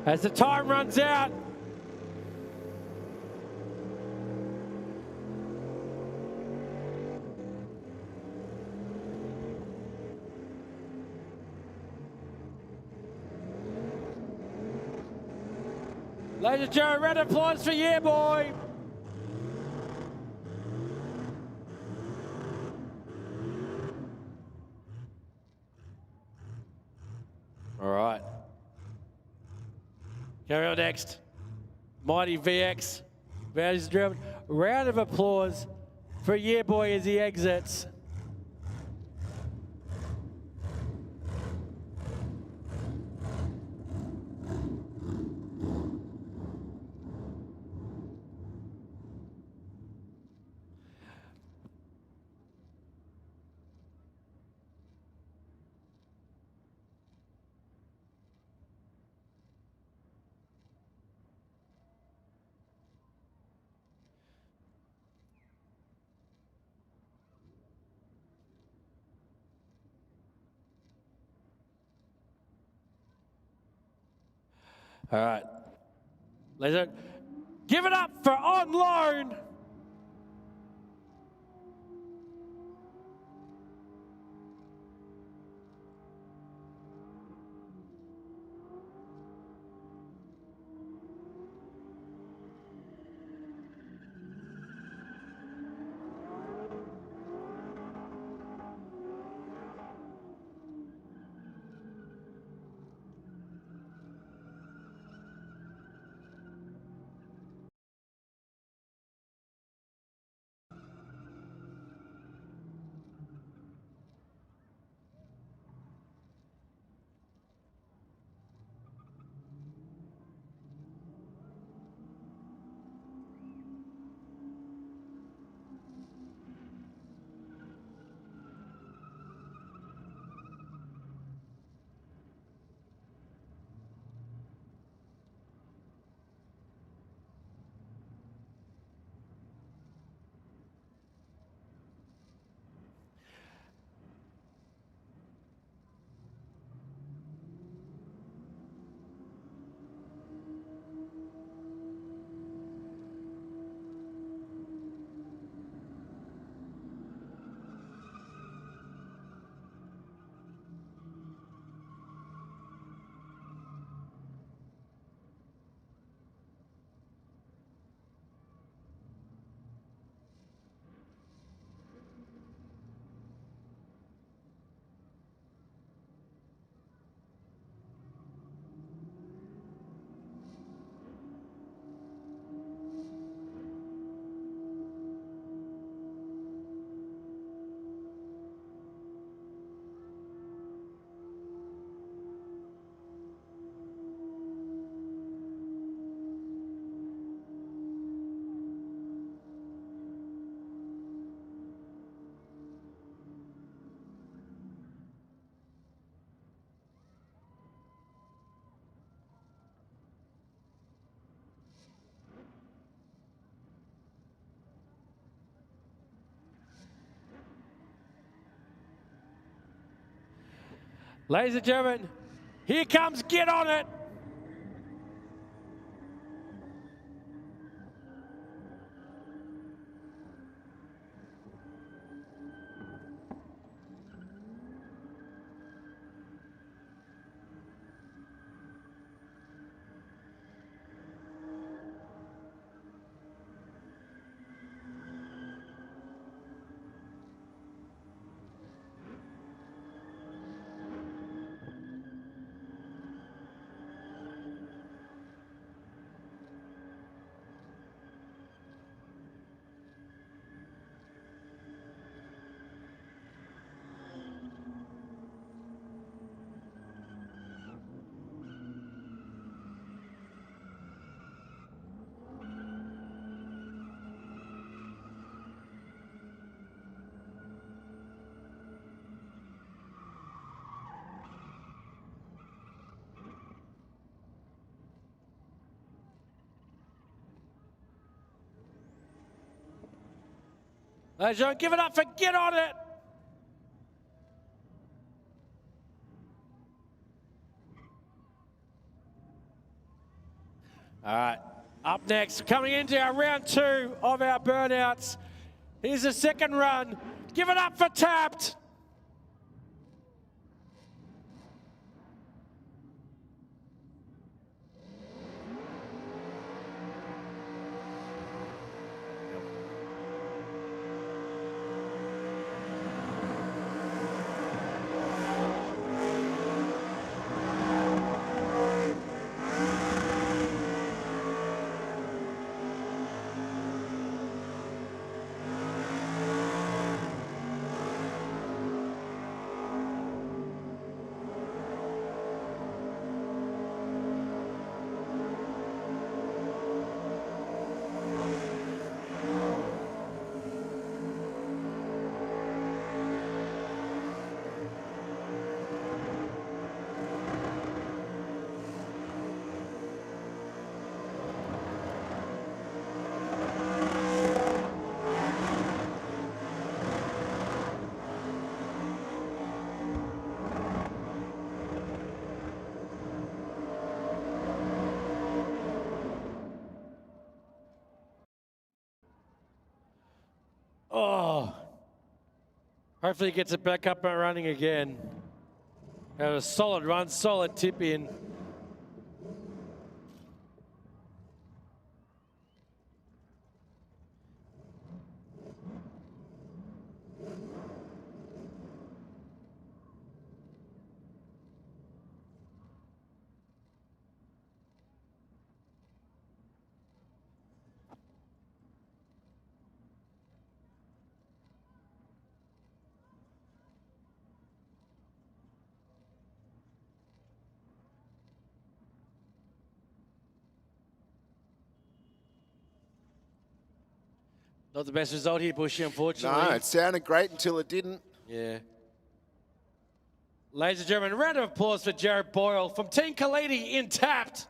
As the time runs out, ladies and gentlemen, round of applause for Yeah Boy. All right. Carry on next. Mighty VX. Ladies and gentlemen, round of applause for Yeah Boy as he exits. All right. Ladies and gentlemen, give it up for On Loan. Ladies and gentlemen, here comes Get On It. Ladies and gentlemen, give it up for Get On It. All right, up next, coming into our round 2 of our burnouts. Here's the second run. Give it up for Tapped. Oh, hopefully he gets it back up and running again. Had a solid run, solid tip in. Not the best result here, Bushy, unfortunately. No, it sounded great until it didn't. Yeah. Ladies and gentlemen, a round of applause for Jared Boyle from Team Kalidi in Tapped.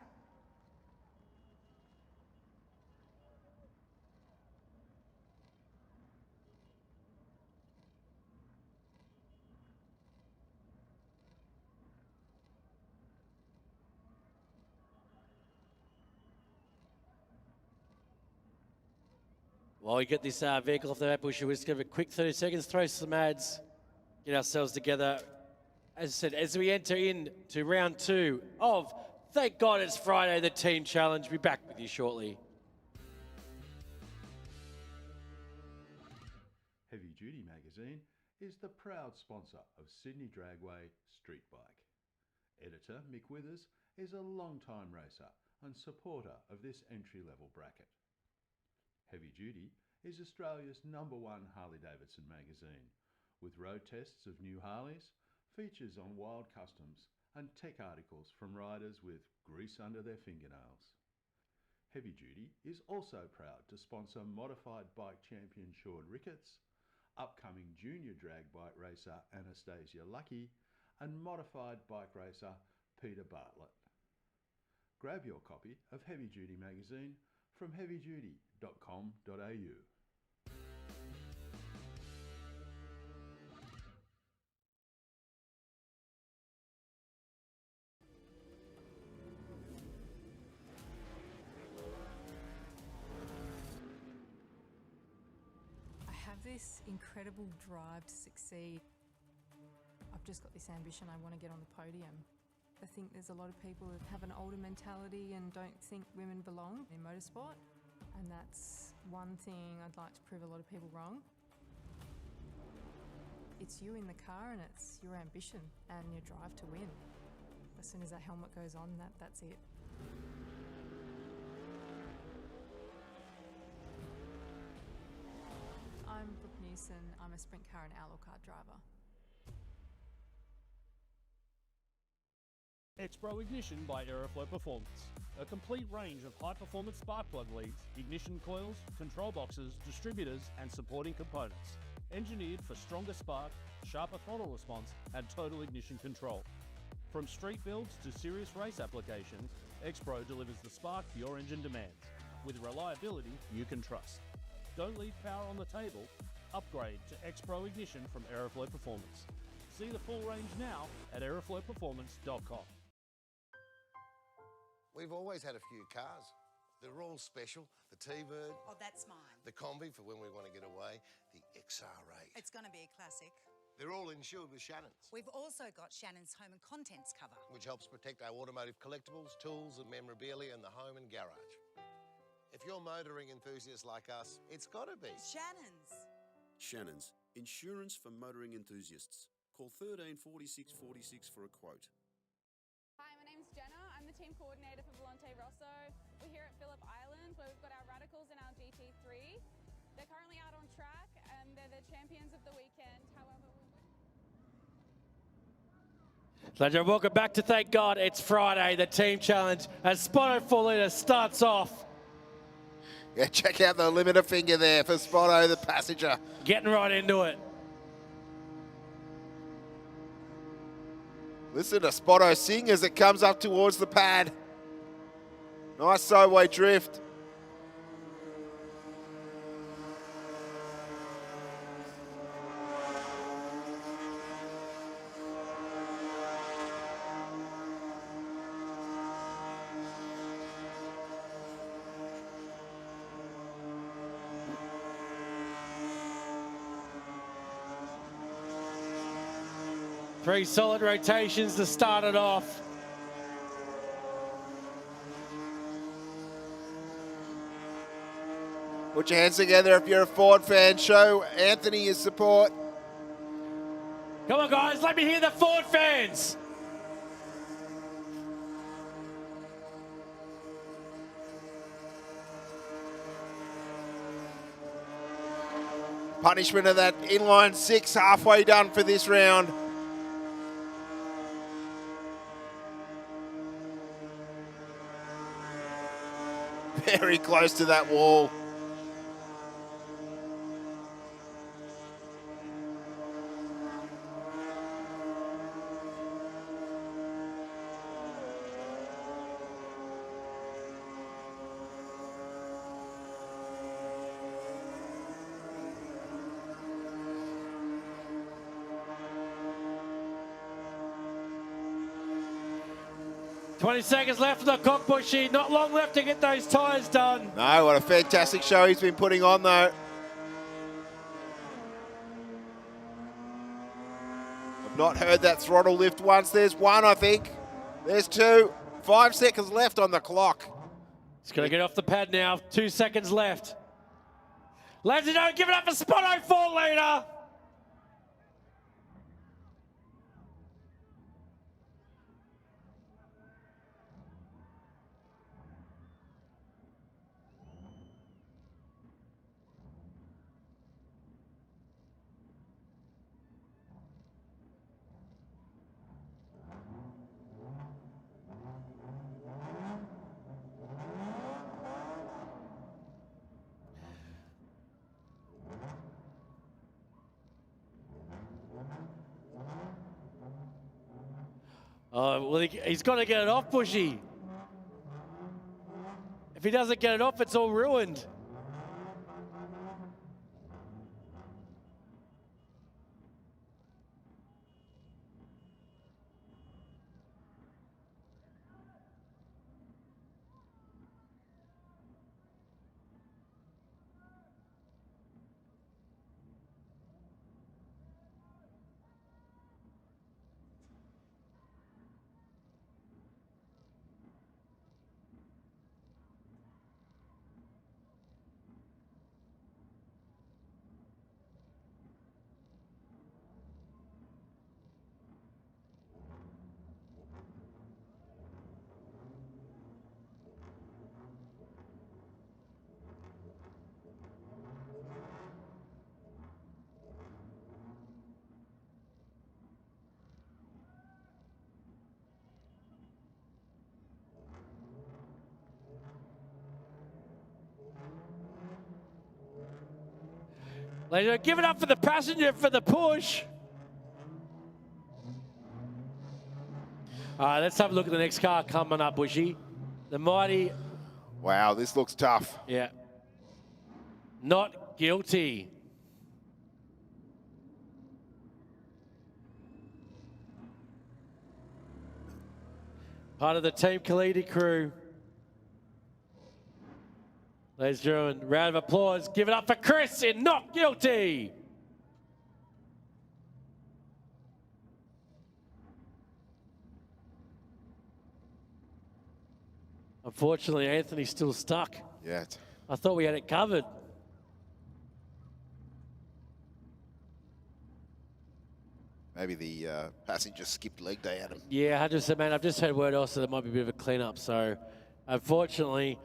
While we get this vehicle off the map, Bushy, we'll just give a quick 30 seconds, throw some ads, get ourselves together. As I said, as we enter into round 2 of Thank God It's Friday, the Team Challenge. Be back with you shortly. Heavy Duty magazine is the proud sponsor of Sydney Dragway Street Bike. Editor Mick Withers is a long-time racer and supporter of this entry-level bracket. Heavy Duty is Australia's #1 Harley-Davidson magazine, with road tests of new Harleys, features on wild customs and tech articles from riders with grease under their fingernails. Heavy Duty is also proud to sponsor modified bike champion Sean Ricketts, upcoming junior drag bike racer Anastasia Lucky, and modified bike racer Peter Bartlett. Grab your copy of Heavy Duty magazine from heavyduty.com.au. this incredible drive to succeed. I've just got this ambition, I want to get on the podium. I think there's a lot of people that have an older mentality and don't think women belong in motorsport, and that's one thing I'd like to prove a lot of people wrong. It's you in the car and it's your ambition and your drive to win. As soon as that helmet goes on, that's it. I'm Brooke Newson. I'm a sprint car and outlaw car driver. X-Pro Ignition by Aeroflow Performance. A complete range of high-performance spark plug leads, ignition coils, control boxes, distributors and supporting components. Engineered for stronger spark, sharper throttle response and total ignition control. From street builds to serious race applications, X-Pro delivers the spark your engine demands, with reliability you can trust. Don't leave power on the table. Upgrade to X-Pro Ignition from Aeroflow Performance. See the full range now at aeroflowperformance.com. We've always had a few cars. They're all special. The T-Bird. Oh, that's mine. The Combi for when we want to get away. The XR8. It's going to be a classic. They're all insured with Shannon's, We've also got Shannon's home and contents cover. which helps protect our automotive collectibles, tools and memorabilia in the home and garage. If you're motoring enthusiasts like us, it's got to be Shannon's. Shannon's, insurance for motoring enthusiasts. Call 13 46 46 for a quote. Hi, my name's Jenna. I'm the team coordinator for Volante Rosso. We're here at Phillip Island where we've got our Radicals and our GT3. They're currently out on track and they're the champions of the weekend. However, Legend, welcome back to Thank God It's Friday, the team challenge as Spotto 4 Litre starts off. Yeah, check out the limiter finger there for Spotto, the passenger. Getting right into it. Listen to Spotto sing as it comes up towards the pad. Nice sideway drift. Three solid rotations to start it off. Put your hands together if you're a Ford fan. Show Anthony his support. Come on, guys, let me hear the Ford fans. Punishment of that inline 6 halfway done for this round. Very close to that wall. $20 seconds left for the Cockbushy. Not long left to get those tyres done. No, what a fantastic show he's been putting on though. I've not heard that throttle lift once. There's one, I think. There's two. 5 seconds left on the clock. He's going to get off the pad now. 2 seconds left. Ladies and gentlemen, give it up for Spotto 4 Litre. Well, he's got to get it off, Bushy. If he doesn't get it off, it's all ruined. Ladies and gentlemen, give it up for the passenger for the push. All right, let's have a look at the next car coming up, Bushy. The mighty. Wow, this looks tough. Yeah. Not guilty. Part of the Team Khalidi crew. Ladies and gentlemen, round of applause. Give it up for Chris in Not Guilty. Unfortunately, Anthony's still stuck. Yeah. I thought we had it covered. Maybe the passenger skipped leg day at him. Yeah, 100%, man. I've just heard word also there might be a bit of a clean-up. So, unfortunately,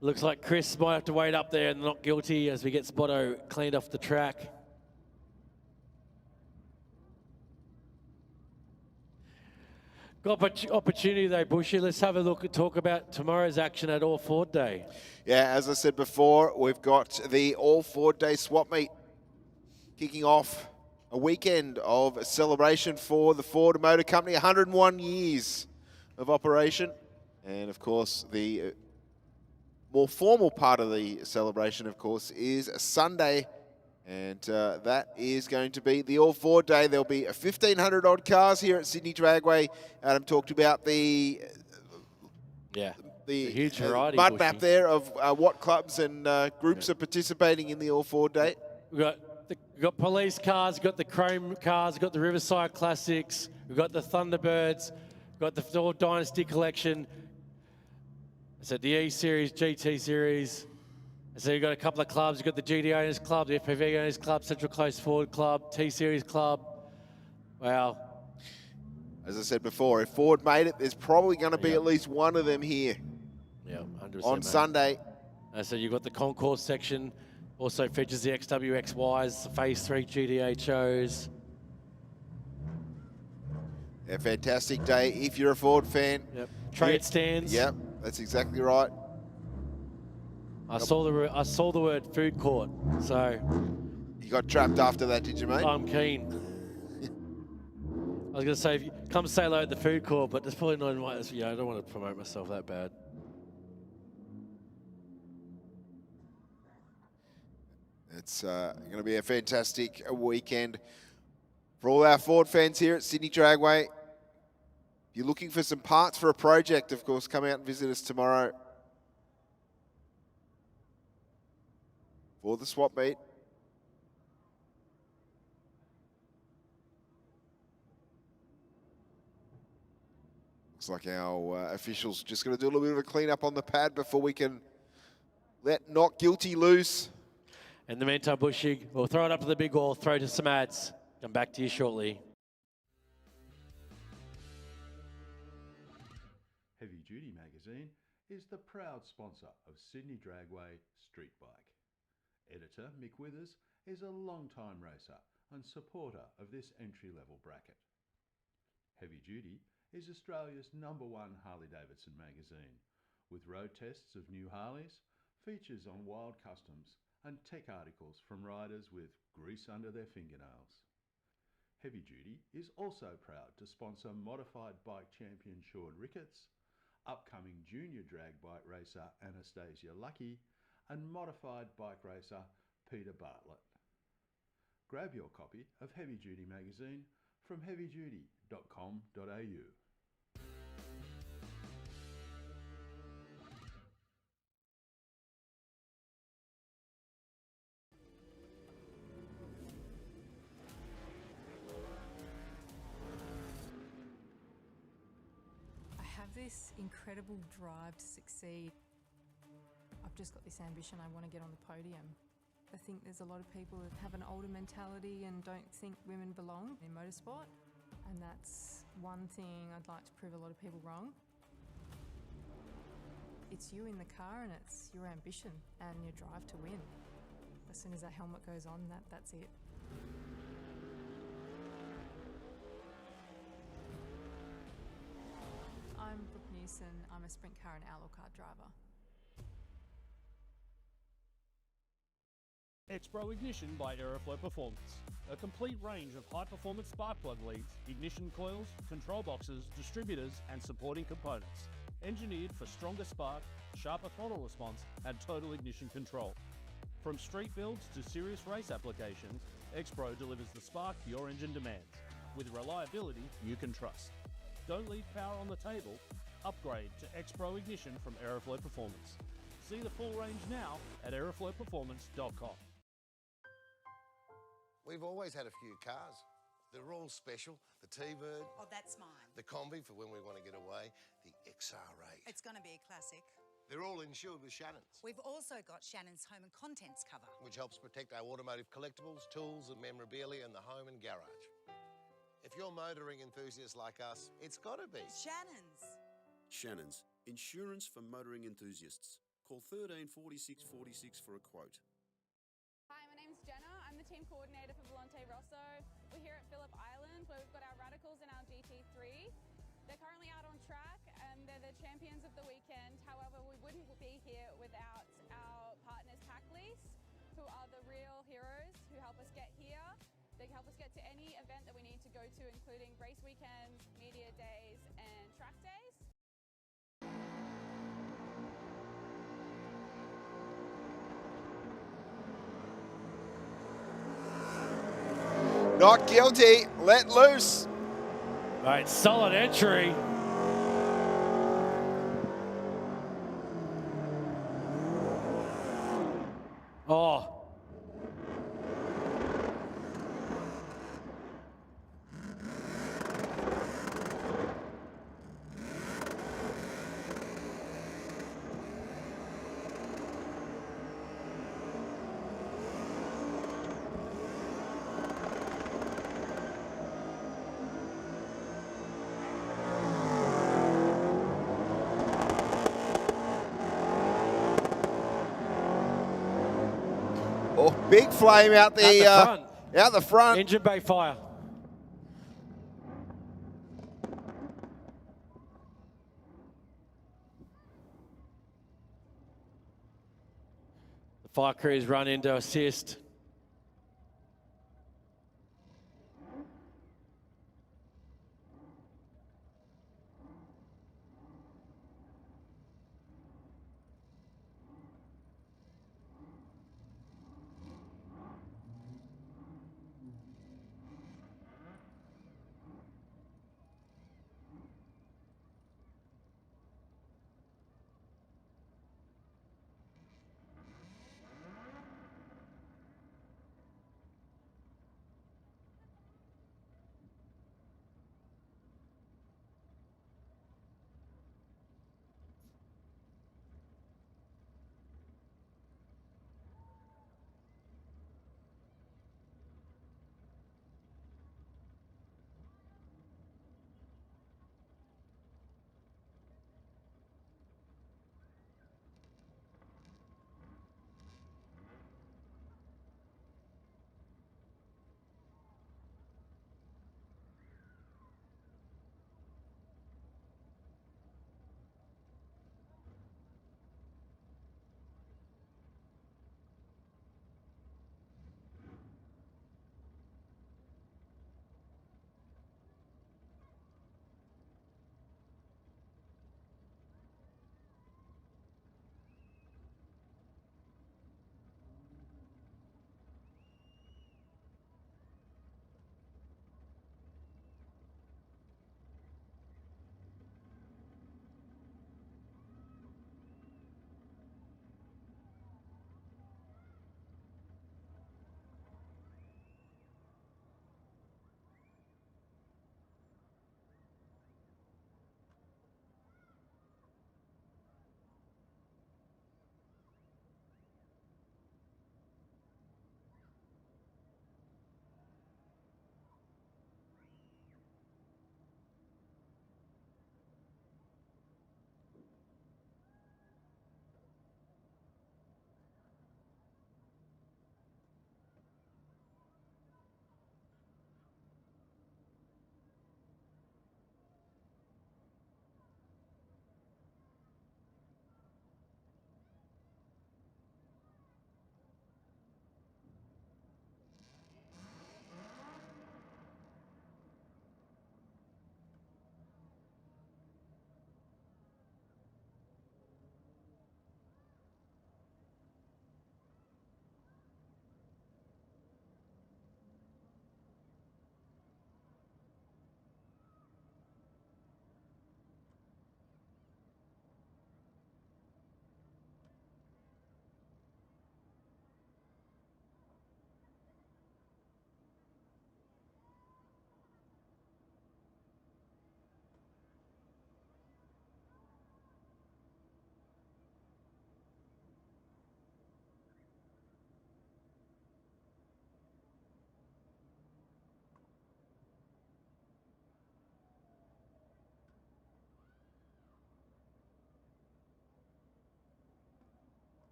looks like Chris might have to wait up there and Not Guilty as we get Spotto cleaned off the track. Got opportunity though, Bushy. Let's have a look and talk about tomorrow's action at All Ford Day. Yeah, as I said before, we've got the All Ford Day swap meet kicking off a weekend of celebration for the Ford Motor Company, 101 years of operation. And of course, the more formal part of the celebration, of course, is Sunday. And that is going to be the All Ford Day. There'll be 1,500 odd cars here at Sydney Dragway. Adam talked about the huge variety mud map there of what clubs and groups are participating in the All Ford Day. We've got police cars, we've got the chrome cars, we've got the Riverside Classics, we've got the Thunderbirds, we've got the Ford Dynasty Collection. So the E-Series, GT Series. So you've got a couple of clubs. You've got the GD Owners Club, the FPV Owners Club, Central Coast Ford Club, T-Series Club. Wow. As I said before, if Ford made it, there's probably going to be at least one of them here. Yeah, 100%. On Sunday. So you've got the concourse section. Also features the XWXYs, the Phase 3 GDHOs. A fantastic day if you're a Ford fan. Yep. Trade stands. Yep, that's exactly right. I saw the word food court, so. You got trapped after that, did you, mate? I'm keen. I was going to say, come say hello at the food court, but there's probably not in my, I don't want to promote myself that bad. It's going to be a fantastic weekend for all our Ford fans here at Sydney Dragway. If you're looking for some parts for a project, of course, come out and visit us tomorrow for the swap meet. Looks like our officials just going to do a little bit of a clean up on the pad before we can let Not Guilty loose. In the meantime, Bushy, we'll throw it up to the big wall, throw to some ads. Come back to you shortly. Heavy Duty magazine is the proud sponsor of Sydney Dragway Street Bike. Editor Mick Withers is a long-time racer and supporter of this entry-level bracket. Heavy Duty is Australia's #1 Harley-Davidson magazine, with road tests of new Harleys, features on wild customs, and tech articles from riders with grease under their fingernails. Heavy Duty is also proud to sponsor modified bike champion Sean Ricketts, upcoming junior drag bike racer Anastasia Lucky, and modified bike racer Peter Bartlett. Grab your copy of Heavy Duty magazine from heavyduty.com.au. This incredible drive to succeed. I've just got this ambition, I want to get on the podium. I think there's a lot of people that have an older mentality and don't think women belong in motorsport, and that's one thing I'd like to prove a lot of people wrong. It's you in the car and it's your ambition and your drive to win. As soon as that helmet goes on, that's it. I'm Brooke Newson. I'm a sprint car and outlaw car driver. X-Pro Ignition by Aeroflow Performance. A complete range of high-performance spark plug leads, ignition coils, control boxes, distributors and supporting components. Engineered for stronger spark, sharper throttle response and total ignition control. From street builds to serious race applications, X-Pro delivers the spark your engine demands, with reliability you can trust. Don't leave power on the table. Upgrade to X-Pro Ignition from Aeroflow Performance. See the full range now at aeroflowperformance.com. We've always had a few cars. They're all special. The T-Bird. Oh, that's mine. The Combi for when we want to get away. The XR8. It's going to be a classic. They're all insured with Shannon's, We've also got Shannon's home and contents cover. which helps protect our automotive collectibles, tools and memorabilia in the home and garage. If you're motoring enthusiasts like us, it's got to be Shannon's. Shannon's, insurance for motoring enthusiasts. Call 13 46 46 for a quote. Hi, my name's Jenna. I'm the team coordinator for Volante Rosso. We're here at Phillip Island where we've got our Radicals and our GT3. They're currently out on track and they're the champions of the weekend. However, we wouldn't be here without our partners Pack Lease, who are the real heroes who help us get here. They help us get to any event that we need to go to, including race weekends, media days and track days. Not guilty. Let loose. Right, solid entry. Oh. Oh, big flame out the front. Engine bay fire. The fire crews run in to assist.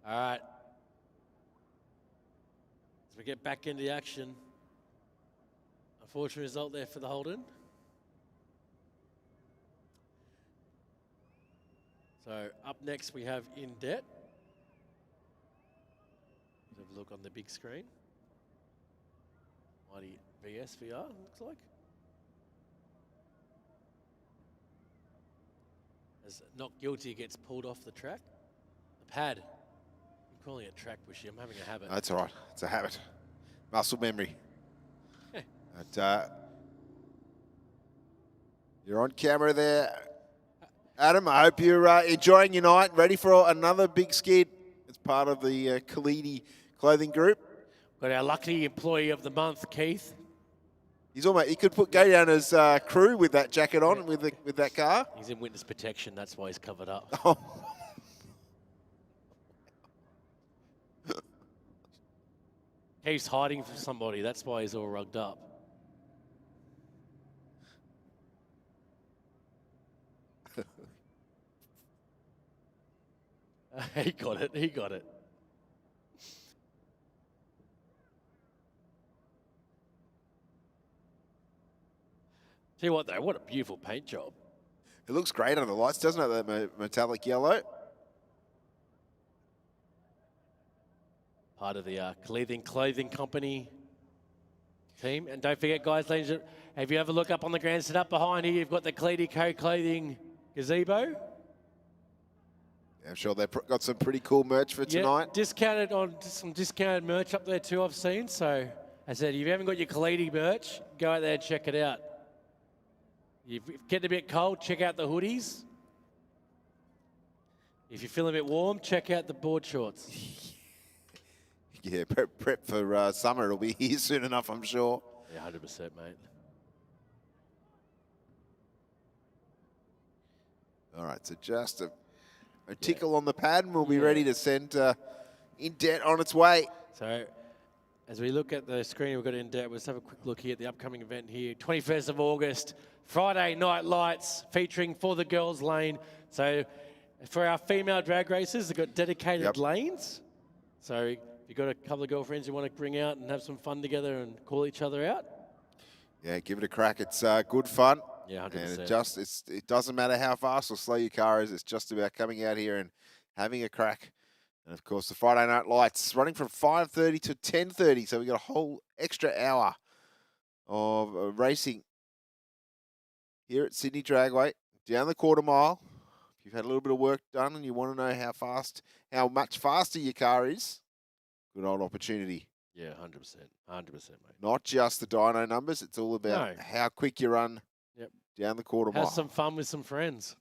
All right. As we get back into the action. Unfortunate result there for the Holden. So up next we have In Debt. Let's have a look on the big screen. Mighty VSVR looks like. As Not Guilty gets pulled off the track. The pad. I'm calling it track bushy. I'm having a habit. That's all right. It's a habit. Muscle memory. But, you're on camera there. Adam, I hope you're enjoying your night. Ready for another big skid. It's part of the Khalidi clothing group. Got our lucky employee of the month, Keith. He's almost. He could go down as crew with that jacket on, with that car. He's in witness protection. That's why he's covered up. Oh. Keith's hiding from somebody. That's why he's all rugged up. He got it. He got it. Tell you what, though, what a beautiful paint job. It looks great under the lights, doesn't it? That metallic yellow. Part of the clothing company team. And don't forget, guys, ladies, if you ever look up on the grandstand up behind here, you've got the Cleedy Co clothing gazebo. I'm sure they've got some pretty cool merch for tonight. Discounted on some discounted merch up there too, I've seen. So I said, if you haven't got your Khalidi merch, go out there and check it out. If you're getting a bit cold, check out the hoodies. If you're feeling a bit warm, check out the board shorts. Yeah, prep for summer. It'll be here soon enough, I'm sure. Yeah, 100%, mate. All right, so just a tickle on the pad and we'll be ready to send In Debt on its way. So as we look at the screen, we've got In Debt. Let's have a quick look here at the upcoming event here. 21st of August, Friday Night Lights, featuring For the Girls Lane. So for our female drag racers, they've got dedicated lanes. So if you've got a couple of girlfriends you want to bring out and have some fun together and call each other out. Yeah, give it a crack. It's good fun. Yeah, 100%. And it doesn't matter how fast or slow your car is. It's just about coming out here and having a crack. And of course, the Friday Night Lights running from 5:30 to 10:30. So we got a whole extra hour of racing here at Sydney Dragway down the quarter mile. If you've had a little bit of work done and you want to know how much faster your car is, good old opportunity. Yeah, 100%. 100%, mate. Not just the dyno numbers. It's all about how quick you run down the quarter mile. Have some fun with some friends.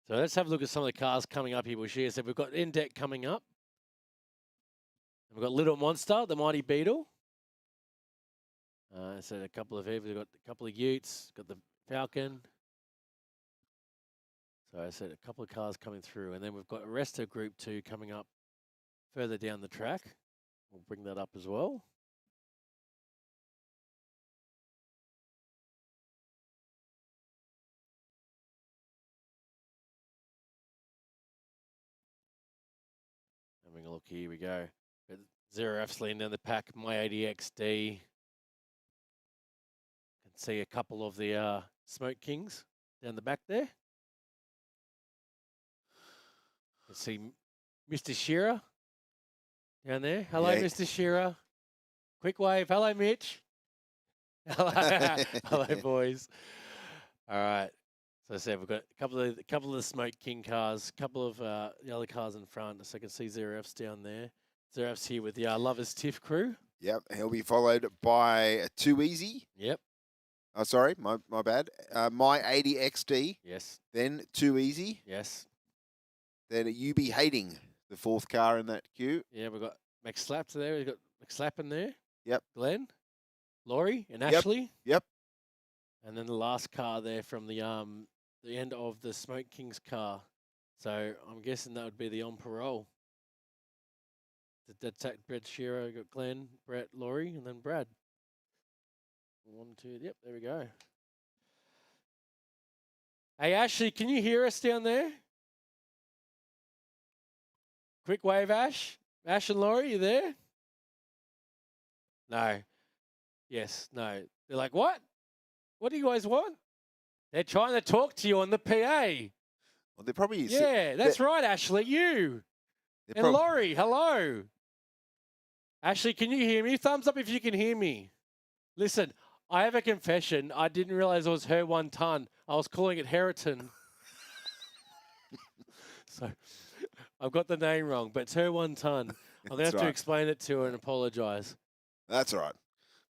So let's have a look at some of the cars coming up here. We'll share. So we've got In Debt coming up. We've got Little Monster, the Mighty Beetle. So a couple of here. We've got a couple of Utes. Got the Falcon. So I said a couple of cars coming through. And then we've got Arresto Group 2 coming up further down the track. We'll bring that up as well. Having a look, here we go. Zero F's leading down the pack, My 80 XD. Can see a couple of the Smoke Kings down the back there. Can see Mr. Shearer down there. Hello, Mr. Shearer. Quick wave. Hello, Mitch. Hello, hello, boys. All right. So I said we've got a couple of the Smoke King cars, a couple of the other cars in front. So I can see Zero F's down there. Zero F's here with the Lovers Tiff crew. Yep, he'll be followed by Too Easy. Yep. Oh, sorry, my bad. My 80 XD. Yes. Then Too Easy. Yes. Then You Be Hating, the fourth car in that queue. Yeah, we've got McSlaps there. We've got McSlap in there. Yep. Glenn, Laurie, and Ashley. Yep. And then the last car there from the end of the Smoke King's car. So I'm guessing that would be the On Parole That's Brett Shearer, got Glenn, Brett, Laurie, and then Brad. 1, 2, yep, there we go. Hey, Ashley, can you hear us down there? Quick wave, Ash. Ash and Laurie, you there? No. Yes, no. They're like, what? What do you guys want? They're trying to talk to you on the PA. Well, they're probably... Yeah, that's right, Ashley, you. And Laurie, hello. Ashley, can you hear me? Thumbs up if you can hear me. Listen, I have a confession. I didn't realize it was her 1 ton. I was calling it Heriton. So I've got the name wrong, but it's her 1 ton. I'm going to have to explain it to her and apologise. That's all right.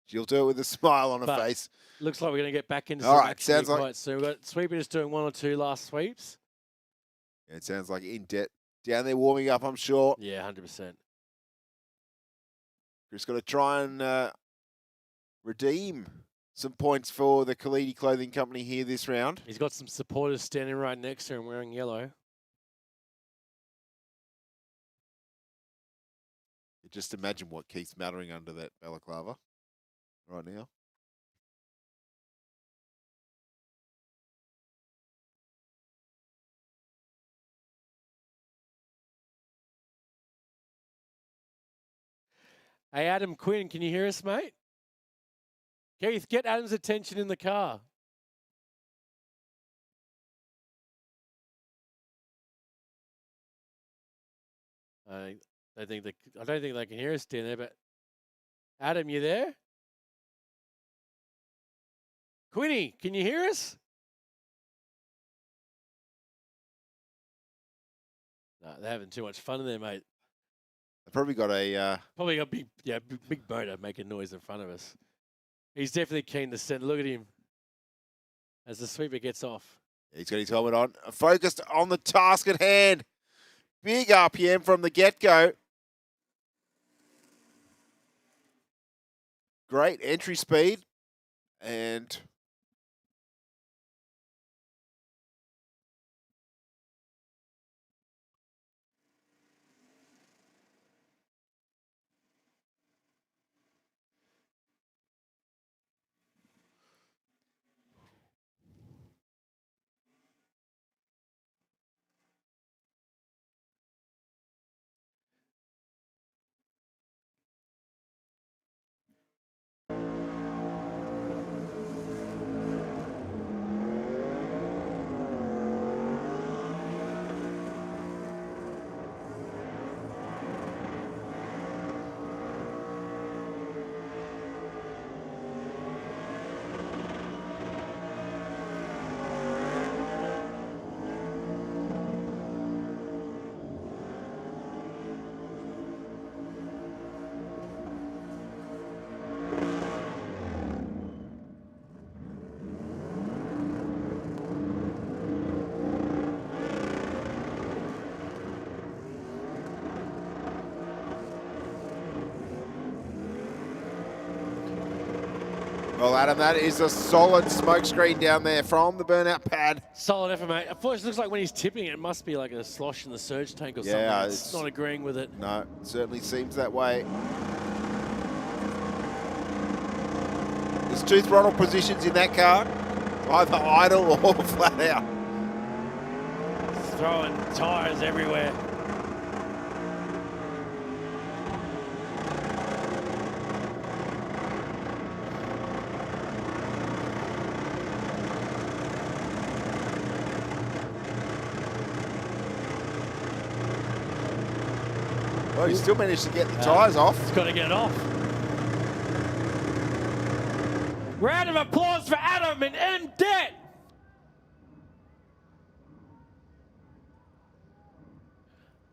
She'll do it with a smile on her face. Looks like we're going to get back into all some right, action sounds like quite soon. We've got Sweeper just doing 1 or 2 last sweeps. Yeah, it sounds like in debt. Down there warming up, I'm sure. Yeah, 100%. Chris got to try and redeem some points for the Khalidi Clothing Company here this round. He's got some supporters standing right next to him wearing yellow. Just imagine what keeps smattering under that balaclava right now. Hey, Adam Quinn, can you hear us, mate? Keith, get Adam's attention in the car. I don't think they can hear us down there, but Adam, you there? Quinny, can you hear us? No, they're having too much fun in there, mate. They've probably got a big motor making noise in front of us. He's definitely keen to send. Look at him as the sweeper gets off. He's got his helmet on, focused on the task at hand. Big RPM from the get-go. Great entry speed. And well, Adam, that is a solid smoke screen down there from the burnout pad. Solid effort, mate. Unfortunately, it looks like when he's tipping it must be like a slosh in the surge tank or something. Yeah, it's not agreeing with it. No, it certainly seems that way. There's 2 throttle positions in that car, either idle or flat out. Throwing tyres everywhere. Well, he still managed to get the tyres off. He's got to get it off. Round of applause for Adam and M. Debt.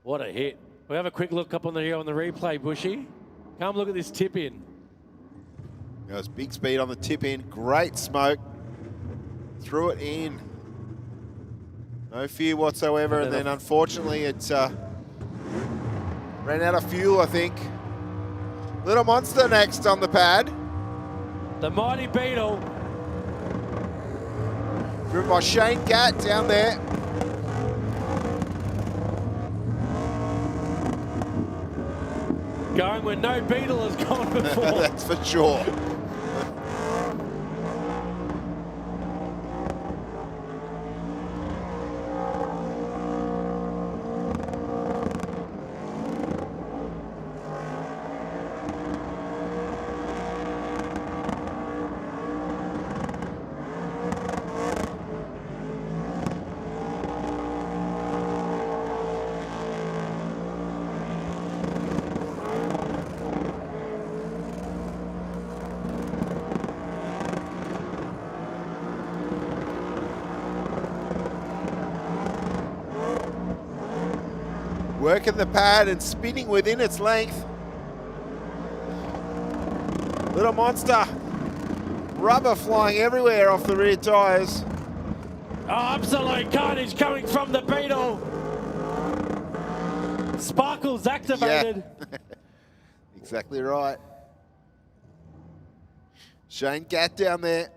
What a hit. We'll have a quick look up on the replay, Bushy. Come look at this tip in. Goes big speed on the tip in. Great smoke. Threw it in. No fear whatsoever. And then unfortunately it's ran out of fuel, I think. Little Monster next on the pad. The Mighty Beetle. Driven by Shane Gatt down there. Going where no beetle has gone before. That's for sure. Working the pad and spinning within its length. Little Monster. Rubber flying everywhere off the rear tyres. Oh, absolute carnage coming from the beetle. Sparkles activated. Yeah. Exactly right. Shane Gatt down there.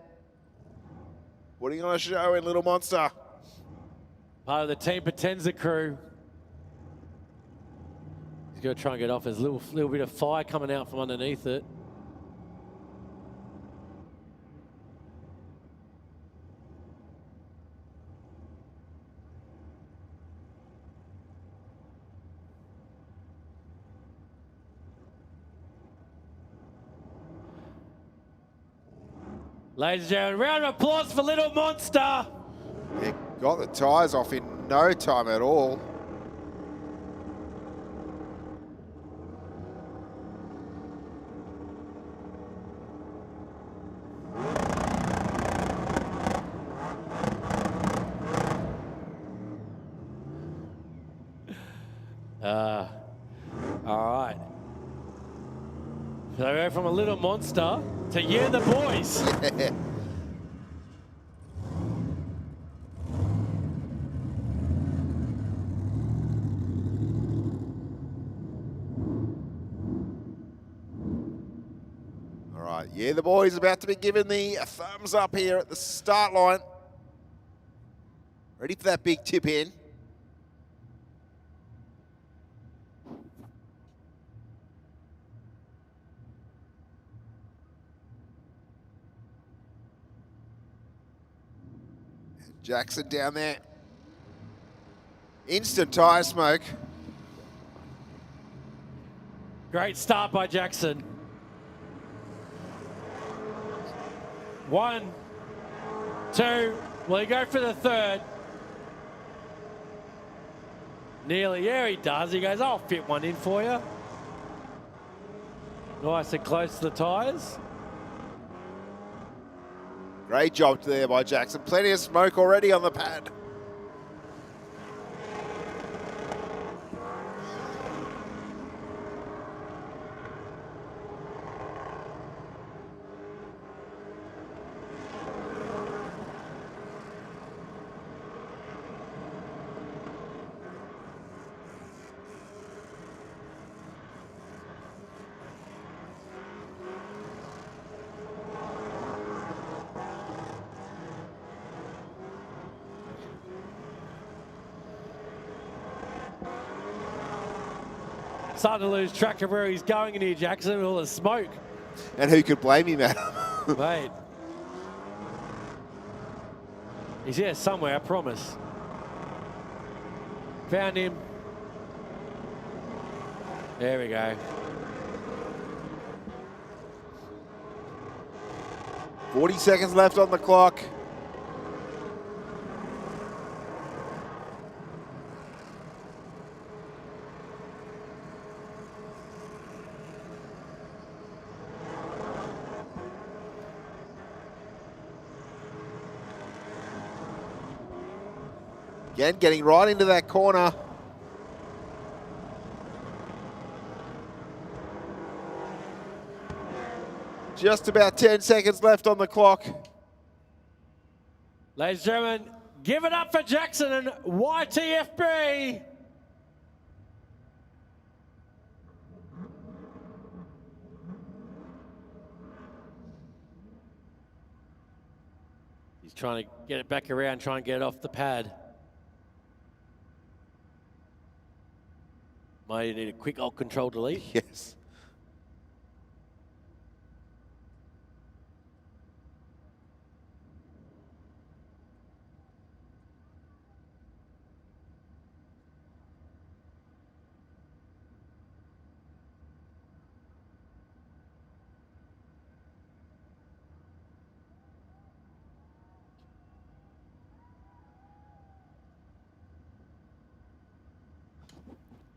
Putting on a show in Little Monster. Part of the Team Potenza crew. He's going to try and get off. There's a little bit of fire coming out from underneath it. Ladies and gentlemen, round of applause for Little Monster. Yeah, got the tyres off in no time at all. All right. So we go from a Little Monster to Yeah the Boys. Yeah. All right, Yeah the Boys about to be given the thumbs up here at the start line. Ready for that big tip in. Jackson down there. Instant tyre smoke. Great start by Jackson. 1, 2, will he go for the third? Nearly, yeah he does. He goes, I'll fit one in for you. Nice and close to the tyres. Great job there by Jackson. Plenty of smoke already on the pad. Starting to lose track of where he's going in here, Jackson, with all the smoke. And who could blame him, Adam? Mate. He's here somewhere, I promise. Found him. There we go. 40 seconds left on the clock. Again, getting right into that corner. Just about 10 seconds left on the clock. Ladies and gentlemen, give it up for Jackson and YTFB. He's trying to get it back around, try and get it off the pad. Might need a quick alt control delete. Yes.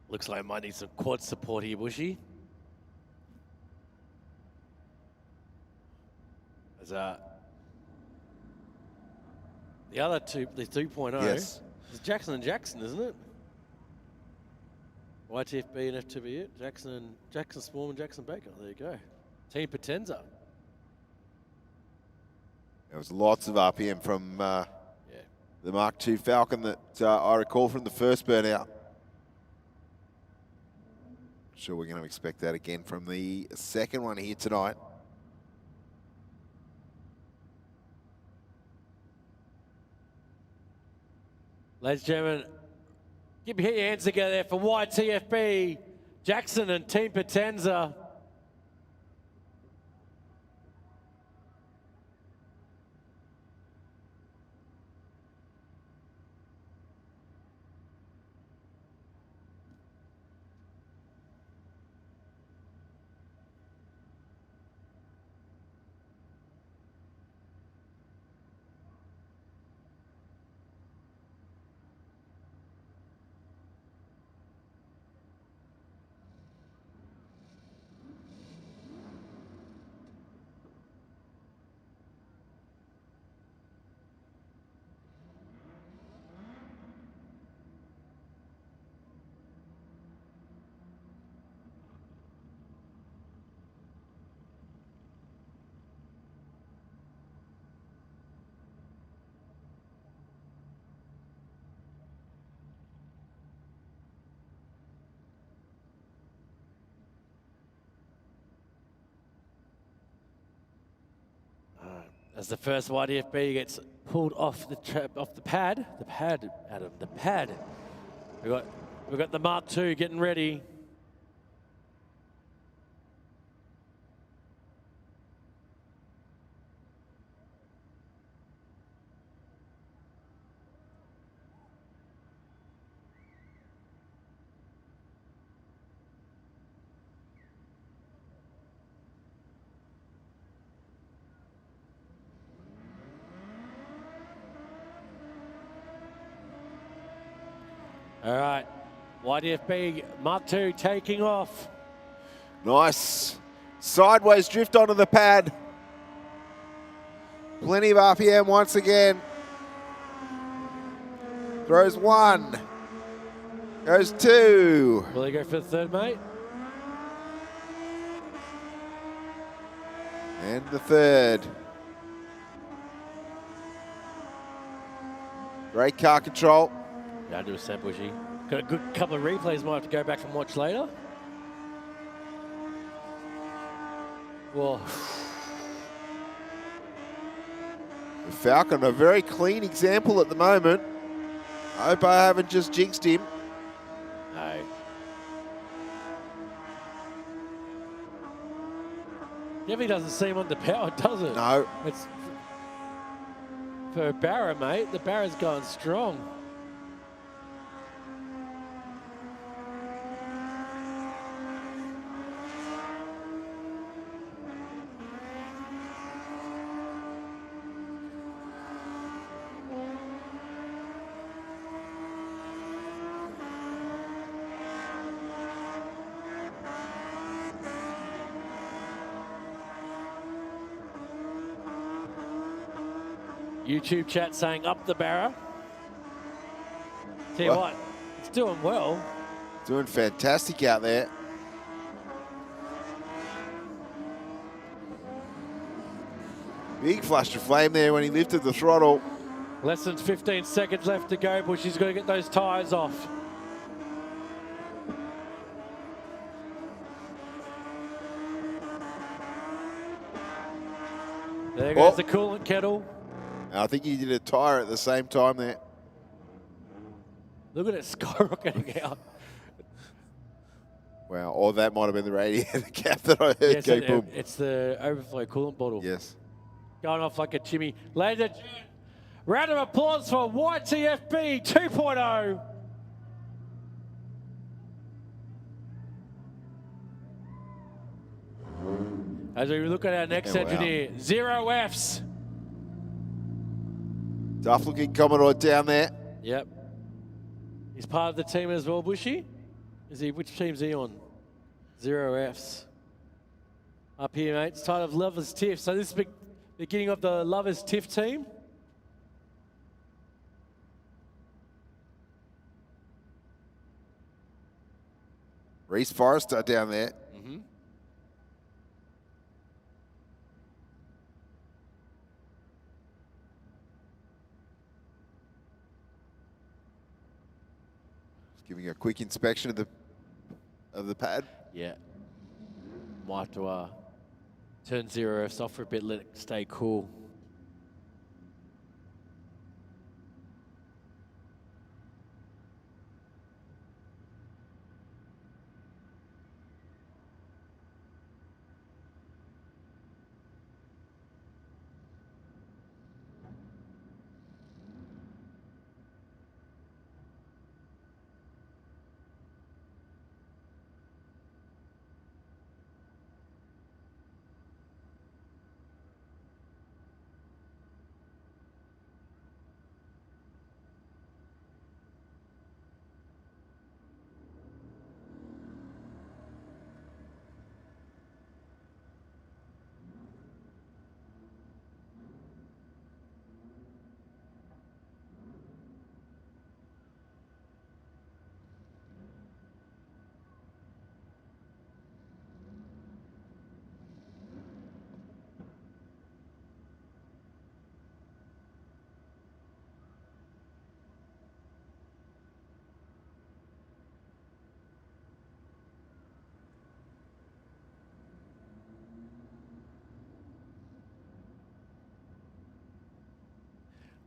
Looks like I might need some quad support here, Bushy. As the other two, the 2.0, Yes. is Jackson and Jackson, isn't it? YTFB and FTB it. Jackson Swarm and Jackson Baker. There you go. Team Potenza. There was lots of RPM from the Mark II Falcon that I recall from the first burnout. Sure, we're going to expect that again from the second one here tonight. Ladies and gentlemen, get your hands together for YTFB, Jackson and Team Potenza. As the first YDFB gets pulled off the pad, Adam, the pad. We've got the Mark II getting ready. All right, YDFB Mark II taking off. Nice. Sideways drift onto the pad. Plenty of RPM once again. Throws one. Goes two. Will he go for the third, mate? And the third. Great car control. Yeah, I'll do a sample, Bushy. Got a good couple of replays, might have to go back and watch later. Whoa. The Falcon, a very clean example at the moment. I hope I haven't just jinxed him. No. Definitely doesn't seem underpowered, does it? No. It's for a Barra, mate. The Barra's going strong. YouTube chat saying up the Barra. Tell you what, it's doing well. Doing fantastic out there. Big flash of flame there when he lifted the throttle. Less than 15 seconds left to go, Bush. He's got to get those tyres off. There goes the coolant kettle. I think he did a tyre at the same time there. Look at it skyrocketing out. Wow, or that might have been the radiator cap that I heard go boom. It's the overflow coolant bottle. Yes. Going off like a chimney. Ladies and gentlemen, round of applause for YTFB 2.0. As we look at our next engineer, 0 Fs. Tough looking Commodore down there. Yep. He's part of the team as well, Bushy. Which team's he on? 0 Fs. Up here, mate. It's title of Lovers Tiff. So this is the beginning of the Lovers Tiff team. Reese Forrester down there. Mm-hmm. Just giving a quick inspection of the pad. Yeah. Might have to turn 0 Fs off for a bit, let it stay cool.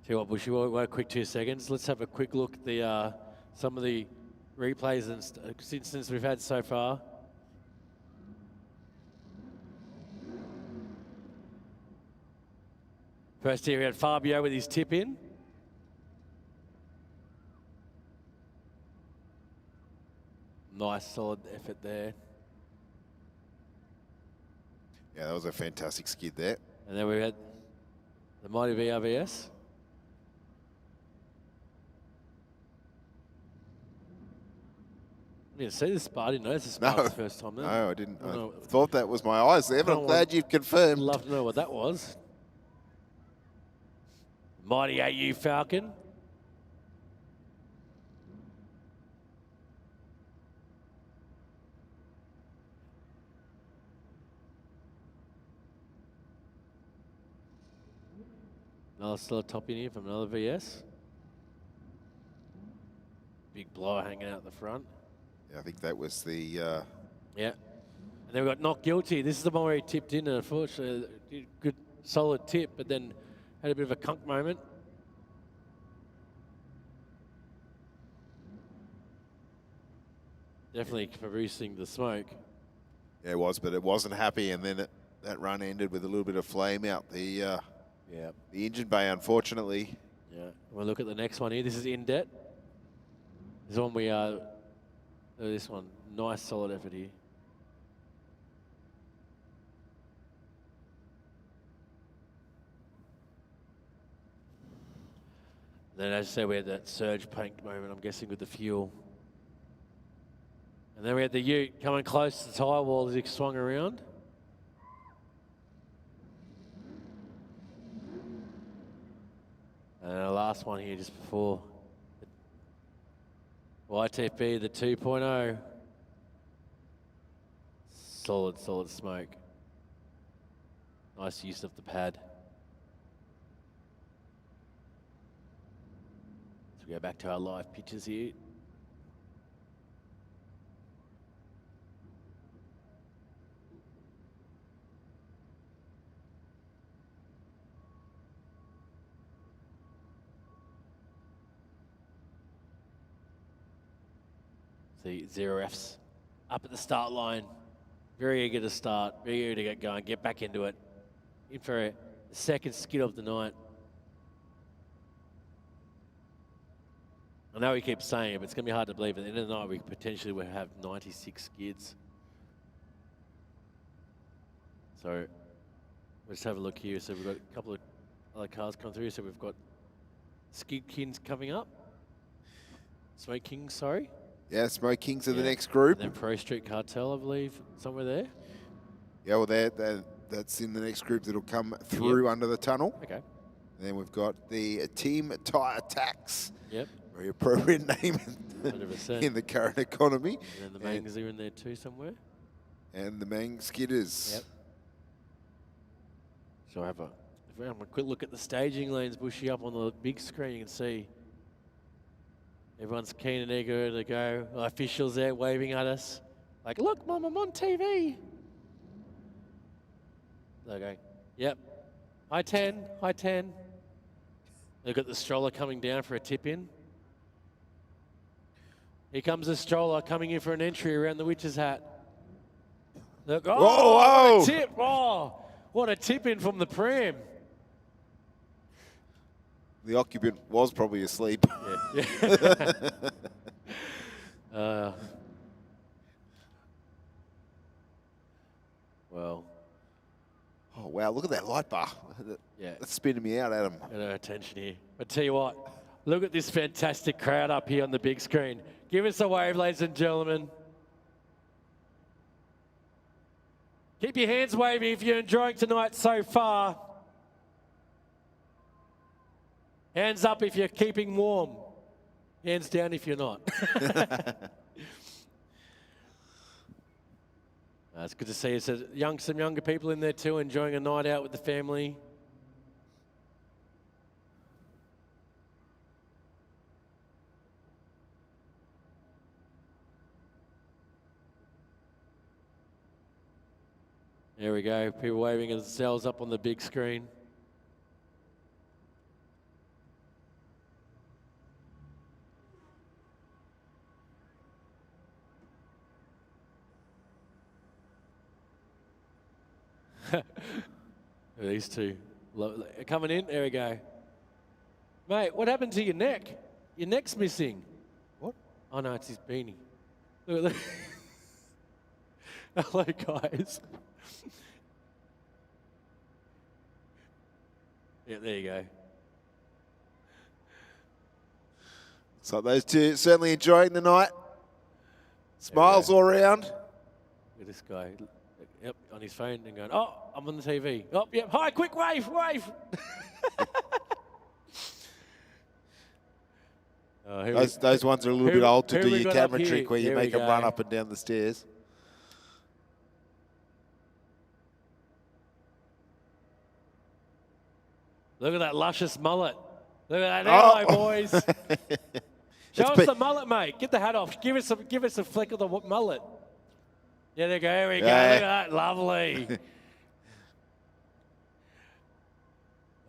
Tell you what, Bushy, we'll wait a quick 2 seconds. Let's have a quick look at the some of the replays and since we've had so far. First here we had Fabio with his tip in. Nice solid effort there. Yeah, that was a fantastic skid there. And then we had the mighty VRVS. I didn't see the spot. I didn't notice the spot the first time. No, I didn't. I thought that was my eyes there, but I'm glad you've confirmed. I'd love to know what that was. Mighty AU Falcon. Another still top in here from another VS. Big blower hanging out the front. Yeah, I think that was the... Yeah. And then we got Not Guilty. This is the one where he tipped in, and unfortunately, did a good, solid tip, but then had a bit of a kunk moment. Definitely producing the smoke. Yeah, it was, but it wasn't happy, and then that run ended with a little bit of flame out the engine bay, unfortunately. Yeah. We'll look at the next one here. This is In Debt. This one we are... this one, nice solid effort here. Then as I said, we had that surge paint moment, I'm guessing, with the fuel. And then we had the Ute coming close to the tyre wall as he swung around. And our last one here just before. YTP, the 2.0. Solid, solid smoke. Nice use of the pad. So we go back to our live pictures here. See, 0 Fs up at the start line. Very eager to start, very eager to get going, get back into it. In for a second skid of the night. I know we keep saying it, but it's going to be hard to believe. At the end of the night, we potentially will have 96 skids. So let's have a look here. So we've got a couple of other cars come through. So we've got Skid Kings coming up. Smoke Kings, sorry. Yeah, Smoke Kings are the next group. And then Pro Street Cartel, I believe, somewhere there. Yeah, well, that's in the next group that'll come through under the tunnel. Okay. And then we've got the Team Tyre Tax. Yep. Very appropriate name 100%. in the current economy. And then the Mangs are in there too somewhere. And the Mang Skidders. Yep. So have a quick look at the staging lanes, Bushy, up on the big screen. You can see everyone's keen and eager to go. Officials there waving at us. Like, look, Mum, I'm on TV. They're going, yep. High 10, high 10. They've got the stroller coming down for a tip-in. Here comes the stroller coming in for an entry around the Witch's Hat. Look, oh, whoa! What a tip. Oh, what a tip-in from the pram. The occupant was probably asleep. Yeah. Well. Oh, wow, look at that light bar. Yeah. That's spinning me out, Adam. Got no attention here. But tell you what, look at this fantastic crowd up here on the big screen. Give us a wave, ladies and gentlemen. Keep your hands waving if you're enjoying tonight so far. Hands up if you're keeping warm. Hands down if you're not. It's good to see some younger people in there too, enjoying a night out with the family. There we go, people waving themselves up on the big screen. These two coming in. There we go. Mate, what happened to your neck? Your neck's missing. What? Oh, no, it's his beanie. Look at that. Hello, guys. Yeah, there you go. So those two certainly enjoying the night. Smiles all around. Look at this guy. Yep, on his phone and going, oh, I'm on the TV. Oh, yep, hi, quick, wave, wave. Those ones are a little bit old to do your camera here? trick where you make them run up and down the stairs. Look at that luscious mullet. Look at that hello, boys. Show us the mullet, mate. Get the hat off. Give us a flick of the mullet. Yeah, there we go. There we go. Look at that. Lovely.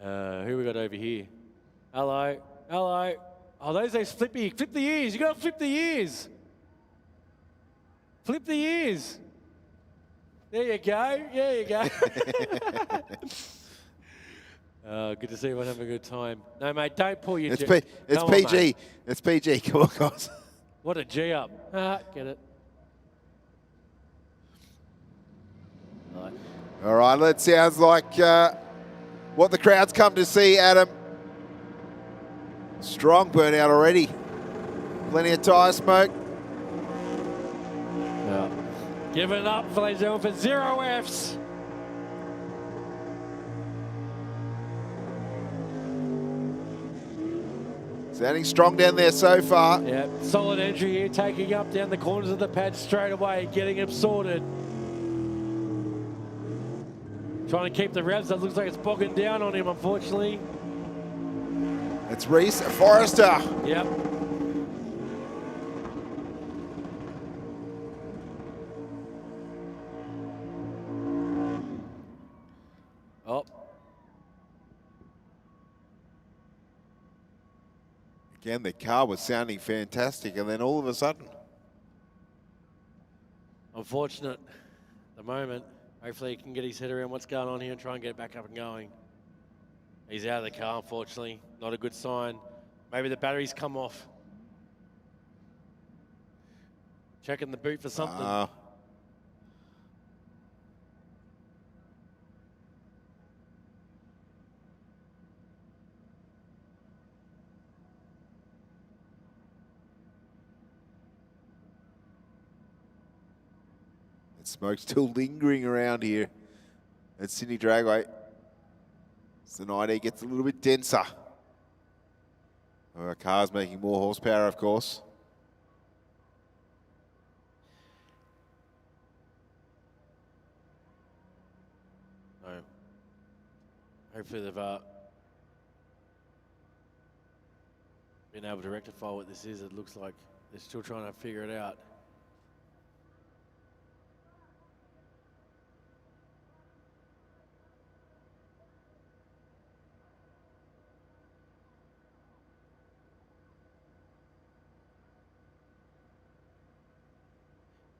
Who we got over here? Hello. Hello. Oh, those flippy. Flip the ears. You got to flip the ears. Flip the ears. There you go. There you go. Good to see everyone having a good time. No, mate, don't pull your... It's PG. It's PG. Come on, guys. What a G up. Get it. All right, that sounds like what the crowd's come to see, Adam. Strong burnout already. Plenty of tyre smoke. Yeah. Give it up, ladies and gentlemen, for 0 Fs. Sounding strong down there so far. Yeah, solid entry here, taking up down the corners of the pad straight away, getting him sorted. Trying to keep the revs. That looks like it's bogging down on him, unfortunately. It's Reese Forrester. Yep. Oh. Again, the car was sounding fantastic, and then all of a sudden. Unfortunate at the moment. Hopefully he can get his head around what's going on here and try and get it back up and going. He's out of the car, unfortunately. Not a good sign. Maybe the battery's come off. Checking the boot for something. And smoke's still lingering around here at Sydney Dragway. So the night air gets a little bit denser. Our car's making more horsepower, of course. No. Hopefully they've been able to rectify what this is. It looks like they're still trying to figure it out.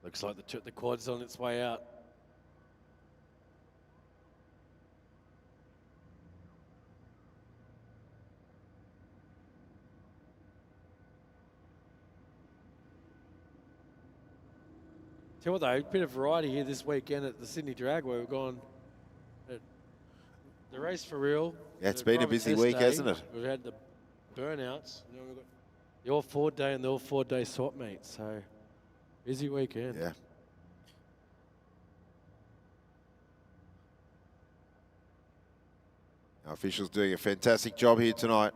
Looks like the quad's on its way out. Tell you what though, a bit of variety here this weekend at the Sydney Dragway. We've gone the race for real. Yeah, it's been a busy week, hasn't it? We've had the burnouts. And then we've got the all-Ford day and the all-Ford day swap meet. So busy weekend. Yeah. Our officials doing a fantastic job here tonight.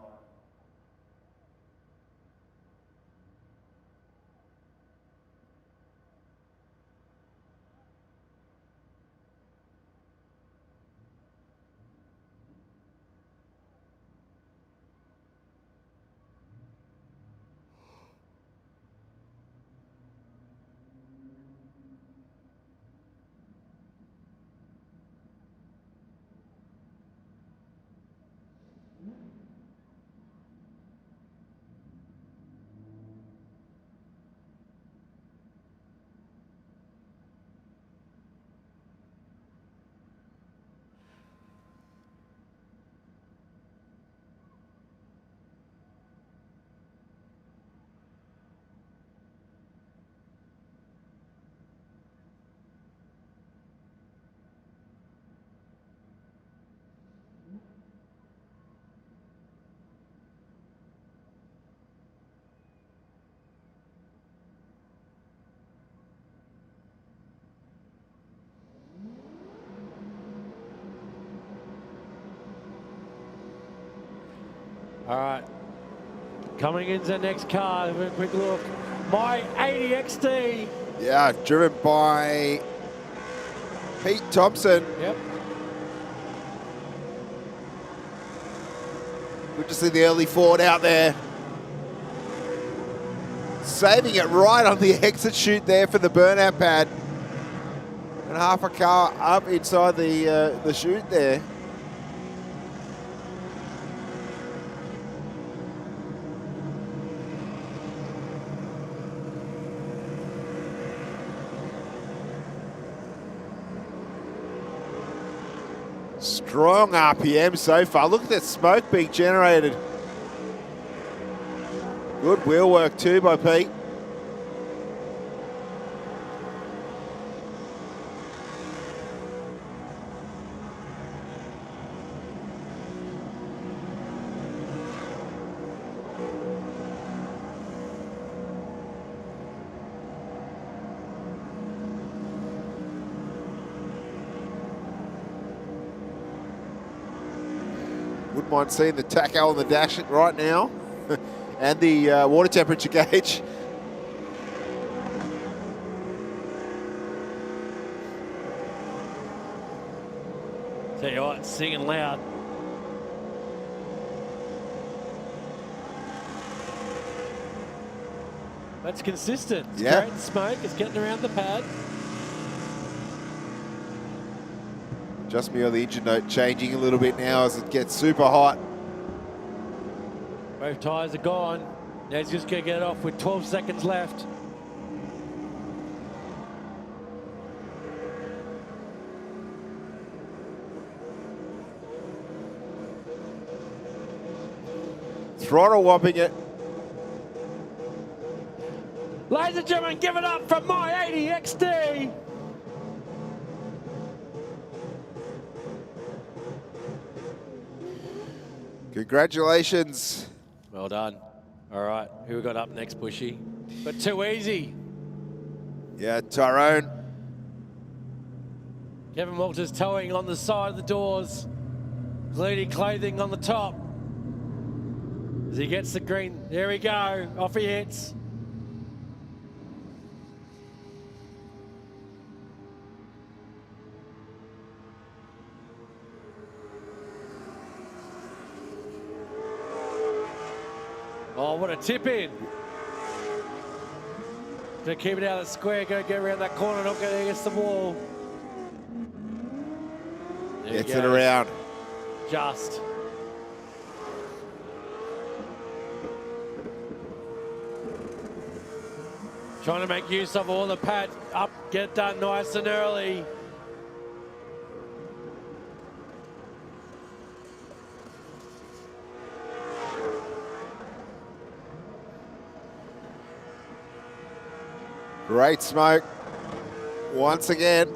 All right. Coming into the next car, have a quick look. My 80 XD. Yeah, driven by Pete Thompson. Yep. Good to see the early Ford out there. Saving it right on the exit chute there for the burnout pad. And half a car up inside the chute there. Strong RPM so far. Look at that smoke being generated. Good wheel work too by Pete. Wouldn't mind seeing the tacho on the dash right now and the water temperature gauge. Tell you what, singing loud. That's consistent. It's Yeah. great smoke. It's getting around the pad. Just me on the engine note changing a little bit now as it gets super hot. Both tyres are gone. Now he's just going to get it off with 12 seconds left. Throttle whopping it. Ladies and gentlemen, give it up for my 80 XD. Congratulations. Well done. All right, who we got up next, Bushy? But too easy. Yeah, Tyrone Kevin Walters towing on the side of the doors. Glady clothing on the top. As he gets the green, there we go, off he hits. Oh, what a tip in. To keep it out of the square, go get around that corner, not go against the wall. There Gets it around. Just. Trying to make use of all the pad up, get it done nice and early. Great smoke. Once again.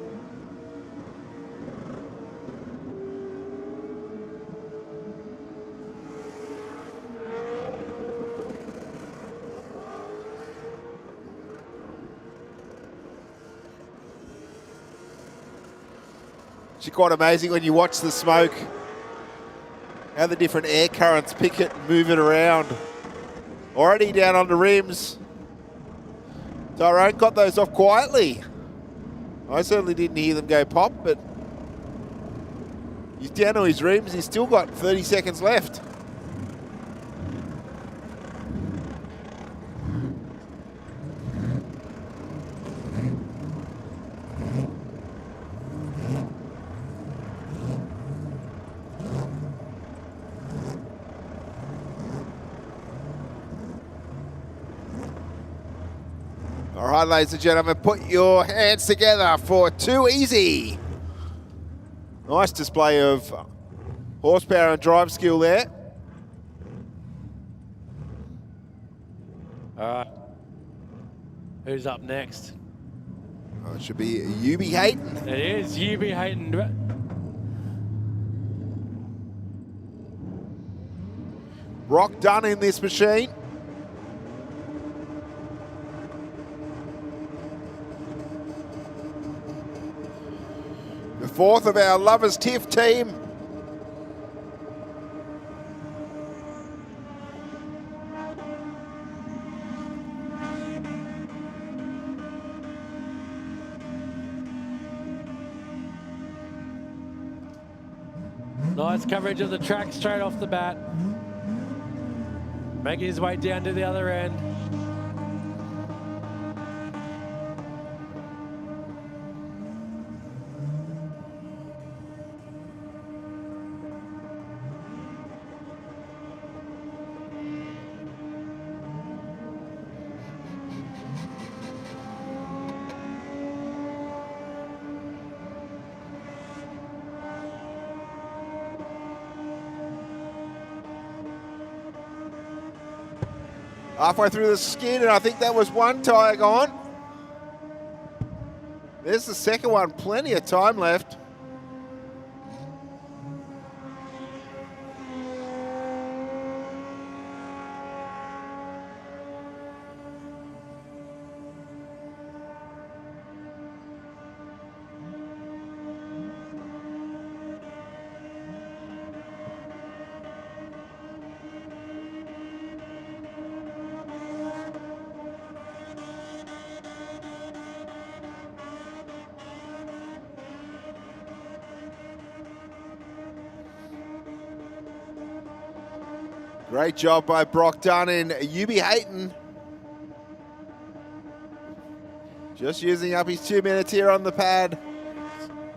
It's quite amazing when you watch the smoke, how the different air currents pick it and move it around. Already down on the rims. Tyrone got those off quietly. I certainly didn't hear them go pop, but he's down to his rims. He's still got 30 seconds left. All right, ladies and gentlemen, put your hands together for Too Easy. Nice display of horsepower and drive skill there. All right. Who's up next? Oh, it should be Yubi Hayton. It is Yubi Hayton. Brock Dunn in this machine. The fourth of our Lovers TIFF team. Nice coverage of the track straight off the bat. Making his way down to the other end. Halfway through the skid, and I think that was one tyre gone. There's the second one, plenty of time left. Great job by Brock Dunn and Yubi Hayton. Just using up his 2 minutes here on the pad.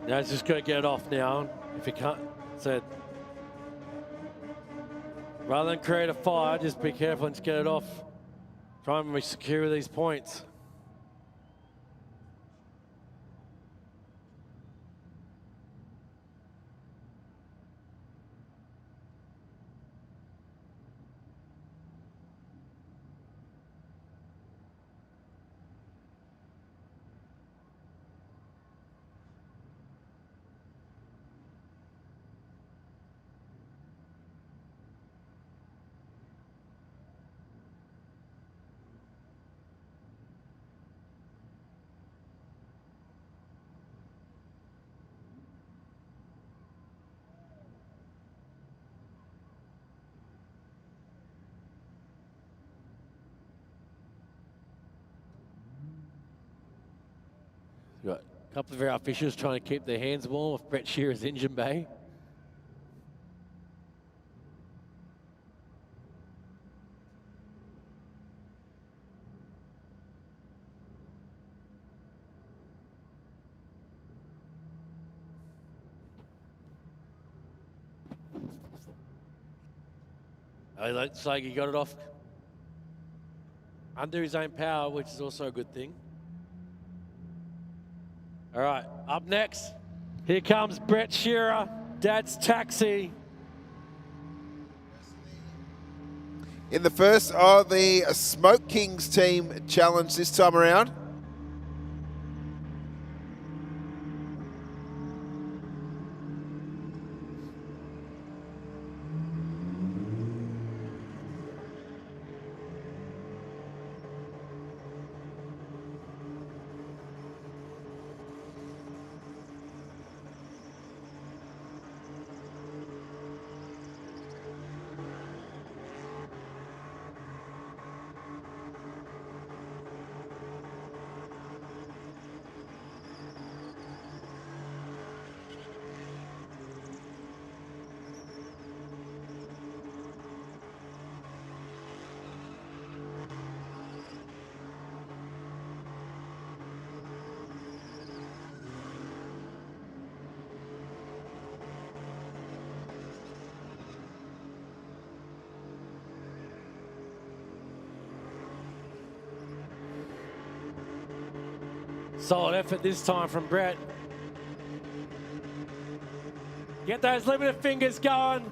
Now he's just got to get it off now. If he can't, so rather than create a fire, just be careful and just get it off. Try and secure these points. A couple of our officials trying to keep their hands warm with Brett Shearer's engine bay. It looks like he got it off under his own power, which is also a good thing. All right, up next, here comes Brett Shearer, Dad's Taxi. In the first of the Smoke Kings team challenge this time around. Solid effort this time from Brett. Get those limited fingers going.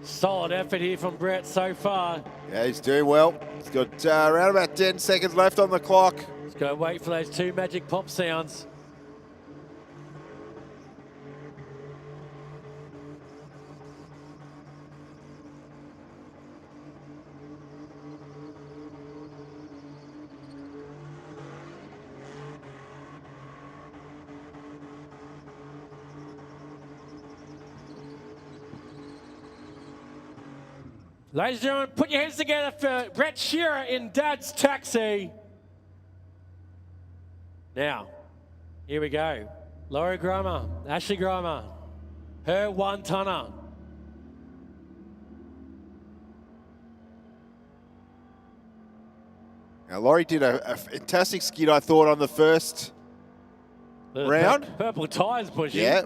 Solid effort here from Brett so far. Yeah, he's doing well. He's got around about 10 seconds left on the clock. Let's go wait for those two magic pop sounds. Ladies and gentlemen, put your hands together for Brett Shearer in Dad's Taxi. Now, here we go. Laurie Grimer, Ashley Grimer, her one-tonner. Now, Laurie did a fantastic skid, I thought, on the first round. Purple tyres pushing. Yeah,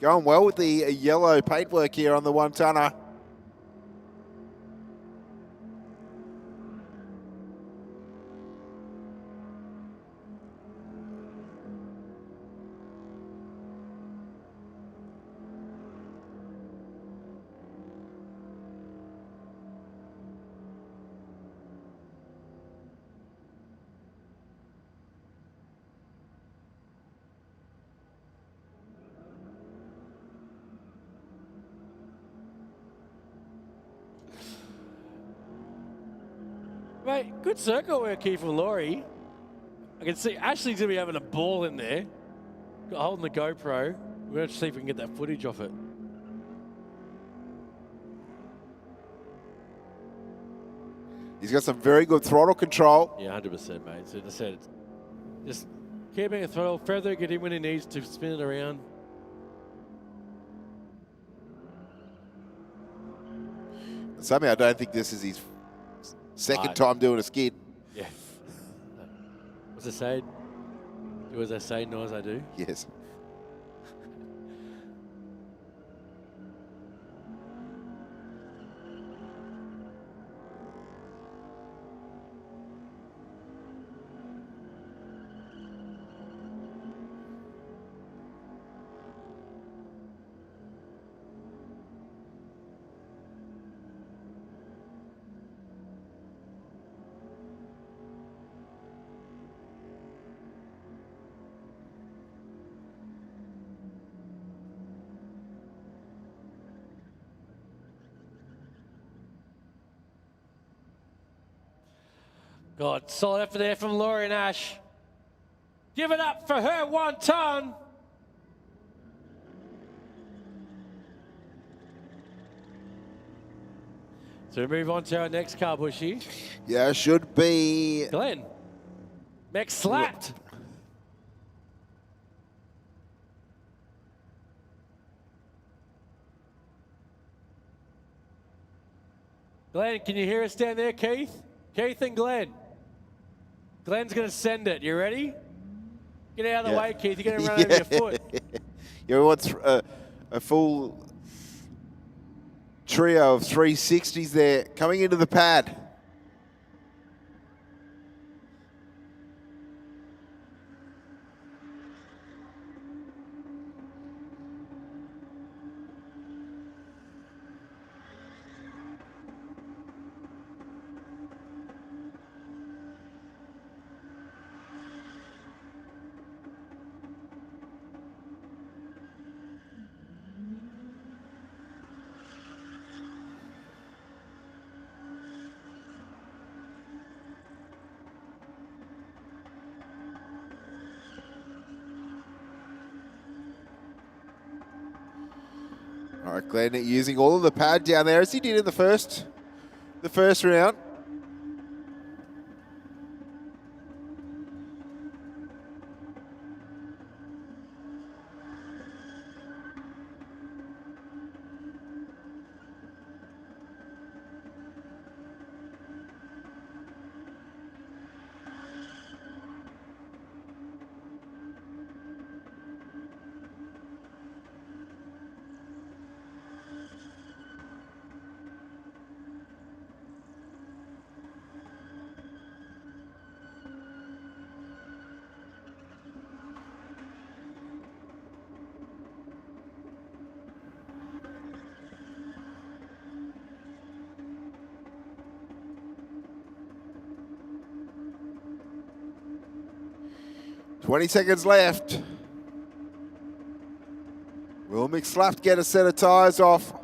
going well with the yellow paintwork here on the one-tonner. Mate, good circle work here from Laurie. I can see Ashley's going to be having a ball in there. Holding the GoPro. We're going to see if we can get that footage off it. He's got some very good throttle control. Yeah, 100%, mate. So as I said, just keeping a throttle further, get him when he needs to spin it around. Somehow I don't think this is his second time doing a skid. Yeah. What's it say? Do as I say, not as I do? Yes. God, solid effort there from Laurie Nash. Give it up for her 1 ton. So we move on to our next car, Bushy. Yeah, should be. Glenn. Mech slapped. Glenn, can you hear us down there, Keith? Keith and Glenn. Glenn's going to send it. You ready? Get out of the way, Keith. You're going to run over your foot. Yeah, we want a full trio of 360s there coming into the pad. All right, Glenn using all of the pad down there as he did in the first round. $20 seconds left. Will McSlaft get a set of tyres off?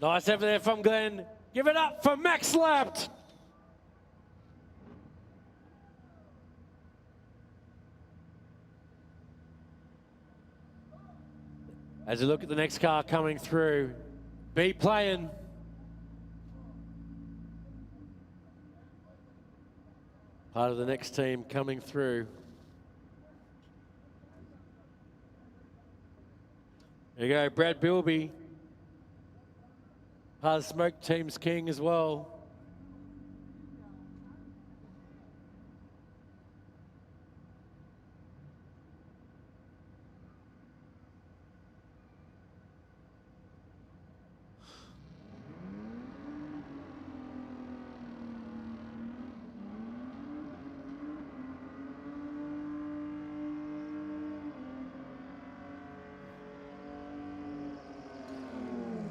Nice effort there from Glenn. Give it up for Max Lapt. As we look at the next car coming through, be playing. Part of the next team coming through. There you go, Brad Bilby. Part of the Smoke Team's king as well.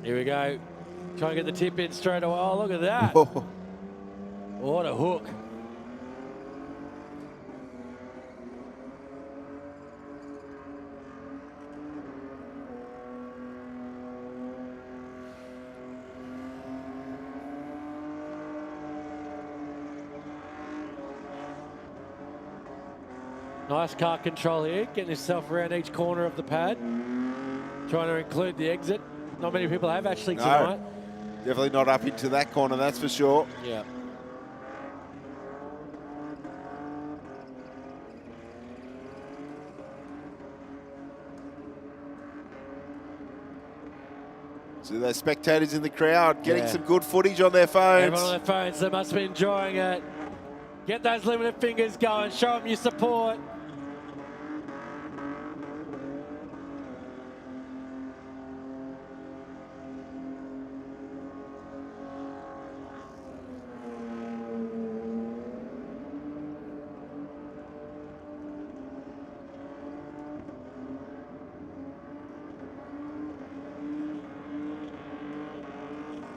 Here we go. Try and get the tip in straight away. Oh, look at that. What a hook. Nice car control here, getting himself around each corner of the pad. Trying to include the exit. Not many people have actually tonight. Definitely not up into that corner, that's for sure. Yeah. So there's spectators in the crowd getting some good footage on their phones. Everyone on their phones, they must be enjoying it. Get those limited fingers going, show them your support.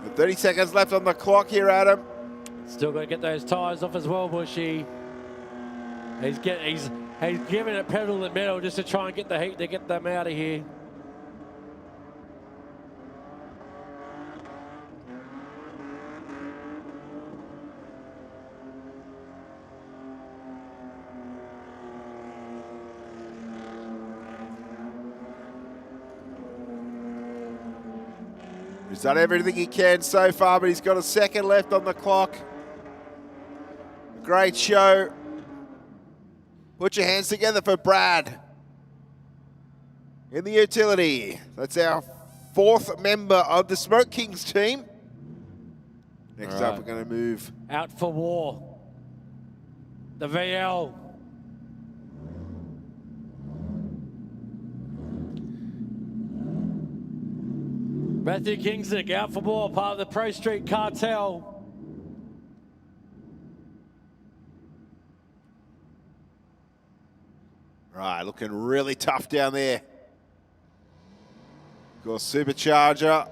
With 30 seconds left on the clock here, Adam. Still got to get those tyres off as well, Bushy. He's giving it pedal and metal just to try and get the heat to get them out of here. He's done everything he can so far, but he's got a second left on the clock. A great show. Put your hands together for Brad in the utility. That's our fourth member of the Smoke Kings team. Next up, we're going to move out for war. The VL. Matthew Kingsnick out for war, part of the Pro Street cartel. Right, looking really tough down there. Got Supercharger.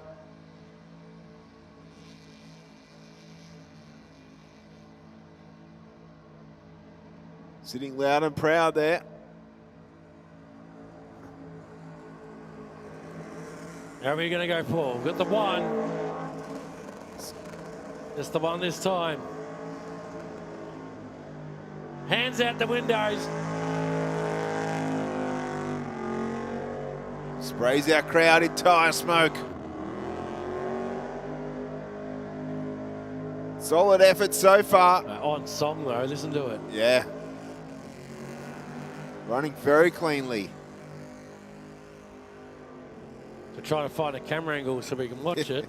Sitting loud and proud there. How are we going to go for? We've got the one. Just the one this time. Hands out the windows. Sprays our crowd in tyre smoke. Solid effort so far. On song though, listen to it. Yeah. Running very cleanly. We're trying to find a camera angle so we can watch it.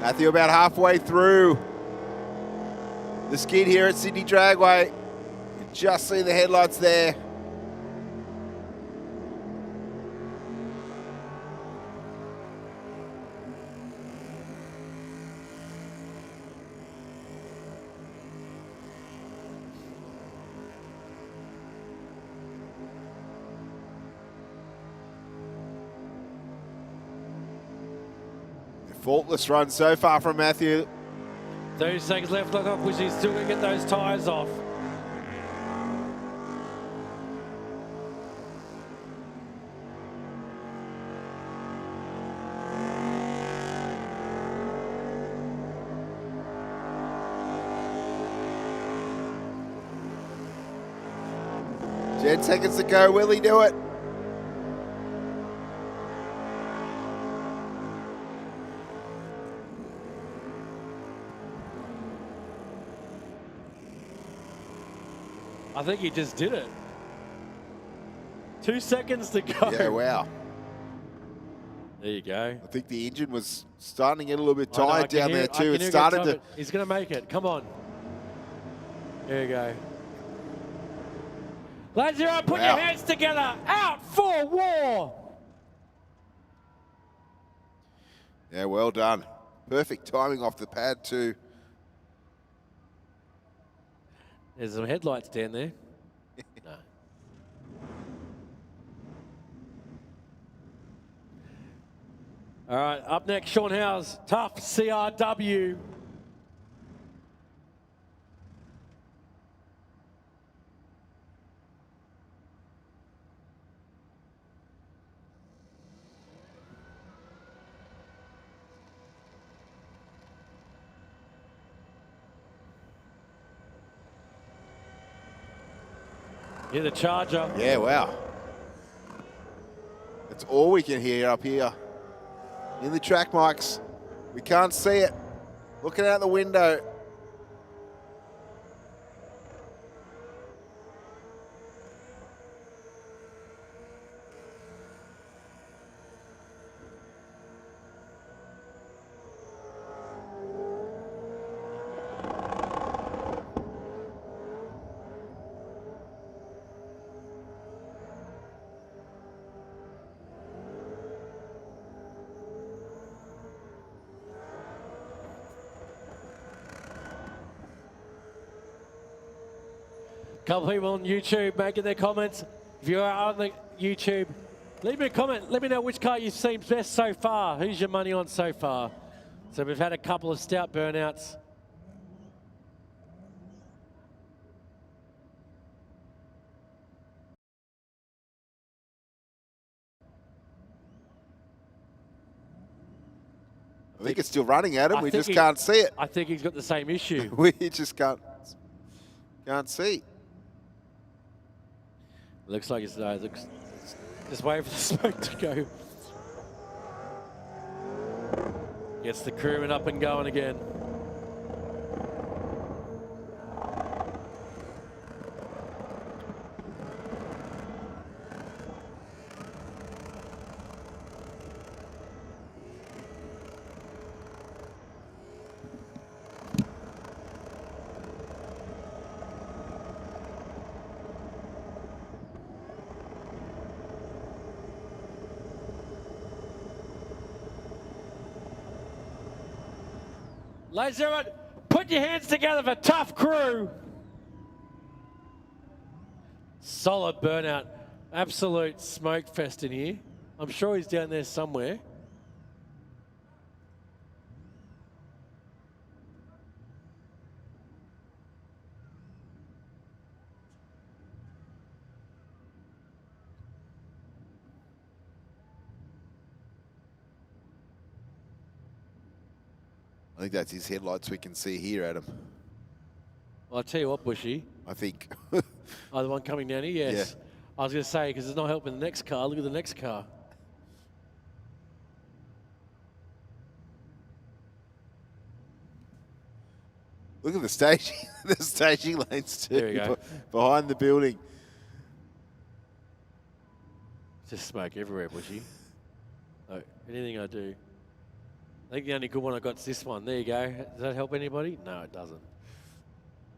Matthew about halfway through the skid here at Sydney Dragway. You can just see the headlights there. Faultless run so far from Matthew. 30 seconds left, look up, which he's still going to get those tyres off. Ten seconds to go, will he do it? I think he just did it. 2 seconds to go. Yeah, wow. There you go. I think the engine was starting to get a little bit tired down there too. It It started to. He's going to make it. Come on. There you go. Ladies and gentlemen, put your hands together. Out for war. Yeah, well done. Perfect timing off the pad too. There's some headlights down there. No. All right, up next, Sean Howes, tough CRW. Hear the charger. Yeah, wow. That's all we can hear up here in the track mics. We can't see it. Looking out the window. Couple people on YouTube making their comments. If you're on the YouTube, leave me a comment. Let me know which car you've seen best so far. Who's your money on so far? So we've had a couple of stout burnouts. I think it's still running, Adam. We just can't see it. I think he's got the same issue. We just can't see. Looks like it's just waiting for the smoke to go. Gets the crewman up and going again. Ladies and gentlemen, put your hands together for Tough Crew. Solid burnout. Absolute smoke fest in here. I'm sure he's down there somewhere. I think that's his headlights we can see here, Adam. Well, I'll tell you what, Bushy. I think. Oh, the one coming down here? Yes. Yeah. I was going to say, because it's not helping the next car. Look at the next car. Look at the staging, the staging lanes too. There we go. Behind the building. Just smoke everywhere, Bushy. Oh, anything I do. I think the only good one I got is this one. There you go. Does that help anybody? No, it doesn't.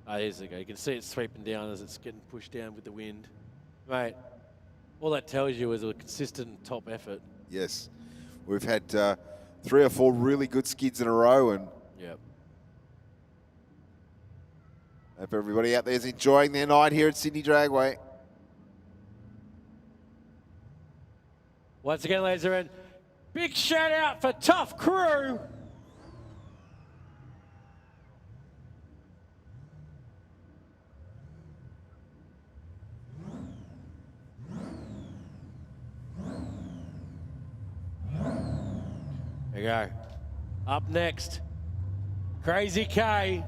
Oh, here's the go. You can see it sweeping down as it's getting pushed down with the wind. Mate, all that tells you is a consistent top effort. Yes. We've had 3 or 4 really good skids in a row, and yep. hope everybody out there is enjoying their night here at Sydney Dragway. Once again, ladies and gentlemen, big shout out for Tough Crew. There you go. Up next, Crazy K.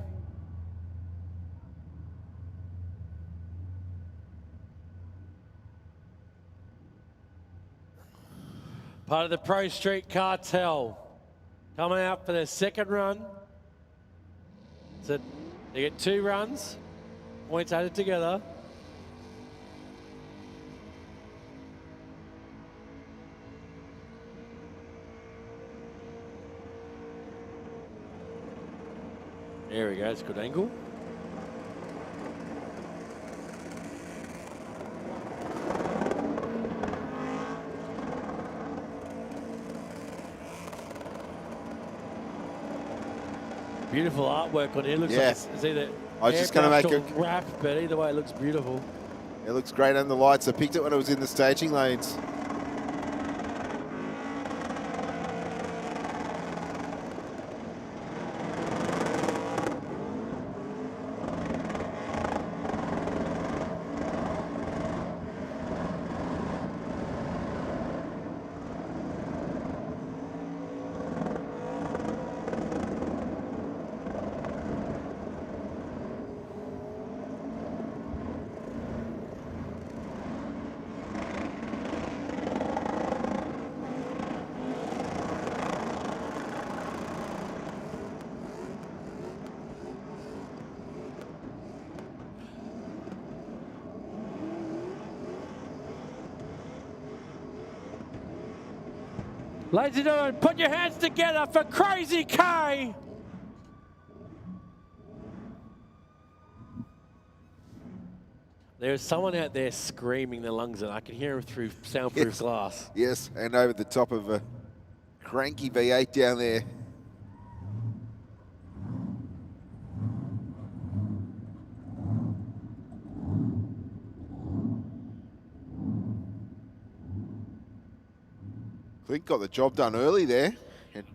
Part of the Pro Street Cartel. Coming out for their second run. So they get 2 runs, points added together. There we go, it's a good angle. Beautiful artwork on here. Looks like it's either I was just going to make a wrap, but either way, it looks beautiful. It looks great under the lights. I picked it when it was in the staging lanes. Ladies and gentlemen, put your hands together for Crazy K. There's someone out there screaming their lungs and I can hear him through soundproof glass. Yes, and over the top of a cranky V8 down there. think got the job done early there. And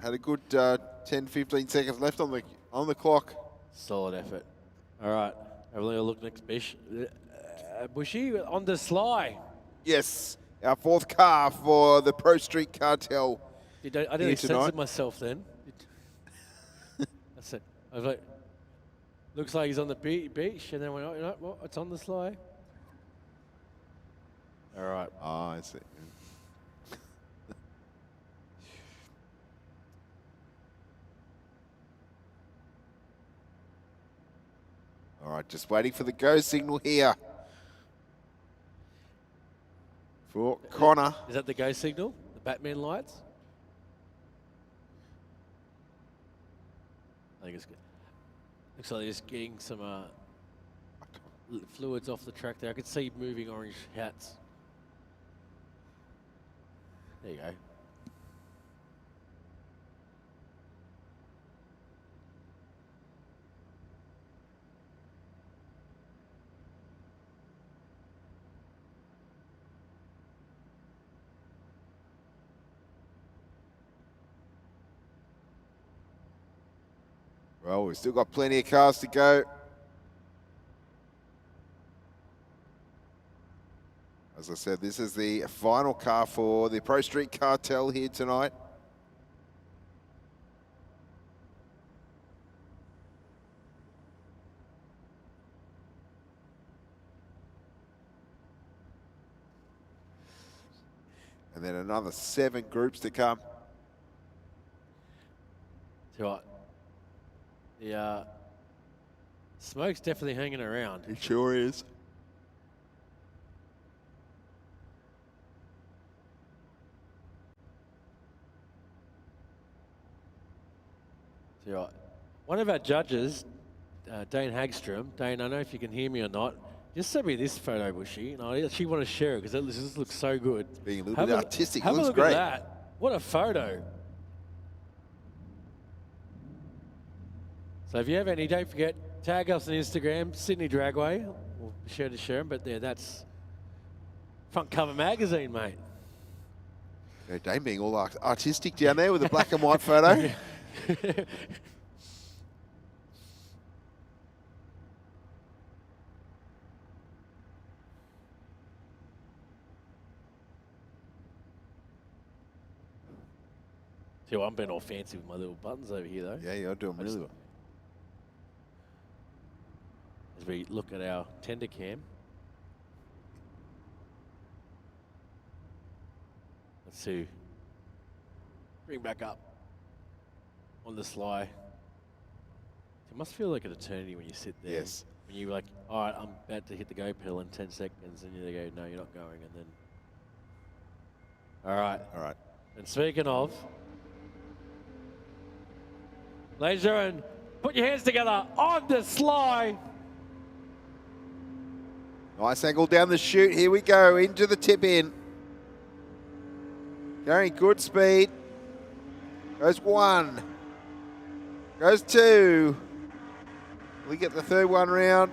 had a good 10, 15 seconds left on the clock. Solid effort. All right, have a little look next, Bish. Bushy on the sly. Yes, our fourth car for the Pro Street Cartel. I didn't censor myself then. That's it. I was like, looks like he's on the beach, and then went, oh, you know what? It's on the sly. All right. Oh, I see. All right, just waiting for the go signal here. For Connor. Is that the go signal? The Batman lights? I think it's good. Looks like they're just getting some fluids off the track there. I could see moving orange hats. There you go. Well, we've still got plenty of cars to go. As I said, this is the final car for the Pro Street Cartel here tonight. And then another 7 groups to come. See what? The smoke's definitely hanging around. It sure is. See what? One of our judges, Dane Hagstrom. Dane, I don't know if you can hear me or not. Just send me this photo, Bushy, and I actually want to share it because this looks so good. It's being a little bit artistic. Have It looks a look great. at that. What a photo. So if you have any, don't forget, tag us on Instagram, Sydney Dragway. We'll be sure to share them, but that's front cover magazine, mate. Yeah, Dane being all artistic down there with a black and white photo. See, well, I'm being all fancy with my little buttons over here, though. Yeah, you're doing really well. As we look at our tender cam. Let's see. Bring back up on the sly. It must feel like an eternity when you sit there. Yes. When you're like, all right, I'm about to hit the go pedal in 10 seconds, and you go, no, you're not going, and then. All right. All right. And speaking of, ladies and gentlemen, put your hands together on the sly. Nice angle down the chute. Here we go into the tip in. Going good speed. Goes 1. Goes 2. We get the third one round.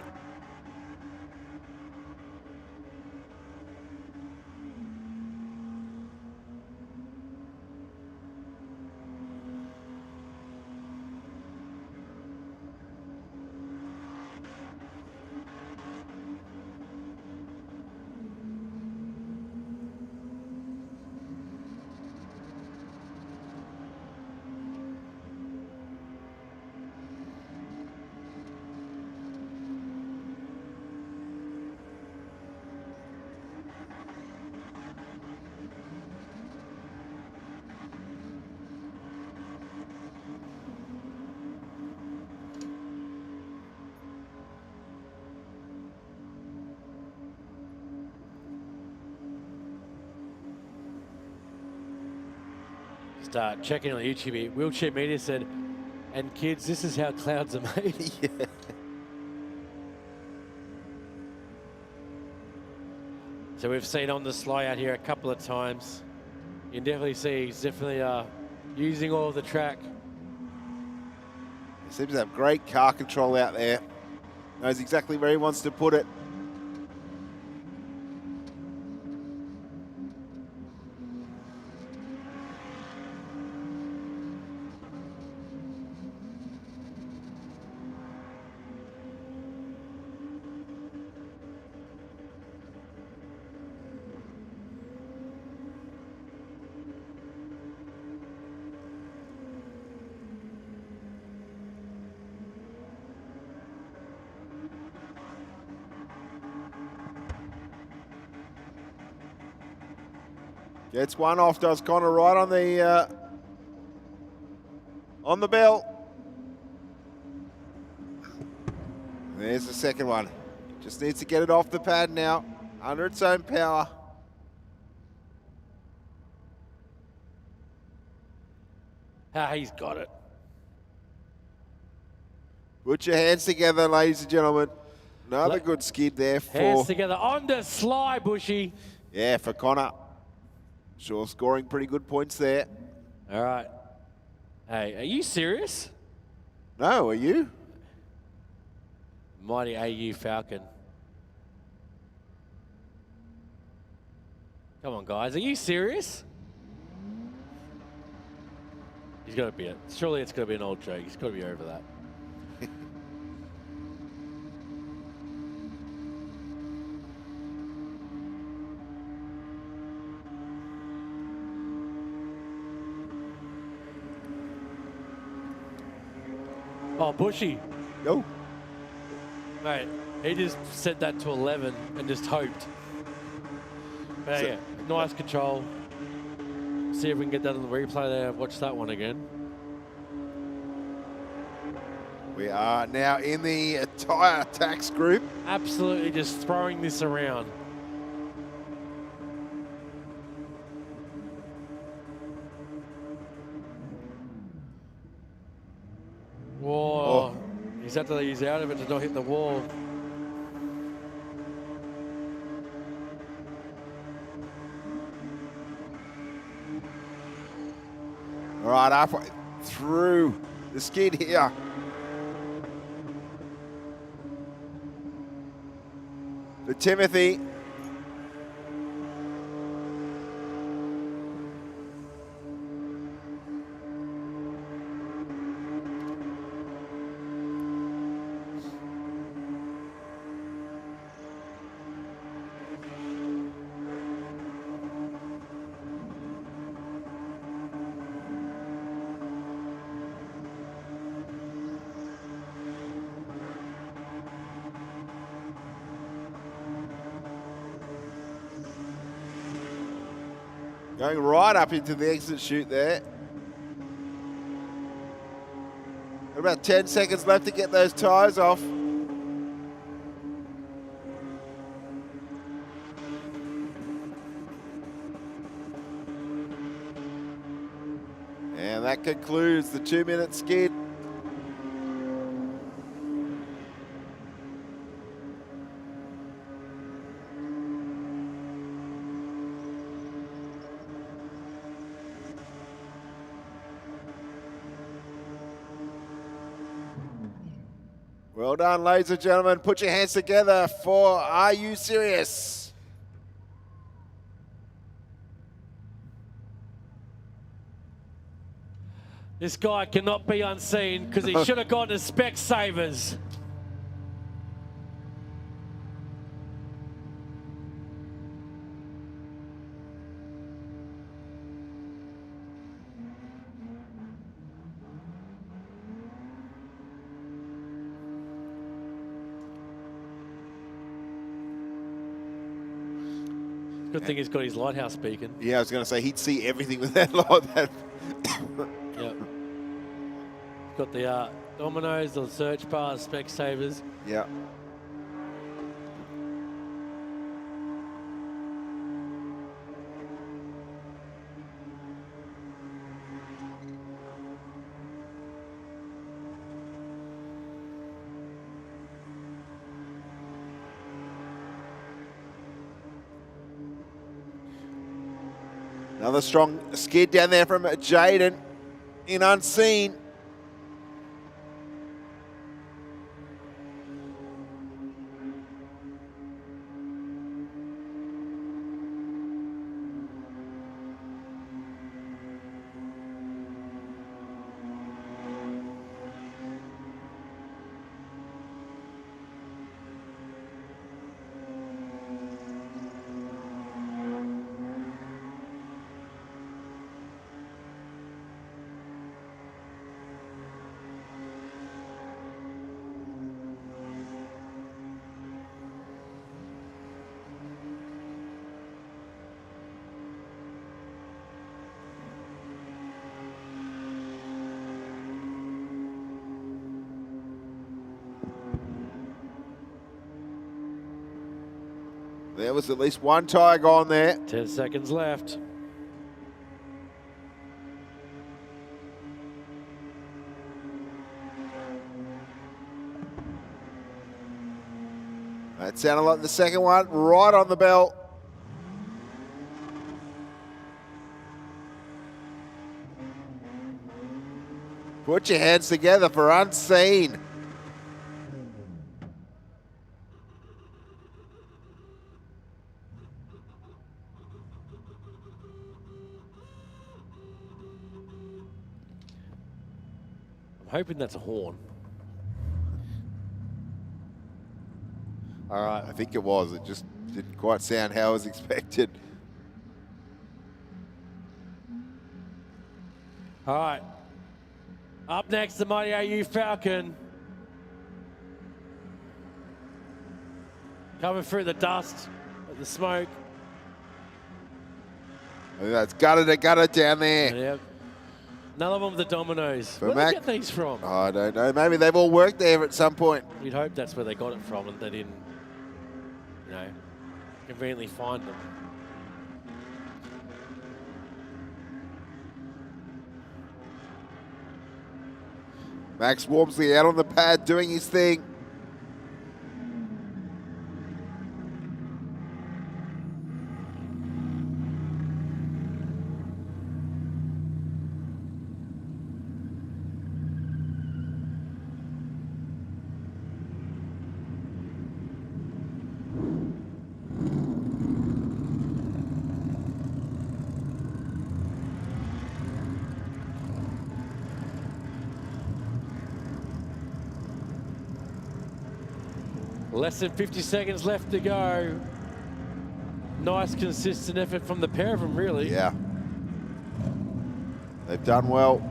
Start checking on YouTube. Wheelchair Media said, and kids, this is how clouds are made. Yeah. So we've seen on the sly out here a couple of times. You can definitely see he's definitely using all of the track. He seems to have great car control out there. Knows exactly where he wants to put it. Gets one off, does Connor, right on the bell. There's the second one. Just needs to get it off the pad now, under its own power. He's got it. Put your hands together, ladies and gentlemen. Another good skid there for... Hands together on the sly, Bushy. Yeah, for Connor. Sure, scoring pretty good points there. All right. Hey, are you serious? No, are you? Mighty AU Falcon. Come on, guys. Are you serious? He's got to be it. Surely it's going to be an old joke. He's got to be over that. Oh, Bushy. Go. Mate, he just set that to 11 and just hoped. But yeah, nice control. See if we can get that on the replay there. Watch that one again. We are now in the tyre tax group. Absolutely just throwing this around. Whoa. Oh. He's out of it to not hit the wall. All right, halfway through the skid here. For Timothy. Going right up into the exit chute there. About 10 seconds left to get those tyres off. And that concludes the 2-minute skid. Well done, ladies and gentlemen. Put your hands together for Are You Serious? This guy cannot be unseen because he should have gone to Specsavers. Good thing he's got his lighthouse beacon. Yeah, I was going to say he'd see everything with that light. Yep. Got the dominoes, the search bars, Specsavers. Yeah. Another strong skid down there from Jaden in unseen. There was at least one tyre gone there. 10 seconds left. That sounded like the second one, right on the bell. Put your hands together for Unseen. I'm hoping that's a horn. All right, I think it was. It just didn't quite sound how it was expected. All right. Up next, the Mighty AU Falcon. Coming through the dust, the smoke. That's gutter down there. Yep. Another one with the dominoes. Where Mac, did they get these from? I don't know. Maybe they've all worked there at some point. You'd hope that's where they got it from and they didn't, conveniently find them. Max Wormsley out on the pad doing his thing. Less than 50 seconds left to go. Nice, consistent effort from the pair of them, really. Yeah. They've done well.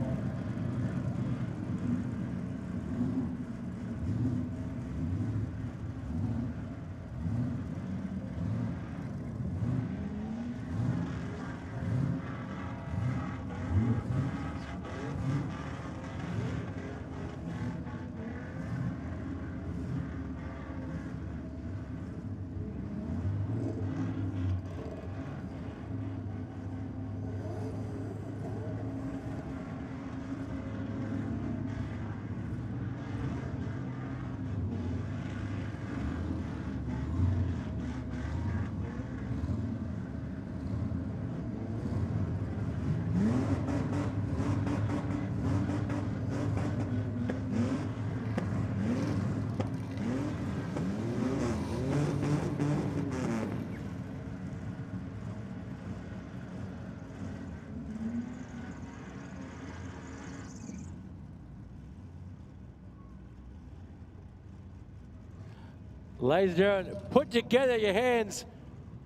Ladies and gentlemen, put together your hands,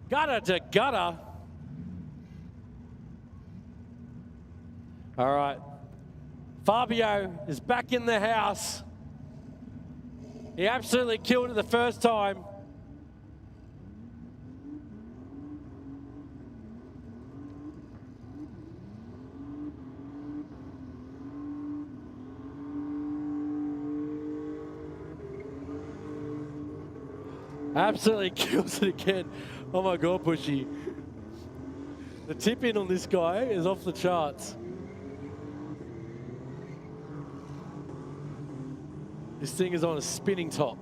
gutter to gutter. All right. Fabio is back in the house. He absolutely killed it the first time. Absolutely kills it again. Oh my God, Pushy. The tip in on this guy is off the charts. This thing is on a spinning top.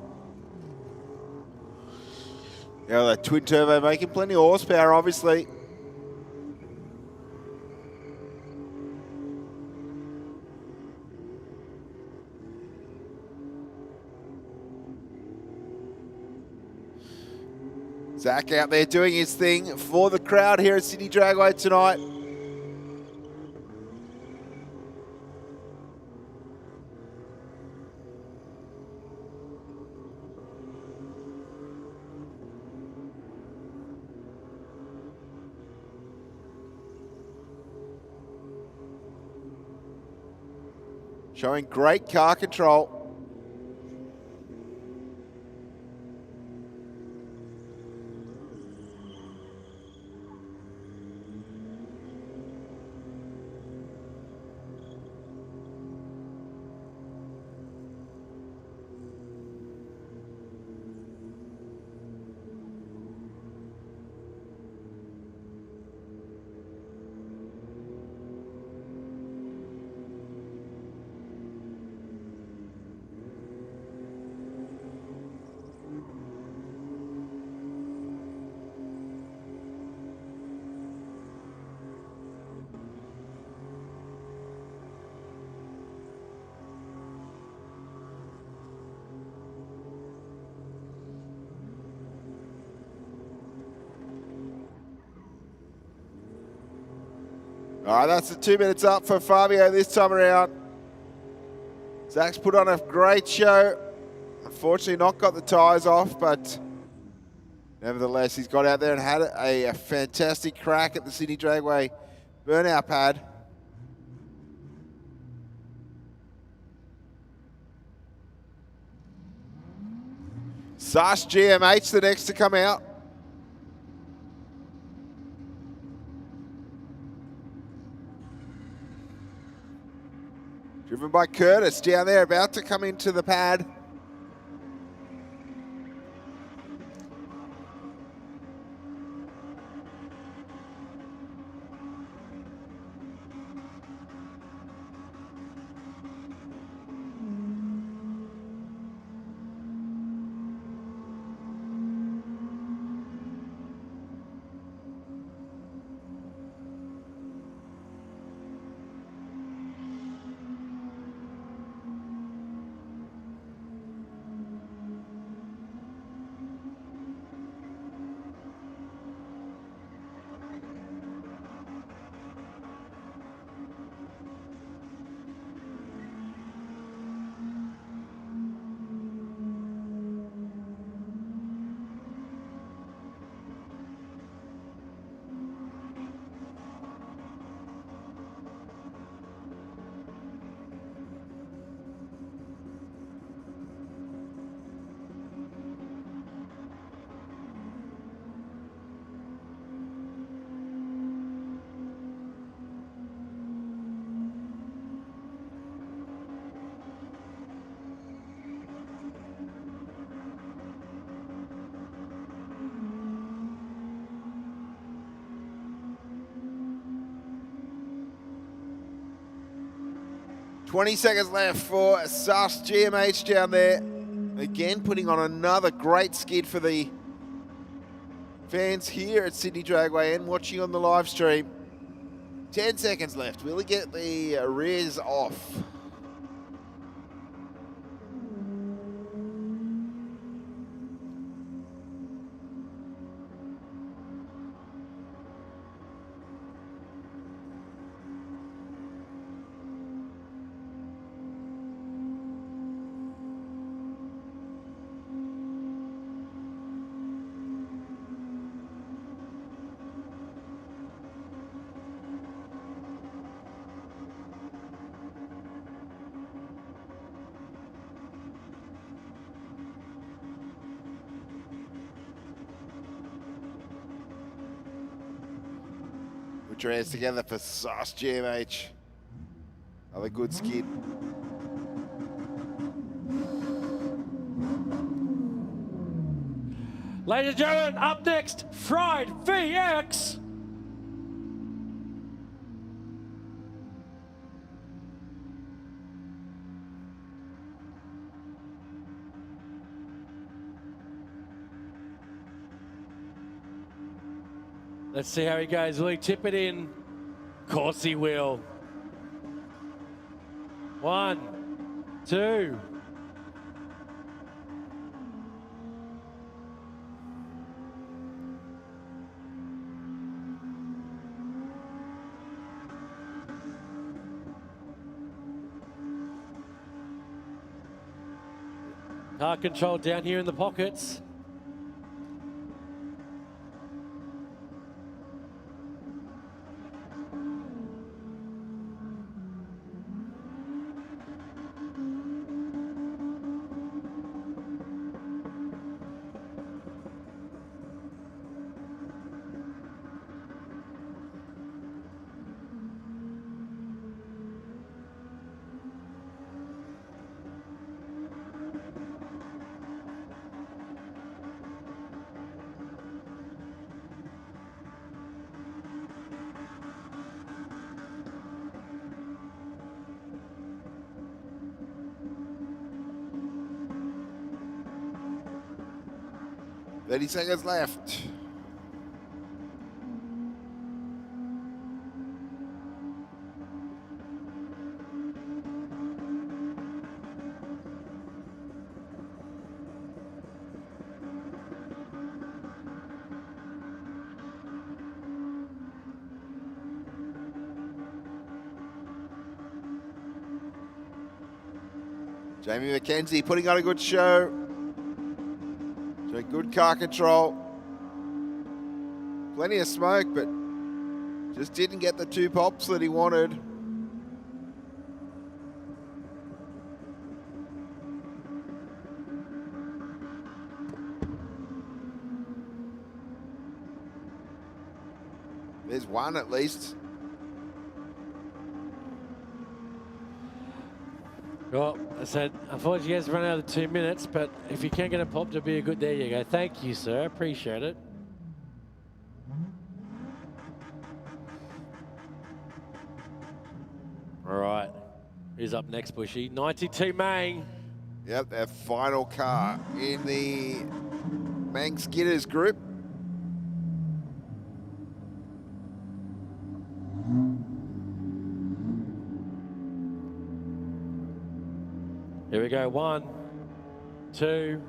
Yeah, that twin turbo making plenty of horsepower, obviously. Zach out there doing his thing for the crowd here at Sydney Dragway tonight. Showing great car control. All right, that's the 2 minutes up for Fabio this time around. Zach's put on a great show. Unfortunately, not got the tyres off, but nevertheless, he's got out there and had a fantastic crack at the Sydney Dragway burnout pad. Sash GMH, the next to come out. Driven by Curtis down there, about to come into the pad. $20 seconds left for Sus GMH down there. Again, putting on another great skid for the fans here at Sydney Dragway and watching on the live stream. 10 seconds left. Will he get the rears off? Put your hands together for Sus GMH. Another good skid. Ladies and gentlemen, up next, Fried VX. Let's see how he goes. Will he tip it in? Of course he will. 1, 2. Car control down here in the pockets. $30 left. Jamie McKenzie putting on a good show. Showing good car control. Plenty of smoke, but just didn't get the 2 pops that he wanted. There's one at least. Well, I said, unfortunately, he has run out of 2 minutes, but if you can get a pop to be a good, there you go. Thank you, sir. Appreciate it. All right. Who's up next, Bushy? 92 Mang. Yep, their final car in the Mang Skidders group. Here we go. 1, 2.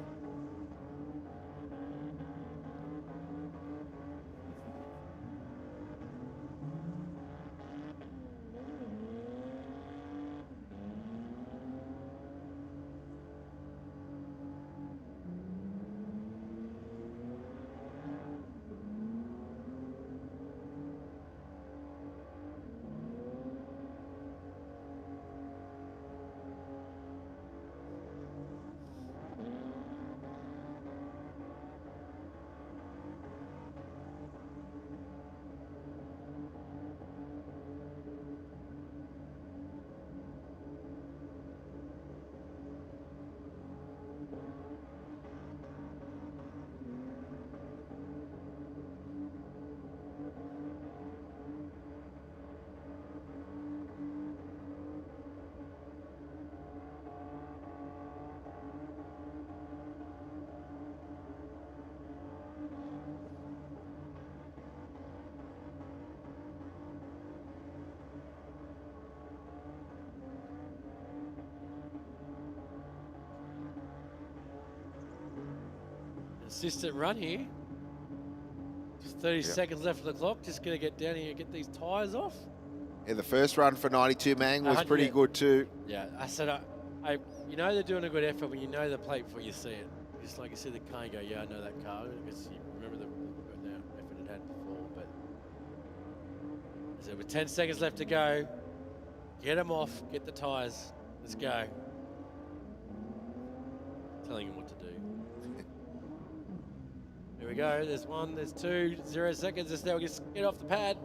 Consistent run here. Just 30 seconds left of the clock. Just going to get down here and get these tyres off. Yeah, the first run for 92 Mang was pretty good too. Yeah, I said, you know they're doing a good effort when you know the plate before you see it. Just like you see the car and go, yeah, I know that car. Because you remember the effort it had before. But I said, with 10 seconds left to go, get them off, get the tyres. Let's go. Telling him what to do. Here we go. There's 1, there's 2, 0 seconds. Just now, just get off the pad.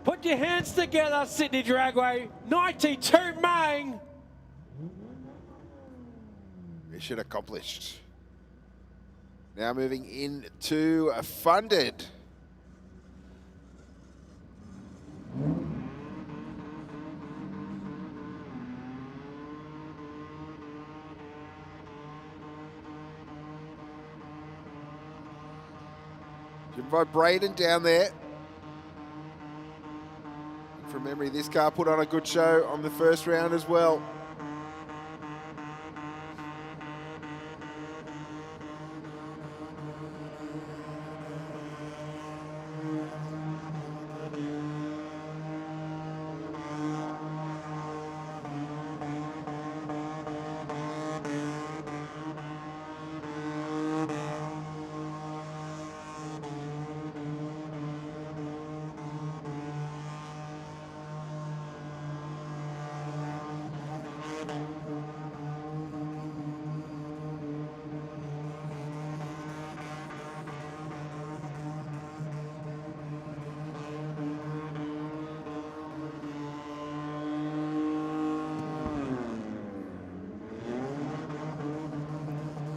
Put your hands together, Sydney Dragway. 92 Mang. Mission accomplished. Now moving into a funded. Driven by Braden down there. From memory, this car put on a good show on the first round as well.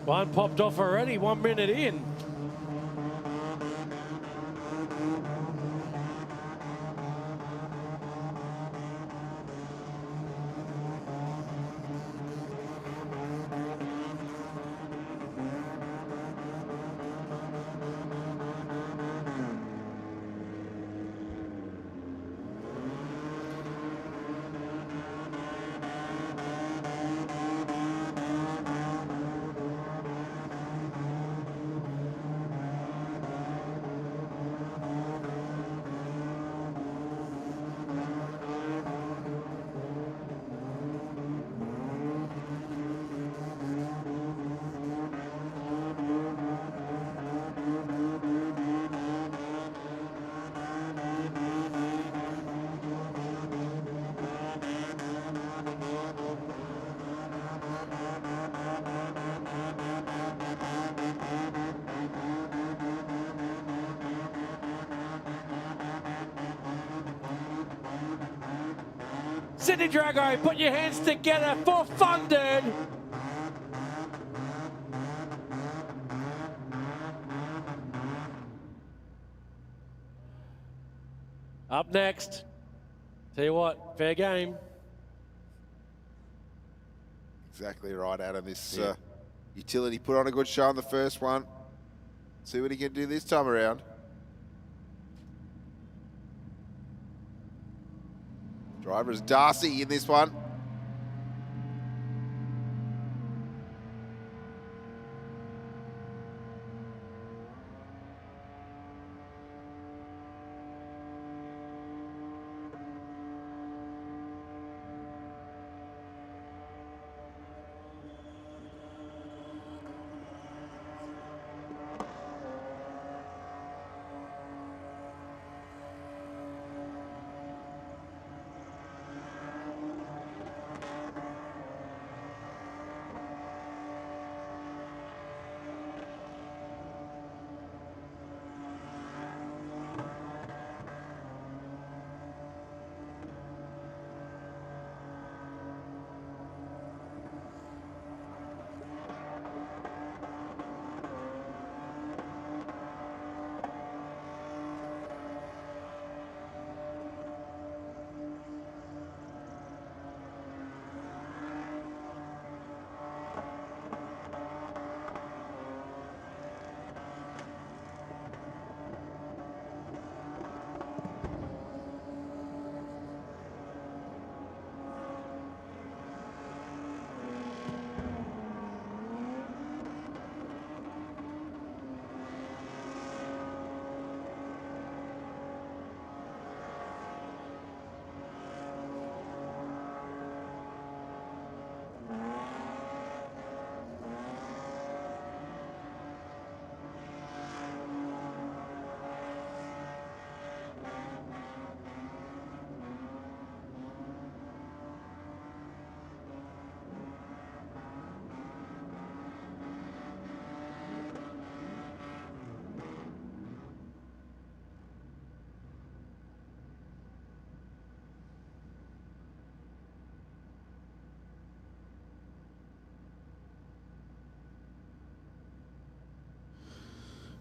One popped off already, 1 minute in. Sydney Dragway, put your hands together for Funded. Up next, tell you what, fair game. Exactly right, Adam. This utility put on a good show on the first one. See what he can do this time around. Driver is Darcy in this one.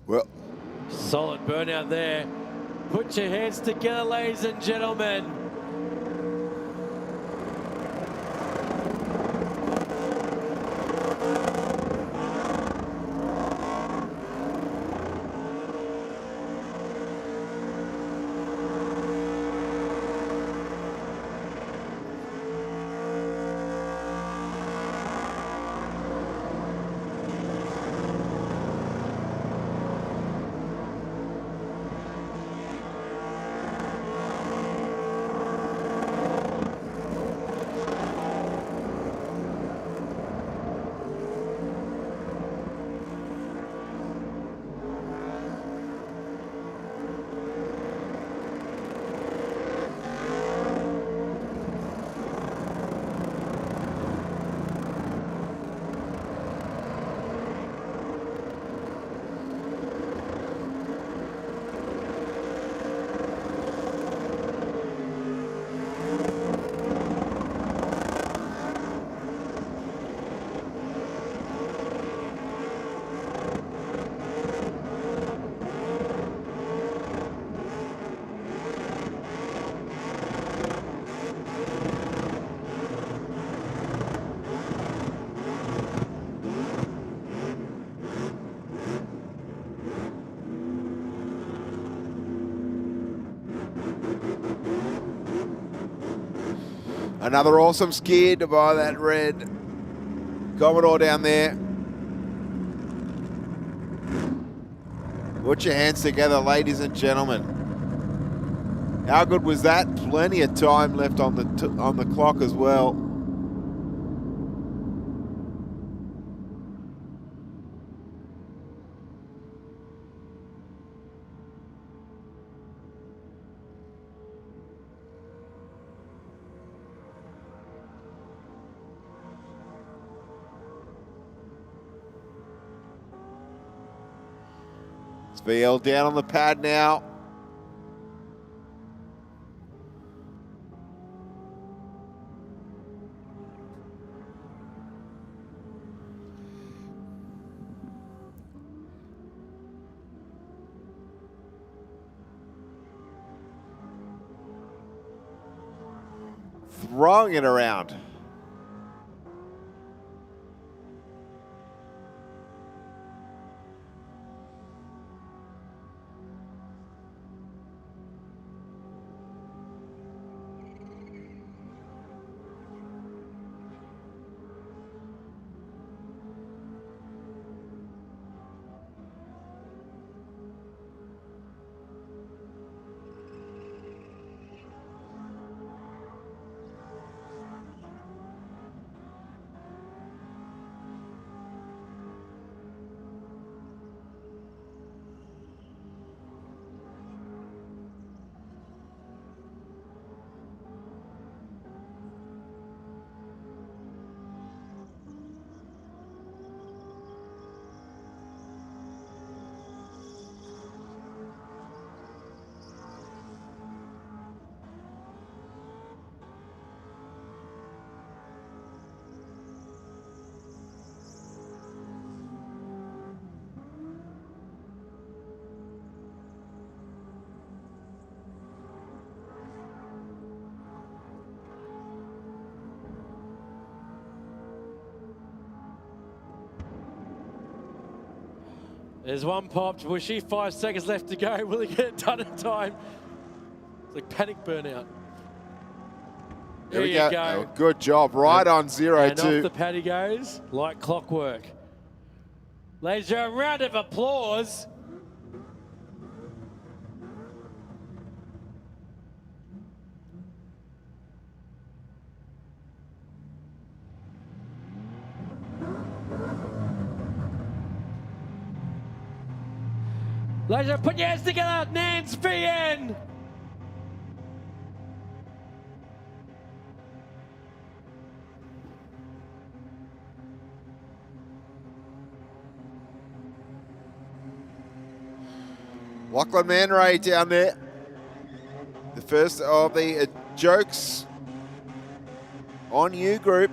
Well, solid burnout there. Put your hands together, ladies and gentlemen. another awesome skid by that red Commodore down there. Put your hands together, ladies and gentlemen. How good was that? Plenty of time left on the clock as well. It's VL down on the pad now. throwing it around. There's one popped. Bushy, 5 seconds left to go. Will he get it done in time? It's like panic burnout. There we go. Oh, good job. Right on 0-2. And off the pad he goes, like clockwork. Ladies and gentlemen, round of applause. Ladies and gentlemen, put your hands together. Nance VN. Lachlan Man Ray down there. The first of the jokes on you group.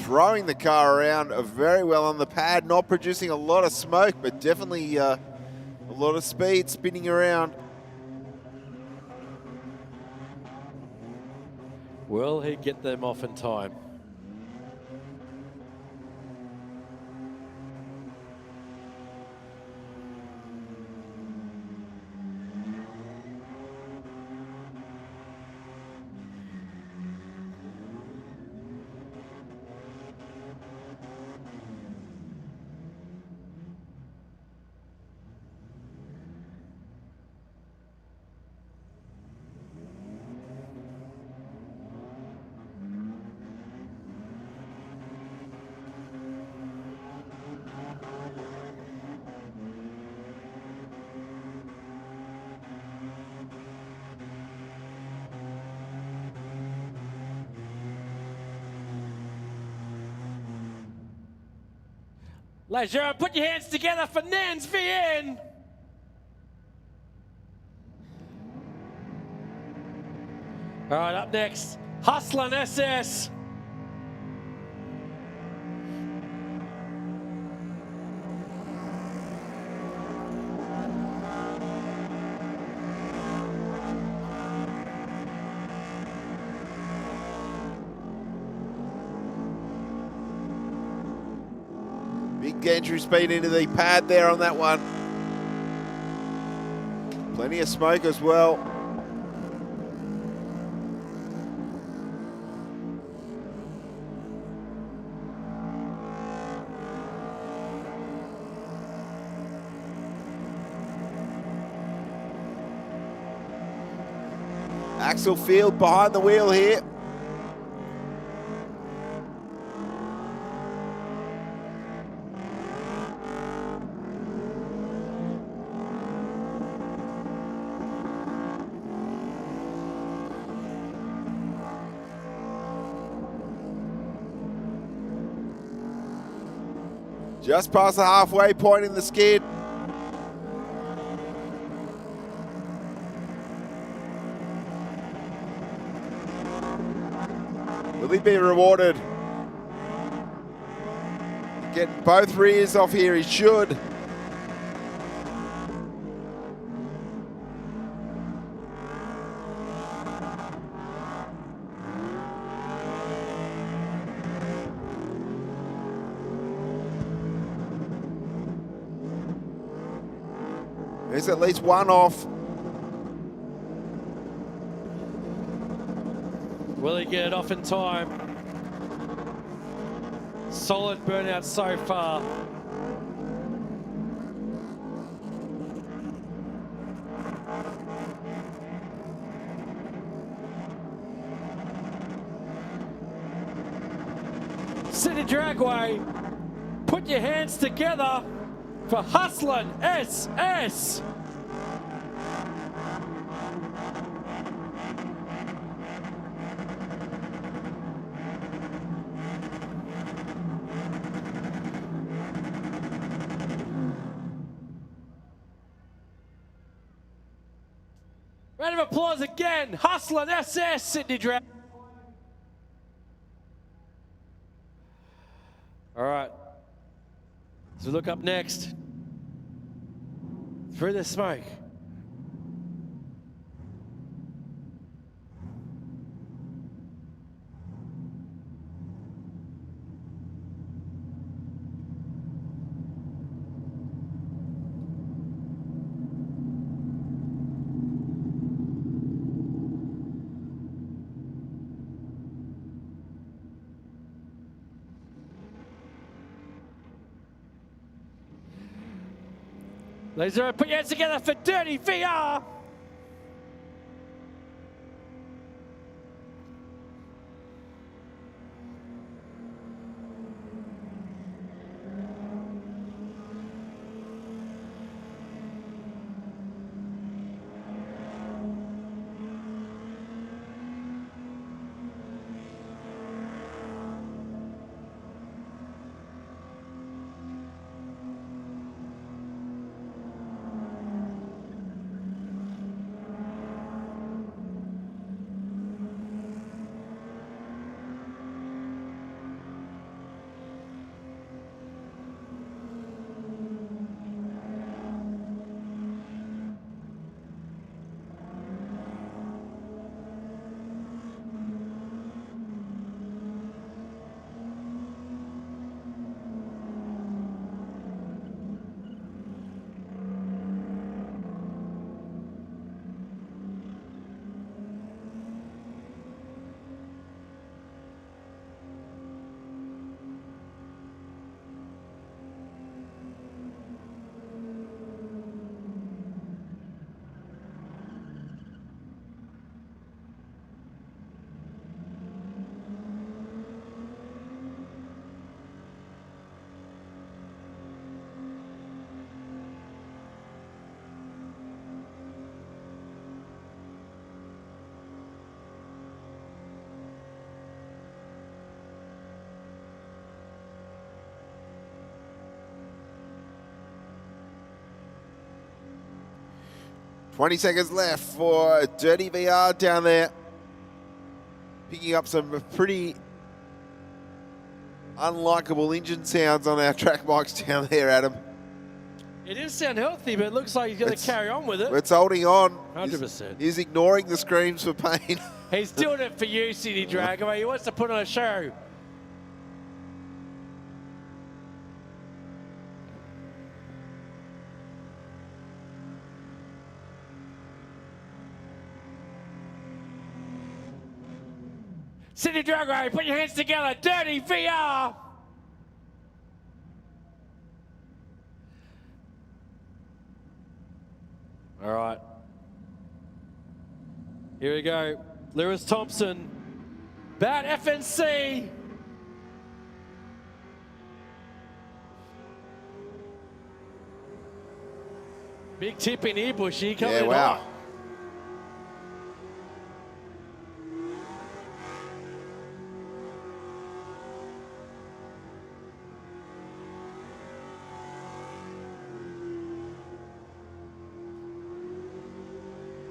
Throwing the car around very well on the pad, not producing a lot of smoke, but definitely a lot of speed spinning around. Will he get them off in time? Ladies and gentlemen, put your hands together for Nans VN. All right, up next, Hustlin' SS. Big entry speed into the pad there on that one. Plenty of smoke as well. Axel Field behind the wheel here. Just past the halfway point in the skid. Will he be rewarded? Getting both rears off here, he should. There's at least one off. Will he get it off in time? Solid burnout so far. Sydney Dragway, put your hands together for Hustlin' SS. Round of applause again, Hustlin' SS, Sydney Dragway. All right, so look up next. Through the smoke. Ladies and gentlemen, put your hands together for Dirty VR. $20 seconds left for Dirty VR down there. Picking up some pretty unlikable engine sounds on our track mics down there, Adam. It didn't sound healthy, but it looks like he's going to carry on with it. It's holding on. 100%. He's ignoring the screams for pain. He's doing it for you, Sydney Dragway. He wants to put on a show. Sydney Dragway, put your hands together. Dirty VR. All right. Here we go. Lewis Thompson, Bat FNC. Big tip in here, Bushy. Coming in hot.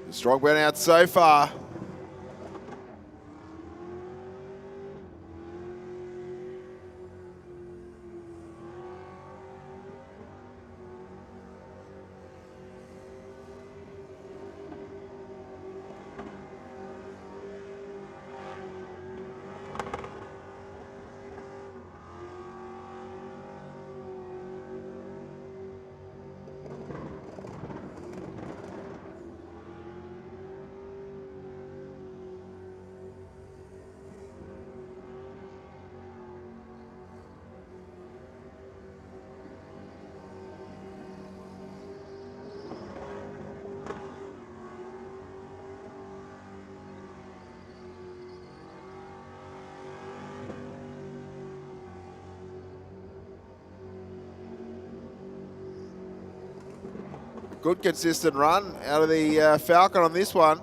Strong burnout so far. Good consistent run out of the Falcon on this one.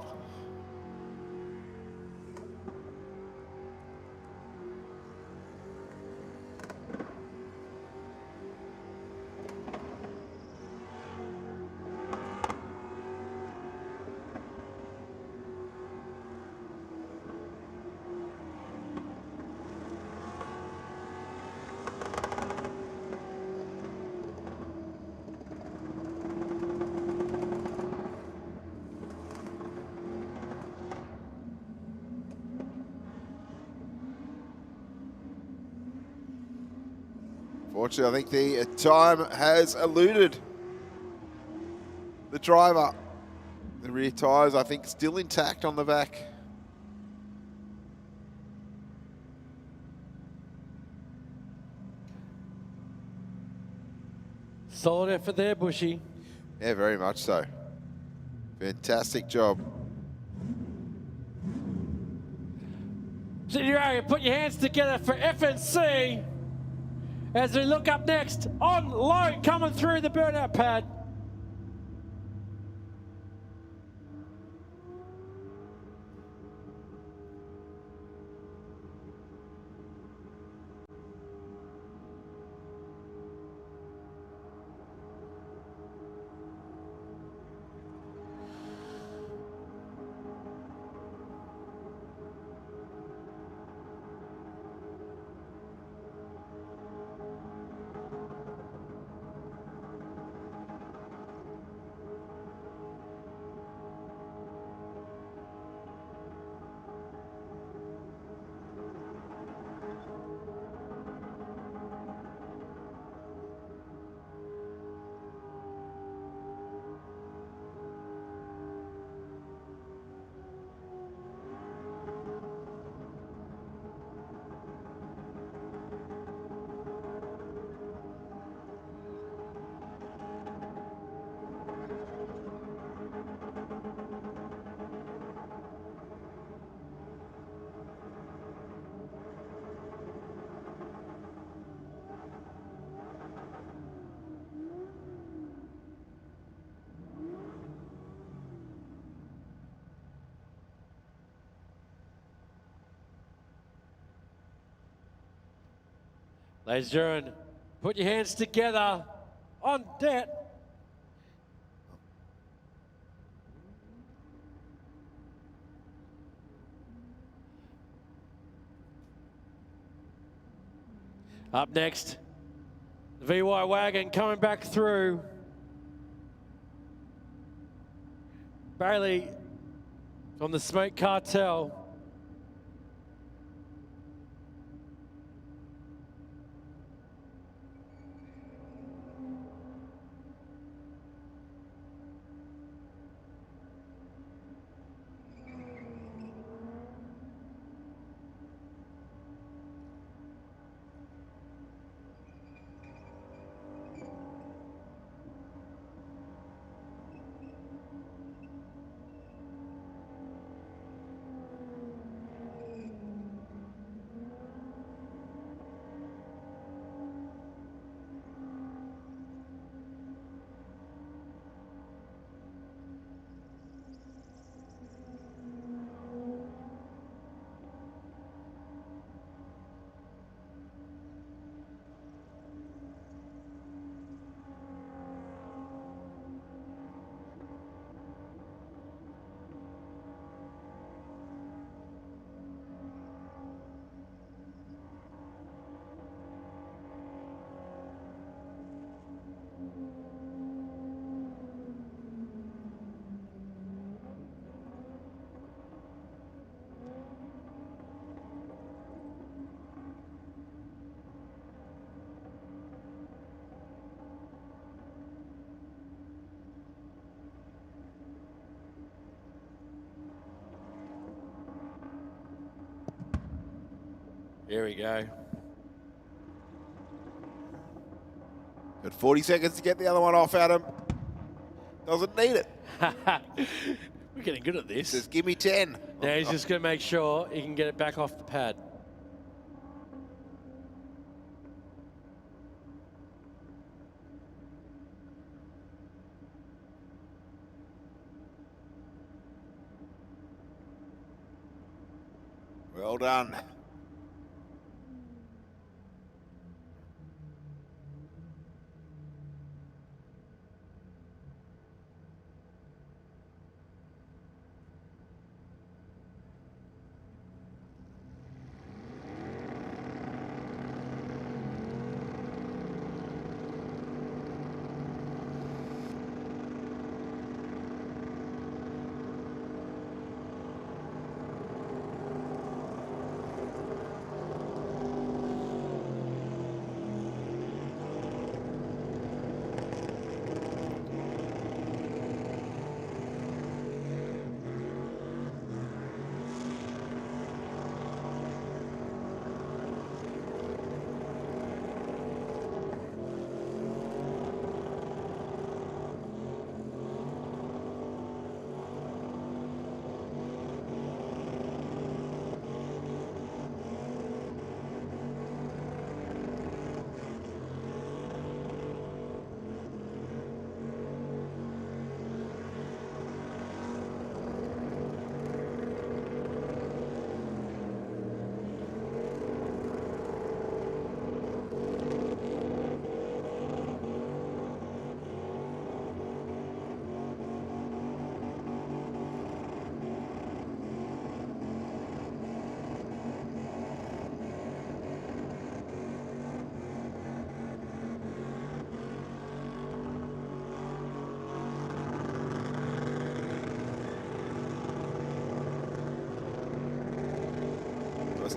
Fortunately, I think the time has eluded the driver. The rear tyres, I think, still intact on the back. Solid effort there, Bushy. Yeah, very much so. Fantastic job. Sydney Dragway, put your hands together for FNC as we look up next on low coming through the burnout pad. Ladies and gentlemen, put your hands together on deck. Up next, the VY wagon coming back through. Bailey from the Smoke Cartel. Here we go. Got 40 seconds to get the other one off, Adam. Doesn't need it. We're getting good at this. Says, give me 10. Now he's just going to make sure he can get it back off the pad. Well done.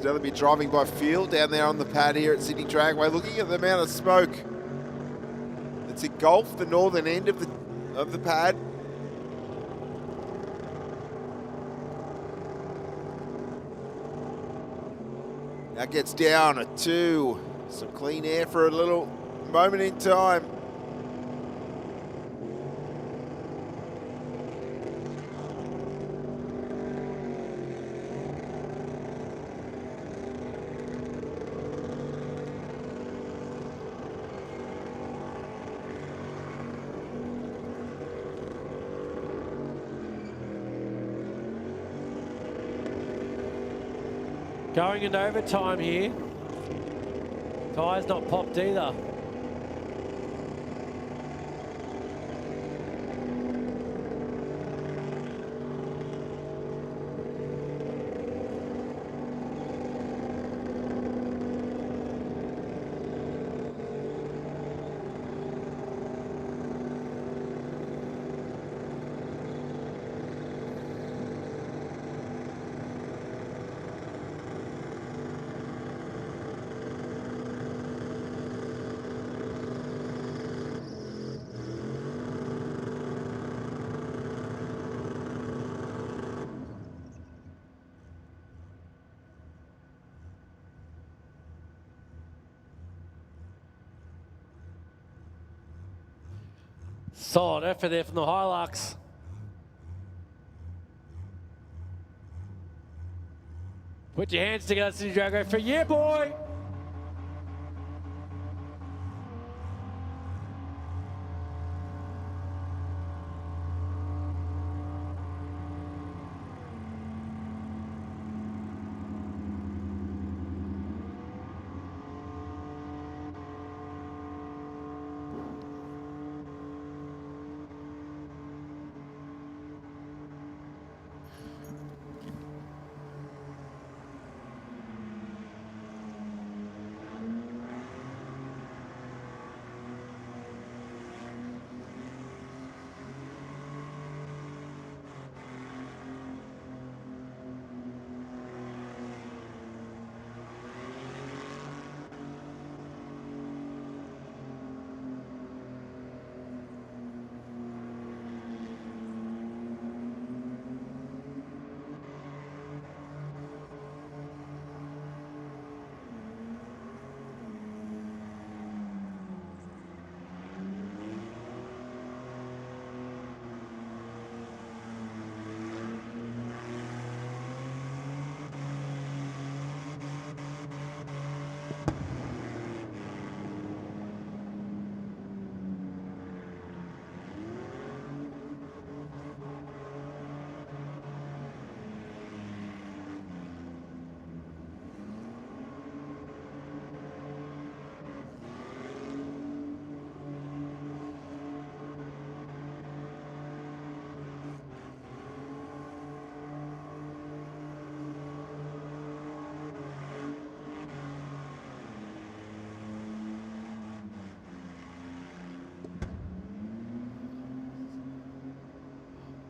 They'll be driving by feel down there on the pad here at Sydney Dragway, looking at the amount of smoke that's engulfed the northern end of the pad. Now gets down at 2. Some clean air for a little moment in time. Going into overtime here. Tyres not popped either. Solid effort there from the Hilux. Put your hands together, Sydney Dragway, for yeah, boy!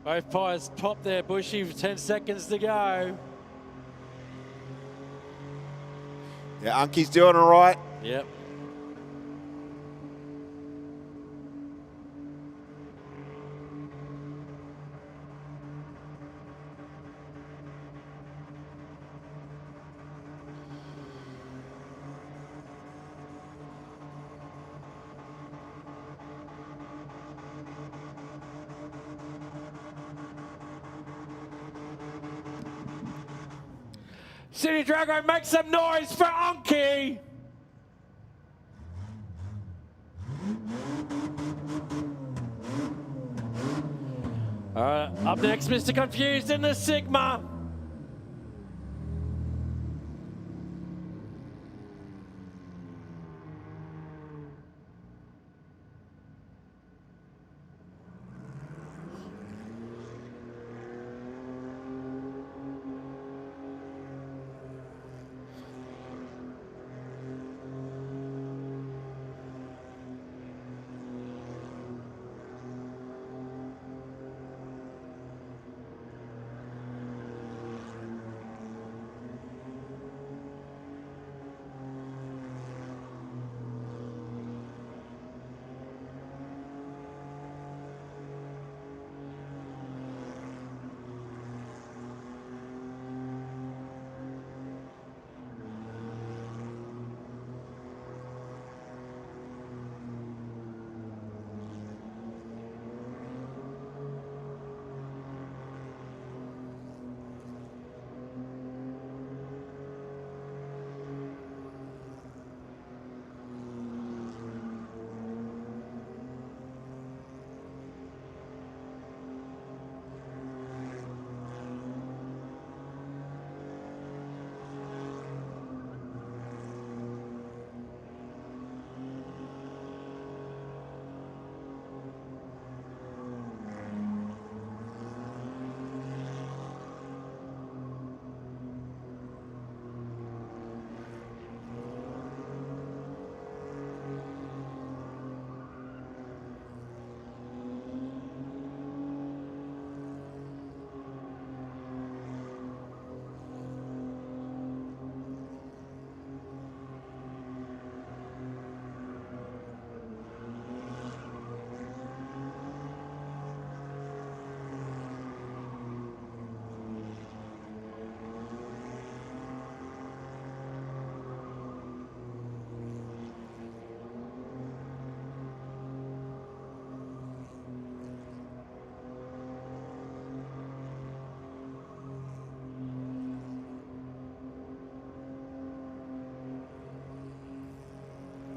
Both pies pop there, Bushy, for 10 seconds to go. Yeah, Unky's doing all right. Yep. Sydney Dragway, make some noise for Unky. All right, up next, Mr. Confused in the Sigma.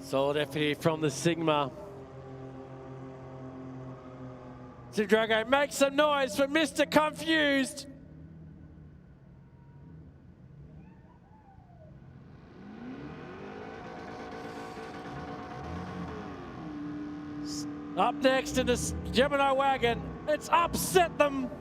Solid effort here from the Sigma. Sydney Dragway, make some noise for Mr. Confused. Up next in the Gemini wagon, it's Upset Them.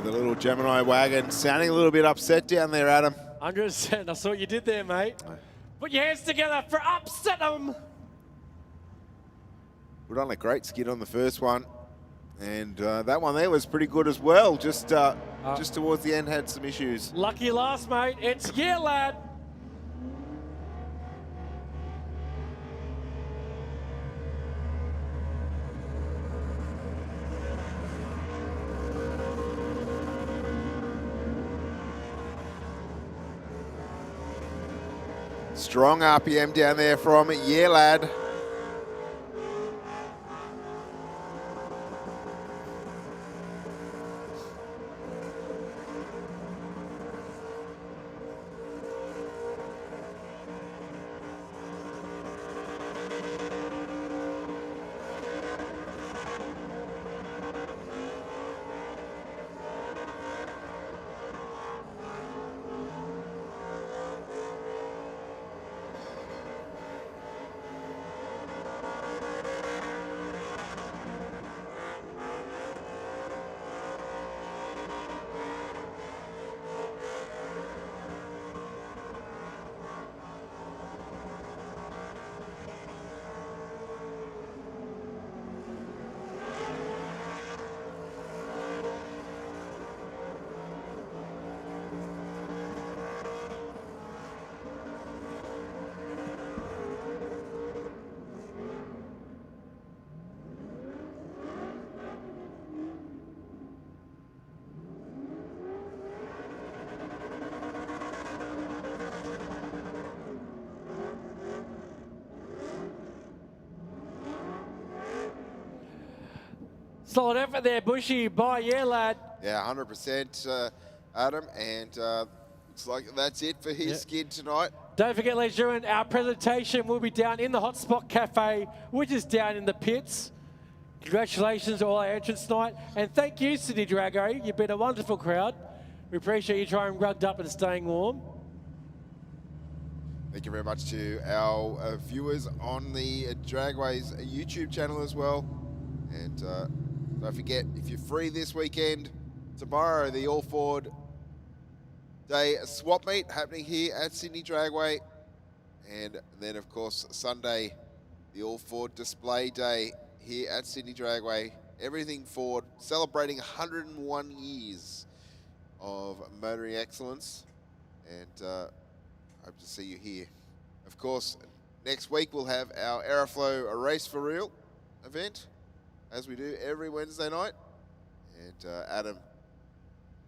The little Gemini wagon sounding a little bit upset down there, Adam. 100%. I saw what you did there, mate. Put your hands together for Upset Them. Put on a great skid on the first one. And that one there was pretty good as well. Just towards the end had some issues. Lucky last, mate. It's Yeah Lad. Strong RPM down there from Yeah Lad. Solid effort there, Bushy, by Yeah Lad. Yeah, 100%, Adam. And looks like that's it for his skid tonight. Don't forget, ladies and gentlemen, our presentation will be down in the Hotspot Cafe, which is down in the pits. Congratulations to all our entrants tonight. And thank you, Sydney Dragway. You've been a wonderful crowd. We appreciate you trying rugged up and staying warm. Thank you very much to our viewers on the Dragways YouTube channel as well. And don't forget, if you're free this weekend, tomorrow the All Ford Day swap meet happening here at Sydney Dragway. And then, of course, Sunday, the All Ford Display Day here at Sydney Dragway. Everything Ford, celebrating 101 years of motoring excellence. And hope to see you here. Of course, next week we'll have our Aeroflow A Race for Real event, as we do every Wednesday night. And Adam,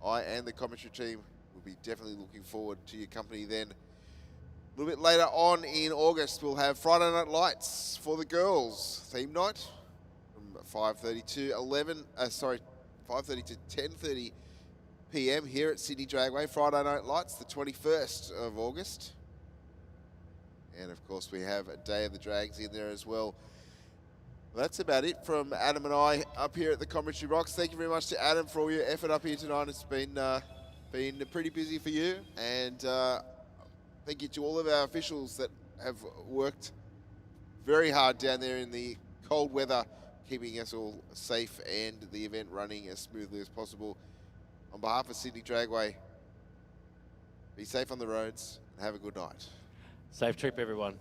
I and the commentary team will be definitely looking forward to your company then. A little bit later on in August, we'll have Friday Night Lights for the girls theme night from 5:30 to 5:30 to 10:30 p.m. here at Sydney Dragway. Friday Night Lights, the 21st of August. And of course, we have a Day of the Drags in there as well. That's about it from Adam and I up here at the commentary box. Thank you very much to Adam for all your effort up here tonight. It's been pretty busy for you, and thank you to all of our officials that have worked very hard down there in the cold weather, keeping us all safe and the event running as smoothly as possible. On behalf of Sydney Dragway, be safe on the roads and have a good night. Safe trip, everyone.